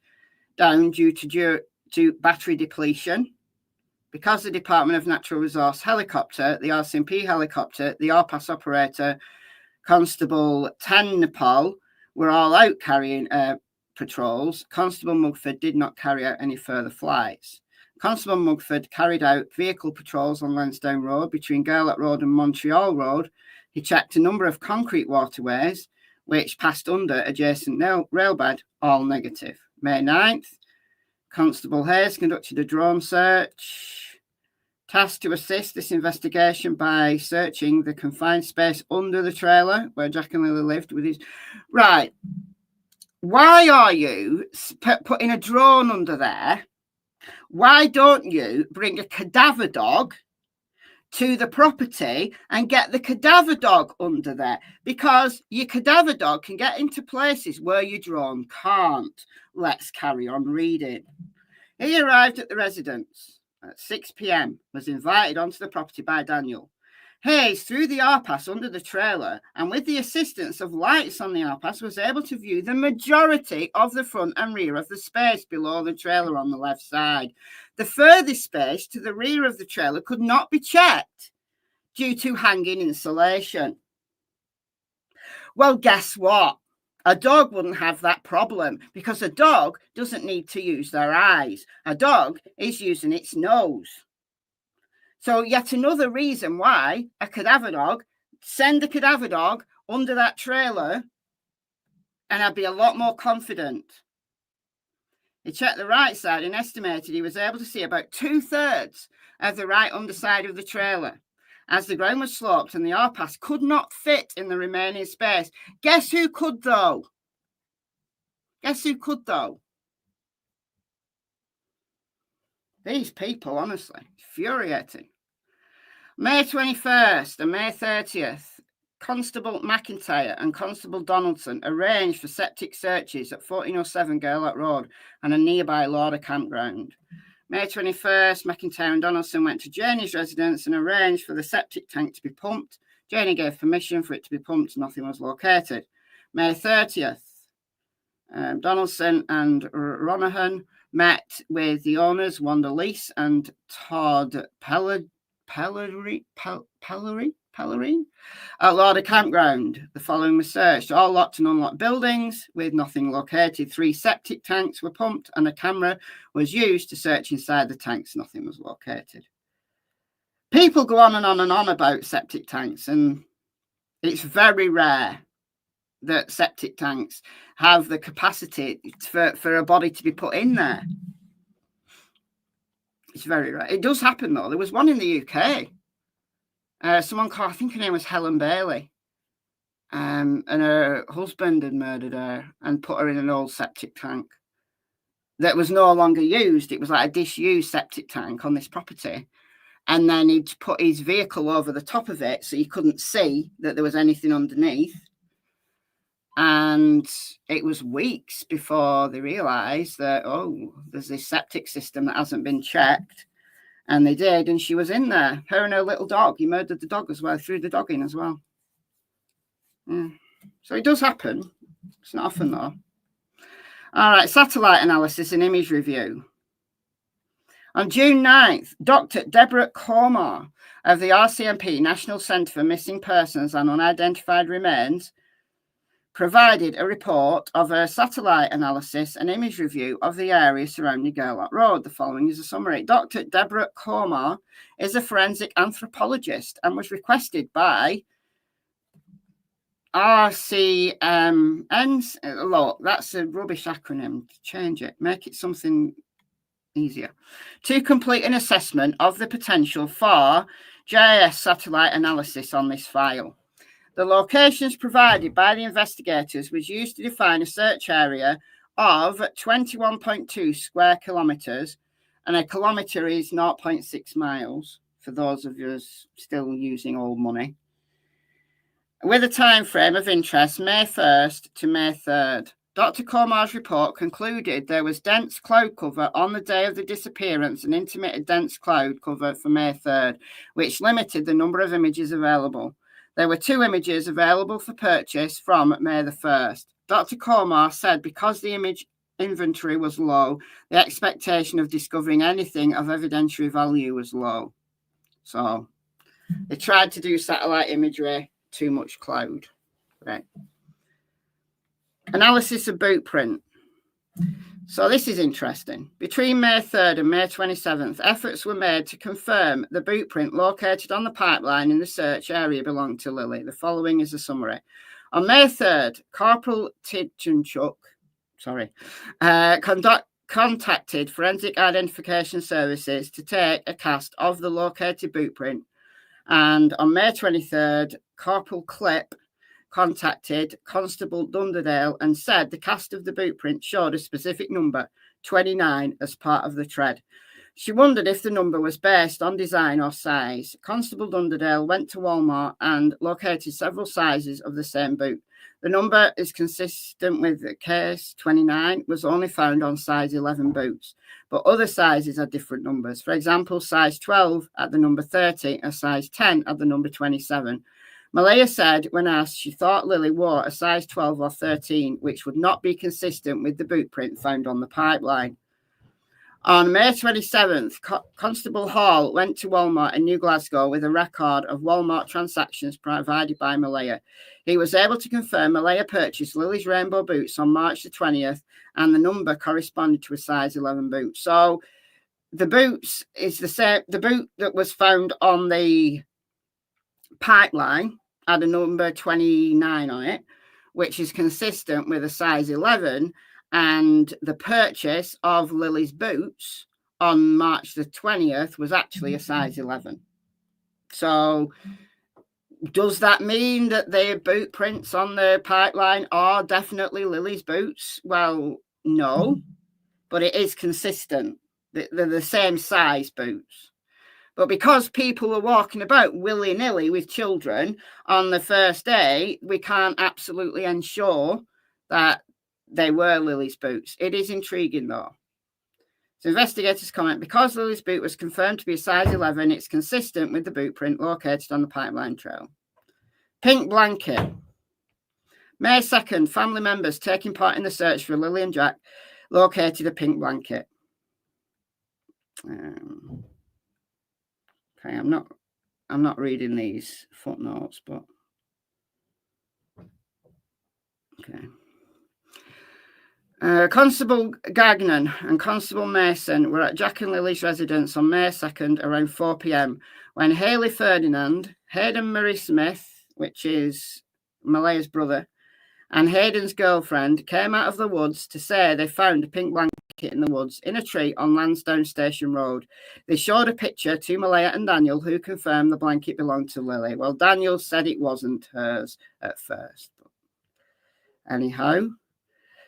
down due to battery depletion. Because the Department of Natural Resource helicopter, the RCMP helicopter, the RPAS operator, Constable Nepal, were all out carrying patrols, Constable Mugford did not carry out any further flights. Constable Mugford carried out vehicle patrols on Lansdowne Road between Gairloch Road and Montreal Road. He checked a number of concrete waterways which passed under adjacent railbed, all negative. May 9th, Constable Hayes conducted a drone search, tasked to assist this investigation by searching the confined space under the trailer where Jack and Lilly lived with his... Right. Why are you putting a drone under there? Why don't you bring a cadaver dog to the property and get the cadaver dog under there? Because your cadaver dog can get into places where your drone can't. Let's carry on reading. He arrived at the residence at 6 p.m, was invited onto the property by Daniel. Hayes, through the RPAS under the trailer and with the assistance of lights on the RPAS, was able to view the majority of the front and rear of the space below the trailer on the left side. The furthest space to the rear of the trailer could not be checked due to hanging insulation. Well, guess what? A dog wouldn't have that problem, because a dog doesn't need to use their eyes. A dog is using its nose. So yet another reason why a cadaver dog, send a cadaver dog under that trailer and I'd be a lot more confident. He checked the right side and estimated he was able to see about 2/3 of the right underside of the trailer. As the ground was sloped and the RPAS could not fit in the remaining space. Guess who could though? Guess who could though? These people, honestly, infuriating. May 21st and May 30th, Constable McIntyre and Constable Donaldson arranged for septic searches at 1407 Gairloch Road and a nearby Lauder campground. May 21st, McIntyre and Donaldson went to Janie's residence and arranged for the septic tank to be pumped. Janie gave permission for it to be pumped. Nothing was located. May 30th, Donaldson and Ronahan met with the owners, Wanda Lease and Todd Pellerin at Lauder Campground. The following was searched. All locked and unlocked buildings with nothing located. 3 septic tanks were pumped and a camera was used to search inside the tanks. Nothing was located. People go on and on and on about septic tanks, and it's very rare that septic tanks have the capacity for a body to be put in there. It's very rare. It does happen, though. There was one in the UK. Someone called, I think her name was Helen Bailey, and her husband had murdered her and put her in an old septic tank that was no longer used. It was like a disused septic tank on this property. And then he'd put his vehicle over the top of it so you couldn't see that there was anything underneath. And it was weeks before they realised that, oh, there's this septic system that hasn't been checked. And they did, and she was in there. Her and her little dog. He murdered the dog as well, threw the dog in as well. Yeah. So it does happen. It's not often, though. All right, satellite analysis and image review. On June 9th, Dr. Deborah Cormar of the RCMP, National Centre for Missing Persons and Unidentified Remains, provided a report of a satellite analysis and image review of the area surrounding Gairloch Road. The following is a summary. Dr. Deborah Cormar is a forensic anthropologist and was requested by RCMP. Look, that's a rubbish acronym. Change it. Make it something easier. To complete an assessment of the potential for GIS satellite analysis on this file. The locations provided by the investigators was used to define a search area of 21.2 square kilometres, and a kilometre is 0.6 miles, for those of us still using old money, with a time frame of interest May 1st to May 3rd. Dr. Cormar's report concluded there was dense cloud cover on the day of the disappearance and intermittent dense cloud cover for May 3rd, which limited the number of images available. There were 2 images available for purchase from May the 1st. Dr. Cormar said because the image inventory was low, the expectation of discovering anything of evidentiary value was low. So they tried to do satellite imagery, too much cloud. Right. Analysis of boot print. So this is interesting. Between May 3rd and May 27th, efforts were made to confirm the boot print located on the pipeline in the search area belonged to Lilly. The following is a summary. On May 3rd, Corporal Tidgenchuk, contacted Forensic Identification Services to take a cast of the located boot print. And on May 23rd, Corporal Clip contacted Constable Dunderdale and said the cast of the boot print showed a specific number, 29, as part of the tread. She wondered if the number was based on design or size. Constable Dunderdale went to Walmart and located several sizes of the same boot. The number is consistent with the case. 29 was only found on size 11 boots, but other sizes are different numbers. For example, size 12 at the number 30 and size 10 at the number 27. Malaya said when asked she thought Lilly wore a size 12 or 13, which would not be consistent with the boot print found on the pipeline. On May 27th, Constable Hall went to Walmart in New Glasgow with a record of Walmart transactions provided by Malaya. He was able to confirm Malaya purchased Lilly's rainbow boots on March the 20th, and the number corresponded to a size 11 boot. So the boots is the same. The boot that was found on the pipeline had a number 29 on it, which is consistent with a size 11, and the purchase of Lilly's boots on March the 20th was actually a size 11. So does that mean that the boot prints on the pipeline are definitely Lilly's boots? Well, no, but it is consistent. They're the same size boots. But because people were walking about willy-nilly with children on the first day, we can't absolutely ensure that they were Lily's boots. It is intriguing, though. So investigators comment, because Lily's boot was confirmed to be a size 11, it's consistent with the boot print located on the pipeline trail. Pink blanket. May 2nd, family members taking part in the search for Lilly and Jack located a pink blanket. Okay, I'm not reading these footnotes, but okay. Constable Gagnon and Constable Mason were at Jack and Lily's residence on May 2nd around 4 p.m. when Haley Ferdinand, Hayden Murray Smith, which is Malaya's brother, and Hayden's girlfriend came out of the woods to say they found a pink blanket in the woods in a tree on Lansdowne Station Road. They showed a picture to Malaya and Daniel, who confirmed the blanket belonged to Lily. Well, Daniel said it wasn't hers at first. But anyhow,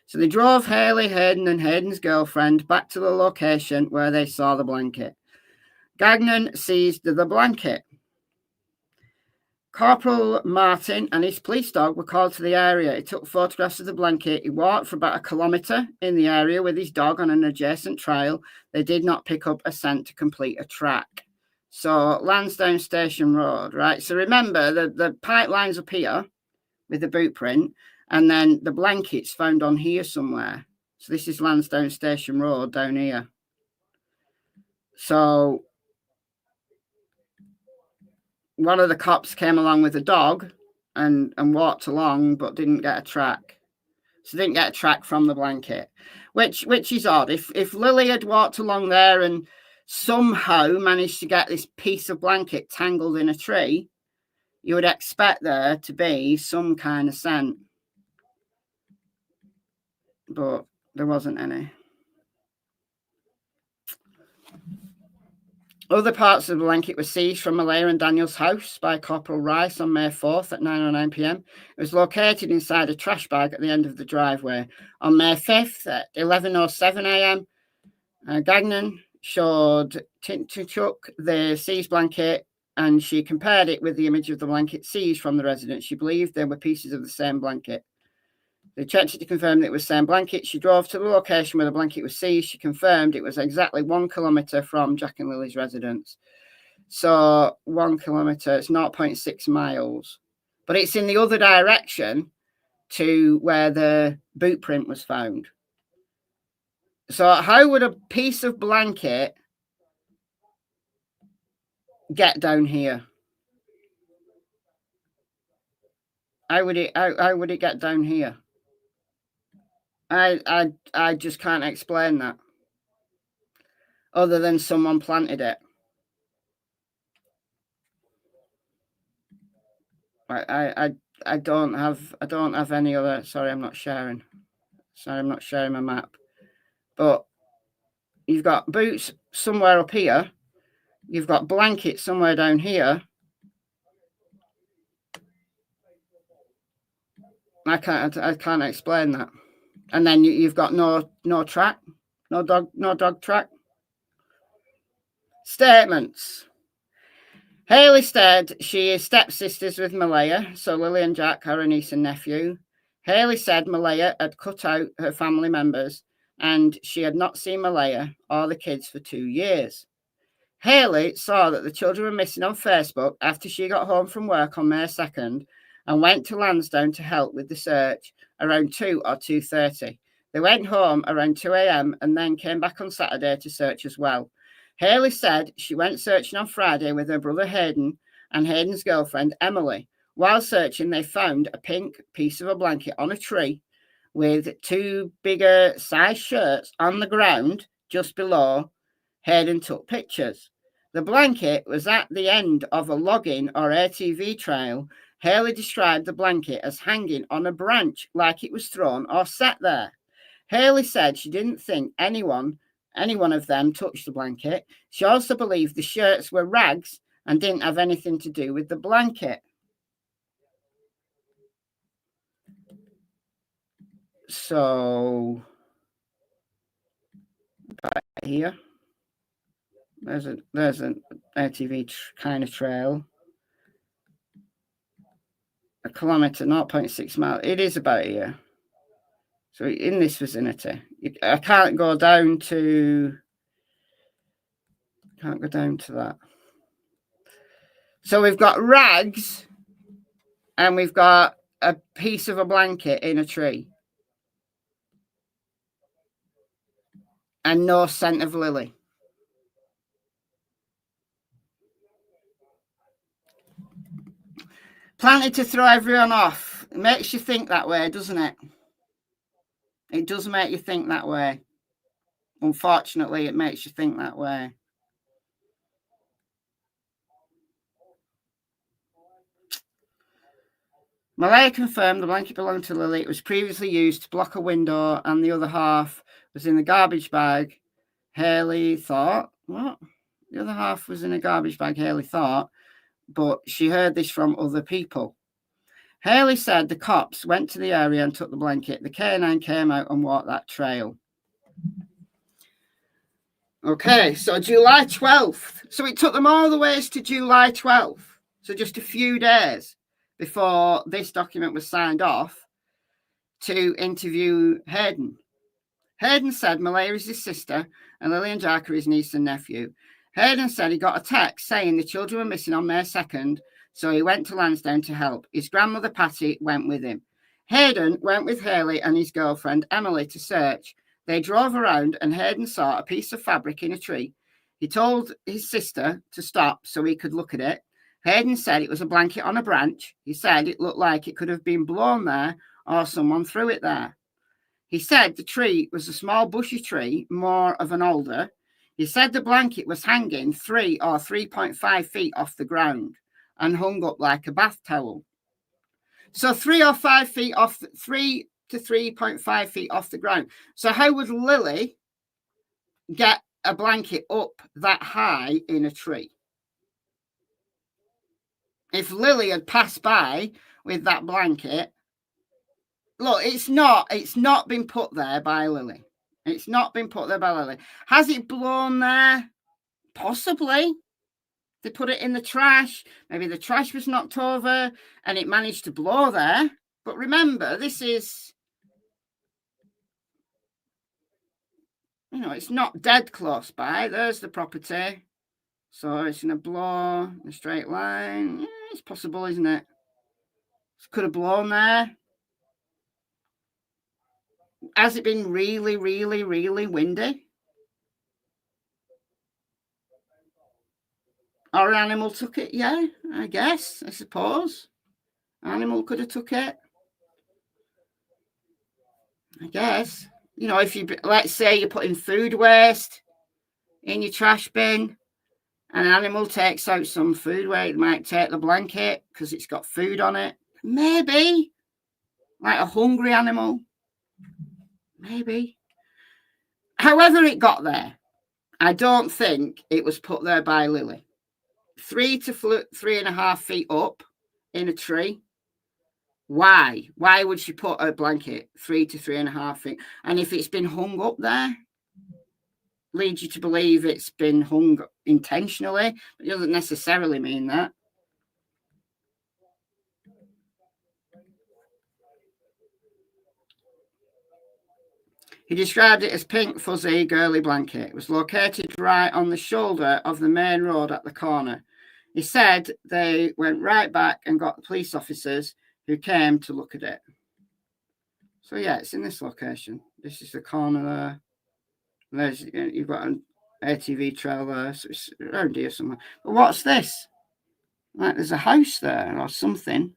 so they drove Haley, Hayden, and Hayden's girlfriend back to the location where they saw the blanket. Gagnon seized the blanket. Corporal Martin and his police dog were called to the area. He took photographs of the blanket. He walked for about a kilometre in the area with his dog on an adjacent trail. They did not pick up a scent to complete a track. So Lansdowne Station Road, right? So remember, the pipeline's up here with the boot print, and then the blanket's found on here somewhere. So this is Lansdowne Station Road down here. So one of the cops came along with a dog and walked along, but didn't get a track. So didn't get a track from the blanket, which is odd. If Lily had walked along there and somehow managed to get this piece of blanket tangled in a tree, you would expect there to be some kind of scent. But there wasn't any. Other parts of the blanket were seized from Malaya and Daniel's house by Corporal Rice on May 4th at 9:09 p.m. It was located inside a trash bag at the end of the driveway. On May 5th at 11:07 a.m., Gagnon showed Tinchuk the seized blanket, and she compared it with the image of the blanket seized from the residence. She believed they were pieces of the same blanket. They checked it to confirm that it was the same blanket. She drove to the location where the blanket was seized. She confirmed it was exactly 1 kilometre from Jack and Lily's residence. So 1 kilometre, it's 0.6 miles. But it's in the other direction to where the boot print was found. So how would a piece of blanket get down here? How would it get down here? I just can't explain that, other than someone planted it. I don't have any other. Sorry, I'm not sharing. Sorry, I'm not sharing my map. But you've got boots somewhere up here. You've got blankets somewhere down here. I can't explain that. And then you've got no track, no dog track. Statements. Haley said she is stepsisters with Malaya, so Lily and Jack are her niece and nephew. Haley said Malaya had cut out her family members and she had not seen Malaya or the kids for 2 years. Haley saw that the children were missing on Facebook after she got home from work on May 2nd and went to Lansdowne to help with the search around 2 or 2:30. They went home around 2 a.m. and then came back on Saturday to search as well. Haley said she went searching on Friday with her brother Hayden and Hayden's girlfriend Emily. While searching, they found a pink piece of a blanket on a tree with 2 bigger size shirts on the ground just below. Hayden took pictures. The blanket was at the end of a logging or ATV trail. Haley described the blanket as hanging on a branch like it was thrown or set there. Haley said she didn't think any one of them touched the blanket. She also believed the shirts were rags and didn't have anything to do with the blanket. So, back here. There's an ATV kind of trail. 1 kilometre, 0.6 miles. It is about here. So in this vicinity, I can't go down to. Can't go down to that. So we've got rags, and we've got a piece of a blanket in a tree, and no scent of Lily. Planted to throw everyone off. It makes you think that way, doesn't it? It does make you think that way. Unfortunately, it makes you think that way. Malaya confirmed the blanket belonged to Lily. It was previously used to block a window, and the other half was in the garbage bag. Haley thought, what? The other half was in a garbage bag, Haley thought, but she heard this from other people. Haley said the cops went to the area and took the blanket. The K9 came out and walked that trail. Okay, so July 12th. So it took them all the way to July 12th. So just a few days before this document was signed off to interview Hayden. Hayden said Malaya is his sister and Lily and Jack are his niece and nephew. Hayden said he got a text saying the children were missing on May 2nd, so he went to Lansdowne to help. His grandmother, Patty, went with him. Hayden went with Haley and his girlfriend, Emily, to search. They drove around and Hayden saw a piece of fabric in a tree. He told his sister to stop so he could look at it. Hayden said it was a blanket on a branch. He said it looked like it could have been blown there or someone threw it there. He said the tree was a small bushy tree, more of an alder. He said the blanket was hanging 3 or 3.5 feet off the ground and hung up like a bath towel. So 3 or 5 feet off, 3 to 3.5 feet off the ground. So how would Lily get a blanket up that high in a tree? If Lily had passed by with that blanket, look, it's not been put there by Lily. It's not been put there by Lily. Has it blown there? Possibly. They put it in the trash. Maybe the trash was knocked over and it managed to blow there. But remember, this is, it's not dead close by. There's the property. So it's going to blow in a straight line. Yeah, it's possible, isn't it? It could have blown there. Has it been really, really, really windy? Or an animal took it? Yeah, I guess, I suppose. Animal could have took it. I guess. If you, let's say you're putting food waste in your trash bin and an animal takes out some food waste, it might take the blanket because it's got food on it. Maybe. Like a hungry animal. Maybe. However it got there, I don't think it was put there by Lily. 3 to 3.5 feet up in a tree. Why? Why would she put a blanket 3 to 3.5 feet? And if it's been hung up there, leads you to believe it's been hung intentionally. It doesn't necessarily mean that. He described it as pink, fuzzy, girly blanket. It was located right on the shoulder of the main road at the corner. He said they went right back and got the police officers who came to look at it. So, yeah, it's in this location. This is the corner there. There's, you've got an ATV trail there, so it's around here somewhere. But what's this? Like there's a house there or something.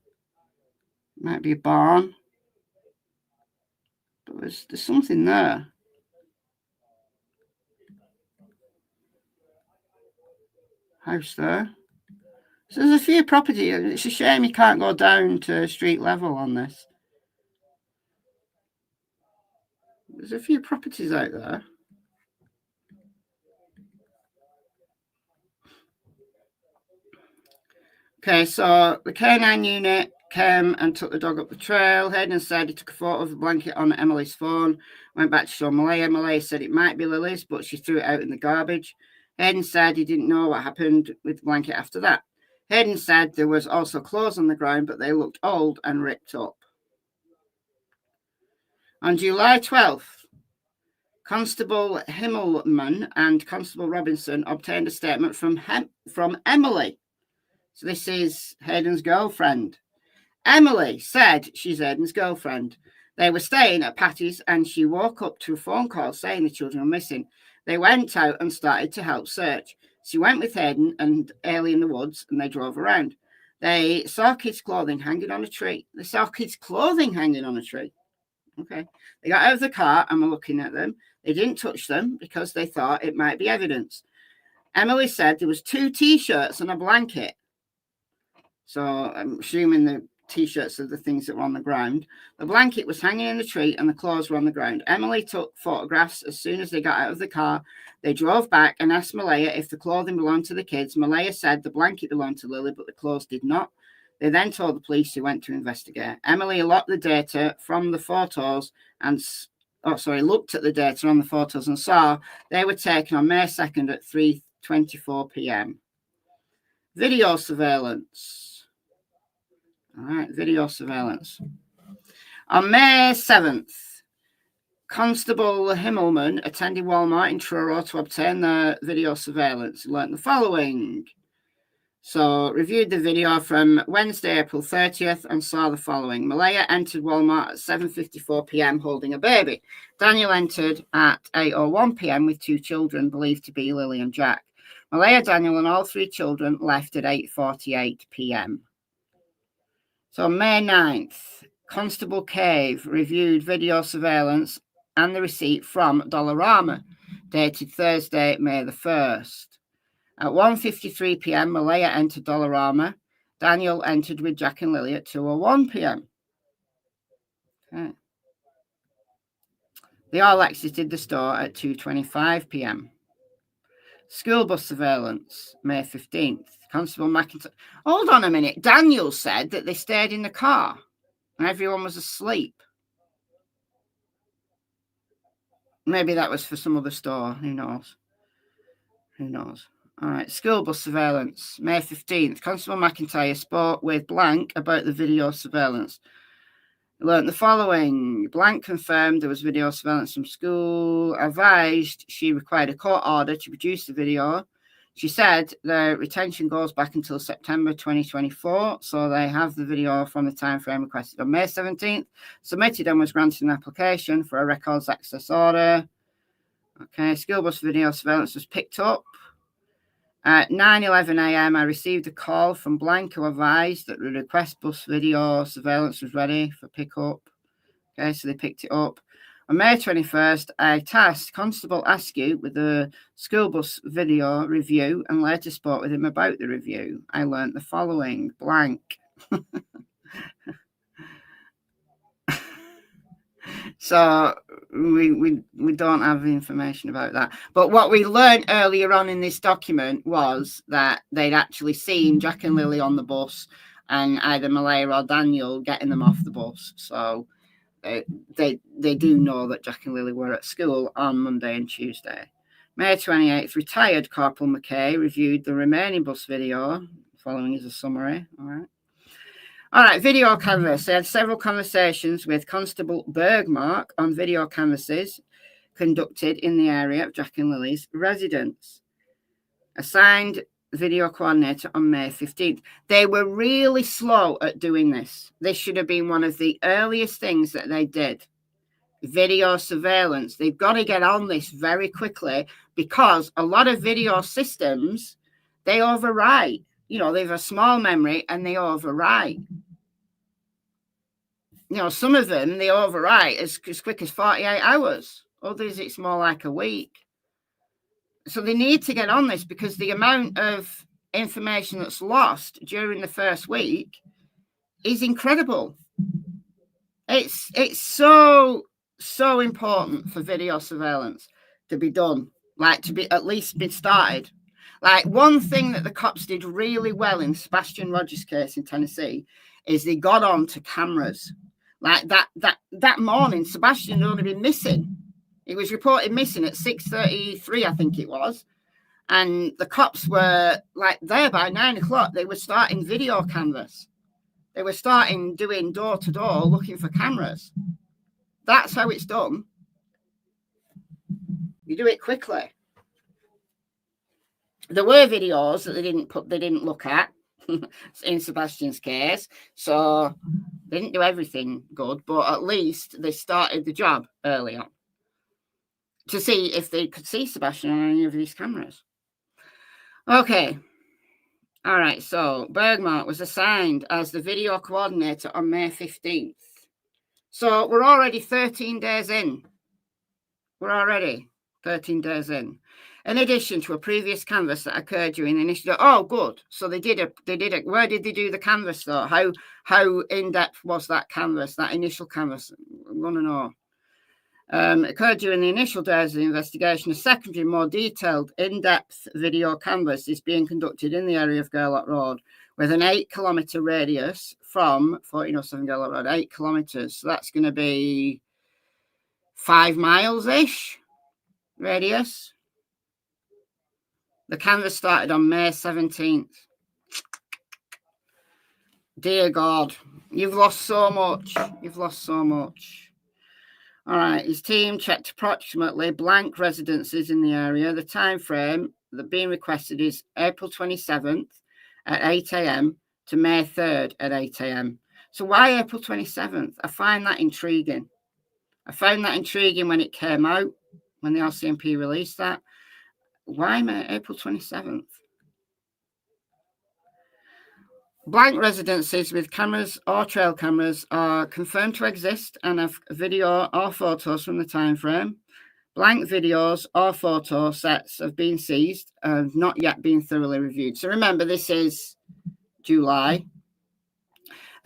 Might be a barn. But there's something there. House there. So there's a few properties. It's a shame you can't go down to street level on this. There's a few properties out there. Okay, so the K9 unit came and took the dog up the trail. Hayden said he took a photo of the blanket on Emily's phone, went back to show Malaya. Malaya said it might be Lily's, but she threw it out in the garbage. Hayden said he didn't know what happened with the blanket after that. Hayden said there was also clothes on the ground, but they looked old and ripped up. On July 12th, Constable Himmelman and Constable Robinson obtained a statement from Emily. So this is Hayden's girlfriend. Emily said she's Hayden's girlfriend. They were staying at Patty's and she woke up to a phone call saying the children were missing. They went out and started to help search. She went with Hayden and Ailey in the woods and they drove around. They saw kids' clothing hanging on a tree. Okay. They got out of the car and were looking at them. They didn't touch them because they thought it might be evidence. Emily said there was 2 T-shirts and a blanket. So I'm assuming the T-shirts are the things that were on the ground. The blanket was hanging in the tree and the clothes were on the ground. Emily took photographs as soon as they got out of the car. They drove back and asked Malaya if the clothing belonged to the kids. Malaya said the blanket belonged to Lily, but the clothes did not. They then told the police, who went to investigate. Emily looked at the data from the photos and looked at the data on the photos and saw they were taken on May 2nd at 3:24 p.m. Video surveillance. All right, video surveillance. On May 7th, Constable Himmelman attended Walmart in Truro to obtain the video surveillance. He learned the following. So, reviewed the video from Wednesday, April 30th, and saw the following. Malaya entered Walmart at 7:54 p.m. holding a baby. Daniel entered at 8:01 p.m. with 2 children believed to be Lily and Jack. Malaya, Daniel, and all 3 children left at 8:48 p.m. So, May 9th, Constable Cave reviewed video surveillance and the receipt from Dollarama, dated Thursday, May the 1st. At 1:53 p.m., Malaya entered Dollarama. Daniel entered with Jack and Lily at 2:01 p.m. Okay. They all exited the store at 2:25 p.m. School bus surveillance, May 15th. Constable McIntyre. Hold on a minute. Daniel said that they stayed in the car and everyone was asleep. Maybe that was for some other store. Who knows? All right, school bus surveillance, May 15th. Constable McIntyre spoke with Blank about the video surveillance. He learned the following. Blank confirmed there was video surveillance from school, advised she required a court order to produce the video. She said the retention goes back until September 2024, so they have the video from the time frame requested on May 17th, submitted and was granted an application for a records access order. Okay, school bus video surveillance was picked up. At 9:11 a.m., I received a call from Blank who advised that the request bus video surveillance was ready for pickup. Okay, so they picked it up. On May 21st, I tasked Constable Askew with the school bus video review and later spoke with him about the review. I learnt the following. Blank. So we don't have information about that. But what we learned earlier on in this document was that they'd actually seen Jack and Lily on the bus and either Malaya or Daniel getting them off the bus. So they do know that Jack and Lily were at school on Monday and Tuesday. May 28th, retired Corporal McKay reviewed the remaining bus video. Following is a summary. All right, video canvas. They had several conversations with Constable Bergmark on video canvases conducted in the area of Jack and Lily's residence. Assigned video coordinator on May 15th. They were really slow at doing this. This should have been one of the earliest things that they did. Video surveillance. They've got to get on this very quickly because a lot of video systems, they overwrite. You know, they have a small memory and they overwrite. You know, some of them, they overwrite as quick as 48 hours. Others, it's more like a week. So they need to get on this because the amount of information that's lost during the first week is incredible. It's so important for video surveillance to be done, like to be at least been started. Like one thing that the cops did really well in Sebastian Rogers' case in Tennessee is they got on to cameras. Like that morning, Sebastian had only been missing. He was reported missing at 6:33, I think it was. And the cops were like there by 9 o'clock. They were starting video canvas. They were starting doing door to door looking for cameras. That's how it's done. You do it quickly. There were videos that they didn't look at in Sebastian's case. So they didn't do everything good, but at least they started the job earlier to see if they could see Sebastian on any of these cameras. Okay. All right. So Bergmark was assigned as the video coordinator on May 15th. So we're already 13 days in. We're already 13 days in. In addition to a previous canvas that occurred during the initial. Oh, good. So they did it. Where did they do the canvas though? How in depth was that canvas? That initial canvas? I want to know. Occurred during the initial days of the investigation. A secondary, more detailed, in-depth video canvas is being conducted in the area of Gerlach Road with an 8-kilometre radius from 1407 Gerlach Road, 8 kilometres. So that's going to be 5 miles-ish radius. The canvas started on May 17th. Dear God, you've lost so much. You've lost so much. All right, his team checked approximately blank residences in the area. The time frame that being requested is April 27th at 8 a.m. to May 3rd at 8 a.m. So why April 27th? I find that intriguing. I found that intriguing when it came out, when the RCMP released that. Why April 27th? Blank residences with cameras or trail cameras are confirmed to exist and have video or photos from the time frame. Blank videos or photo sets have been seized and have not yet been thoroughly reviewed. So remember, this is July.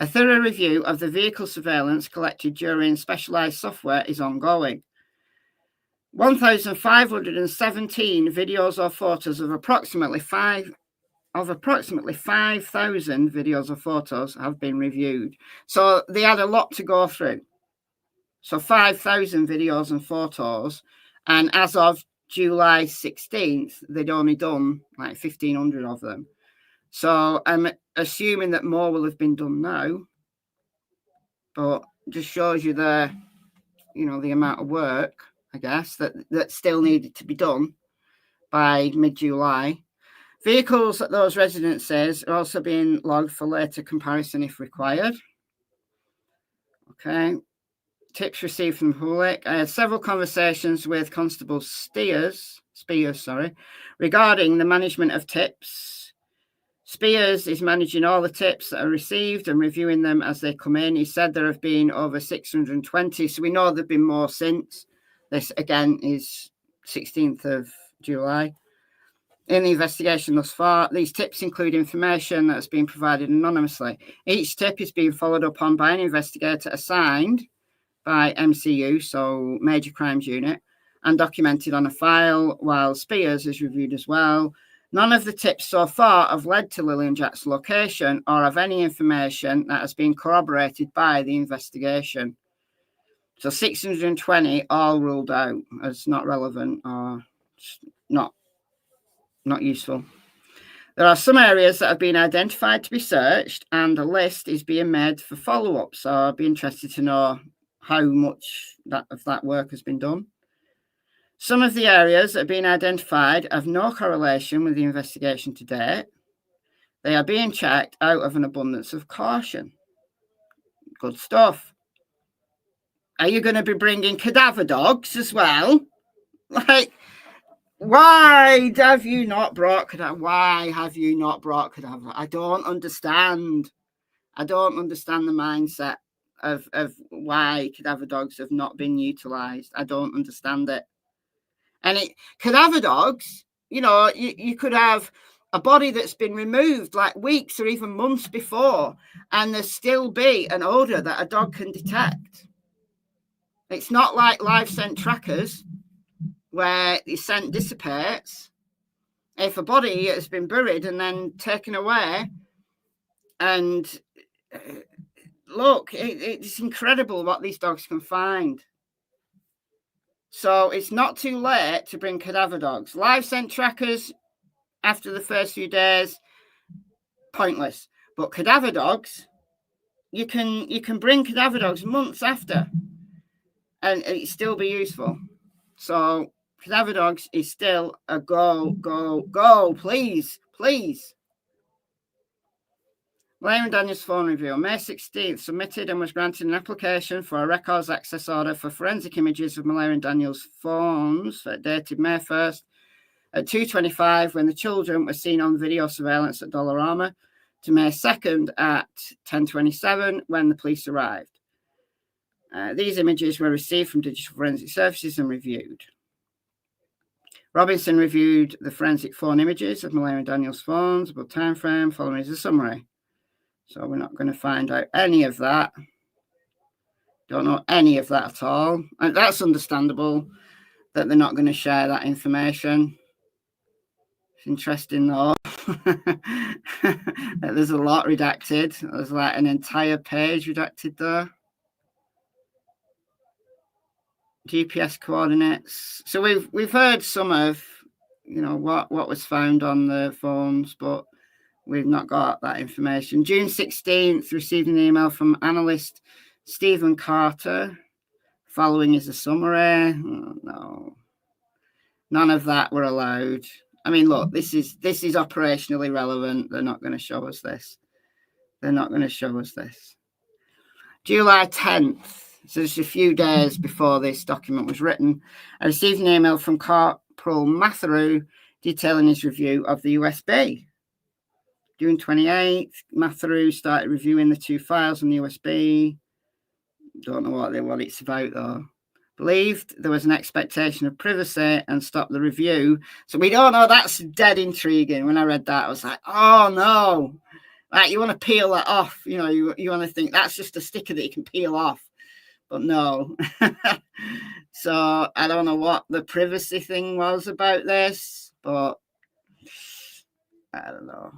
A thorough review of the vehicle surveillance collected during specialised software is ongoing. 1,517 videos or photos of approximately 5,000 videos or photos have been reviewed. So they had a lot to go through. So 5,000 videos and photos. And as of July 16th, they'd only done like 1,500 of them. So I'm assuming that more will have been done now. But just shows you the amount of work, I guess, that still needed to be done by mid-July. Vehicles at those residences are also being logged for later comparison if required. Okay. Tips received from the public. I had several conversations with Constable Spears, regarding the management of tips. Spears is managing all the tips that are received and reviewing them as they come in. He said there have been over 620, so we know there have been more since. This, again, is 16th of July. In the investigation thus far, these tips include information that has been provided anonymously. Each tip is being followed up on by an investigator assigned by MCU, so Major Crimes Unit, and documented on a file, while Spears is reviewed as well. None of the tips so far have led to Lilly and Jack's location or have any information that has been corroborated by the investigation. So 620 all ruled out as not relevant or not useful. There are some areas that have been identified to be searched, and a list is being made for follow-up. So I'd be interested to know how much of that work has been done. Some of the areas that have been identified have no correlation with the investigation to date. They are being checked out of an abundance of caution. Good stuff. Are you going to be bringing cadaver dogs as well? Like, why have you not brought cadaver? Why have you not brought cadaver? I don't understand. I don't understand the mindset of why cadaver dogs have not been utilised. I don't understand it. And cadaver dogs, you could have a body that's been removed like weeks or even months before, and there still be an odour that a dog can detect. It's not like live scent trackers where the scent dissipates. If a body has been buried and then taken away, and look, it's incredible what these dogs can find. So it's not too late to bring cadaver dogs. Live scent trackers, after the first few days, pointless. But cadaver dogs, you can bring cadaver dogs months after, and it still be useful. So cadaver dogs is still a go. Please. Malaya and Daniel's phone review. On May 16th, submitted and was granted an application for a records access order for forensic images of Malaya and Daniel's phones dated May 1st at 2:25 when the children were seen on video surveillance at Dollarama, to May 2nd at 10:27 when the police arrived. These images were received from Digital Forensic Services and reviewed. Robinson reviewed the forensic phone images of Malaya and Daniel's phones, about time frame, following is a summary. So we're not going to find out any of that. Don't know any of that at all. And that's understandable that they're not going to share that information. It's interesting though. There's a lot redacted. There's like an entire page redacted there. GPS coordinates. So we've heard some of, what was found on the phones, but we've not got that information. June 16th, received an email from analyst Stephen Carter. Following is a summary. Oh, no, none of that were allowed. I mean, look, this is operationally relevant. They're not going to show us this. July 10th. So just a few days before this document was written, I received an email from Corporal Matheru detailing his review of the USB. June 28th, Matheru started reviewing the two files on the USB. Don't know what it's about though. Believed there was an expectation of privacy and stopped the review. So we don't know. That's dead intriguing. When I read that, I was like, oh no. Like, you want to peel that off. You want to think that's just a sticker that you can peel off. But no. So I don't know what the privacy thing was about this, but I don't know.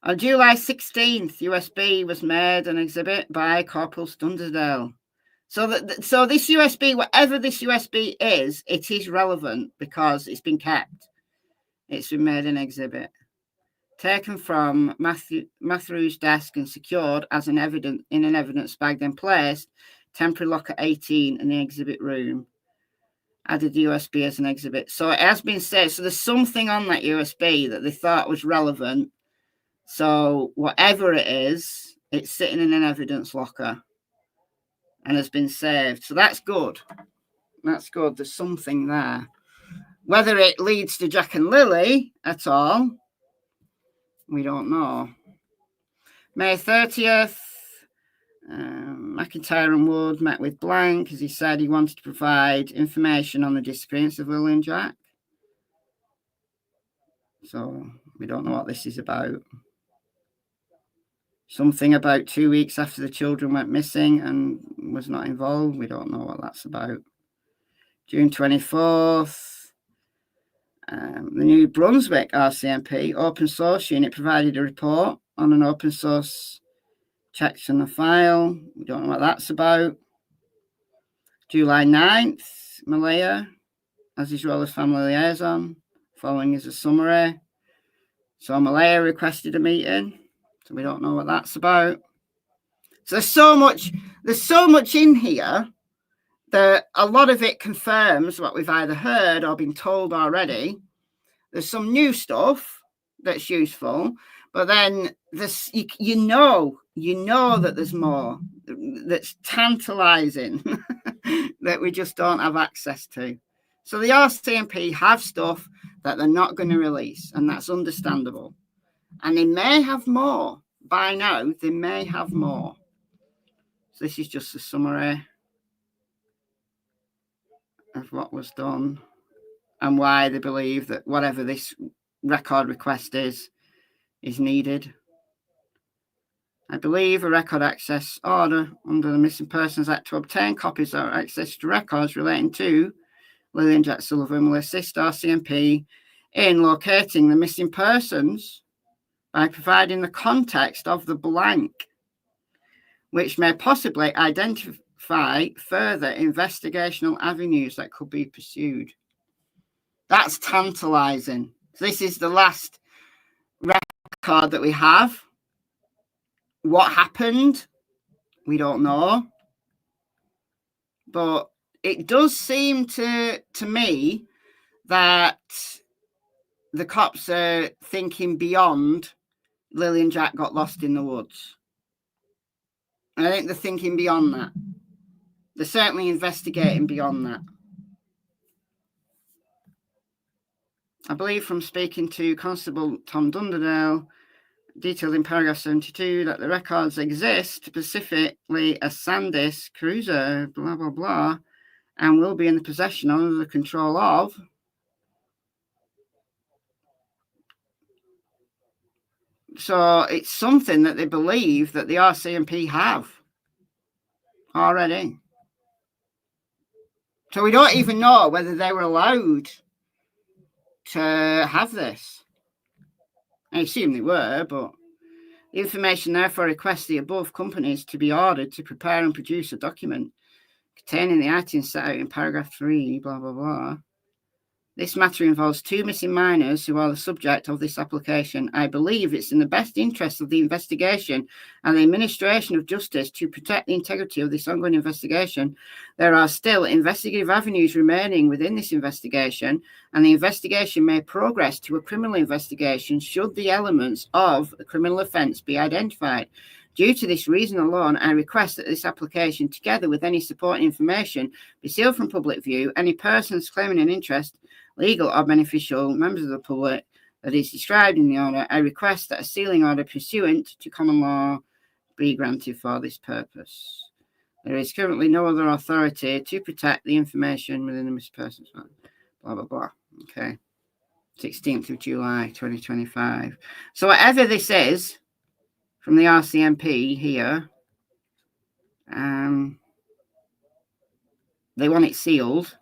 On July 16th, USB was made an exhibit by Corporal Stunderdale. So this USB, whatever this USB is, it is relevant because it's been kept. It's been made an exhibit. Taken from Matheru's desk and secured as in an evidence bag, then placed temporary locker 18 in the exhibit room. Added the USB as an exhibit. So it has been said. So there's something on that USB that they thought was relevant. So whatever it is, it's sitting in an evidence locker and has been saved. So that's good. There's something there. Whether it leads to Jack and Lilly at all, we don't know. May 30th, McIntyre and Wood met with Blank as he said he wanted to provide information on the disappearance of Lilly and Jack. So we don't know what this is about. Something about 2 weeks after the children went missing and was not involved. We don't know what that's about. June 24th. The New Brunswick RCMP open source unit provided a report on an open source checks on the file. We don't know what that's about. July 9th, Malaya as his role as family liaison. Following is a summary. So Malaya requested a meeting. So we don't know what that's about. So there's so much in here that a lot of it confirms what we've either heard or been told already. There's some new stuff that's useful, but then this, you know that there's more that's tantalizing that we just don't have access to. So the RCMP have stuff that they're not going to release, and that's understandable. And they may have more by now. They may have more. So this is just a summary of what was done and why they believe that whatever this record request is needed. I believe a record access order under the Missing Persons Act to obtain copies or access to records relating to Lilly Jack Sullivan will assist RCMP in locating the missing persons by providing the context of the blank, which may possibly identify further investigational avenues that could be pursued. That's tantalizing. So this is the last record that we have. What happened? We don't know. But it does seem to me that the cops are thinking beyond Lilly and Jack got lost in the woods. I think they're thinking beyond that. They're certainly investigating beyond that. I believe from speaking to Constable Tom Dunderdale, detailed in paragraph 72, that the records exist, specifically a Sandisk cruiser, blah, blah, blah, and will be in the possession under the control of So it's something that they believe that the RCMP have already. So we don't even know whether they were allowed to have this. I assume they were, but the information therefore requests the above companies to be ordered to prepare and produce a document containing the items set out in paragraph 3, blah, blah, blah. This matter involves 2 missing minors who are the subject of this application. I believe it's in the best interest of the investigation and the administration of justice to protect the integrity of this ongoing investigation. There are still investigative avenues remaining within this investigation, and the investigation may progress to a criminal investigation should the elements of a criminal offence be identified. Due to this reason alone, I request that this application, together with any supporting information, be sealed from public view. Any persons claiming an interest, legal or beneficial, members of the public, that is described in the order, I request that a sealing order pursuant to common law be granted for this purpose. There is currently no other authority to protect the information within the missing persons. Blah, blah, blah. Okay. 16th of July, 2025. So whatever this is, from the RCMP here, they want it sealed.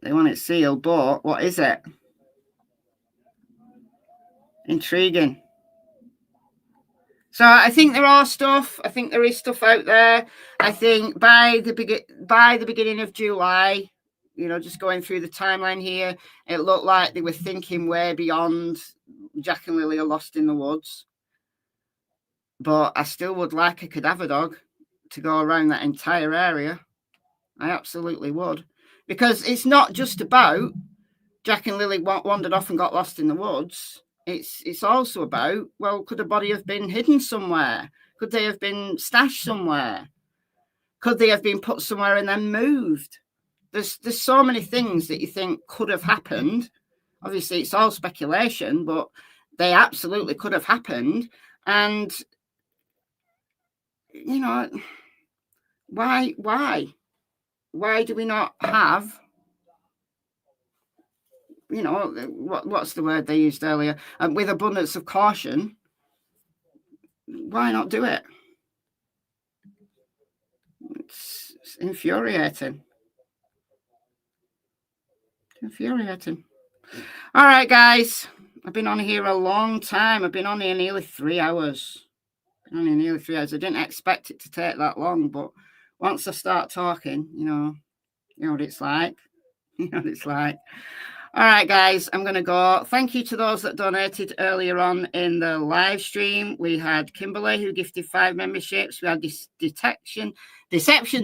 They want it sealed, but what is it? Intriguing. So I think there are stuff. I think there is stuff out there. I think by the beginning of July, you know, just going through the timeline here, it looked like they were thinking way beyond Jack and Lilly are lost in the woods. But I still would like a cadaver dog to go around that entire area. I absolutely would. Because it's not just about Jack and Lilly wandered off and got lost in the woods. It's also about, well, could a body have been hidden somewhere? Could they have been stashed somewhere? Could they have been put somewhere and then moved? There's so many things that you think could have happened. Obviously, it's all speculation, but they absolutely could have happened. And, you know, why do we not have, you know, what's the word they used earlier? With abundance of caution, why not do it? It's infuriating. Infuriating. All right, guys. I've been on here a long time. I've been on here nearly 3 hours. I didn't expect it to take that long, but once I start talking, you know what it's like. You know what it's like. All right, guys, I'm going to go. Thank you to those that donated earlier on in the live stream. We had Kimberly, who gifted 5 memberships. We had Deception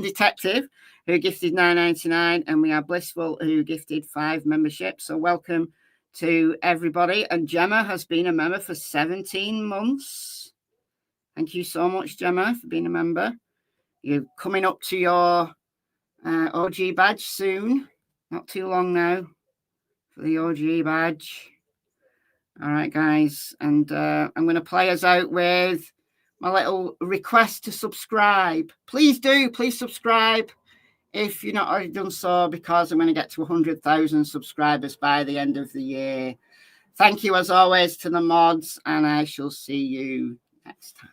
Detective, who gifted $9.99. And we had Blissful, who gifted 5 memberships. So welcome to everybody. And Gemma has been a member for 17 months. Thank you so much, Gemma, for being a member. You're coming up to your OG badge soon. Not too long now for the OG badge. All right, guys. And I'm going to play us out with my little request to subscribe. Please do. Please subscribe if you're not already done so, because I'm going to get to 100,000 subscribers by the end of the year. Thank you, as always, to the mods, and I shall see you next time.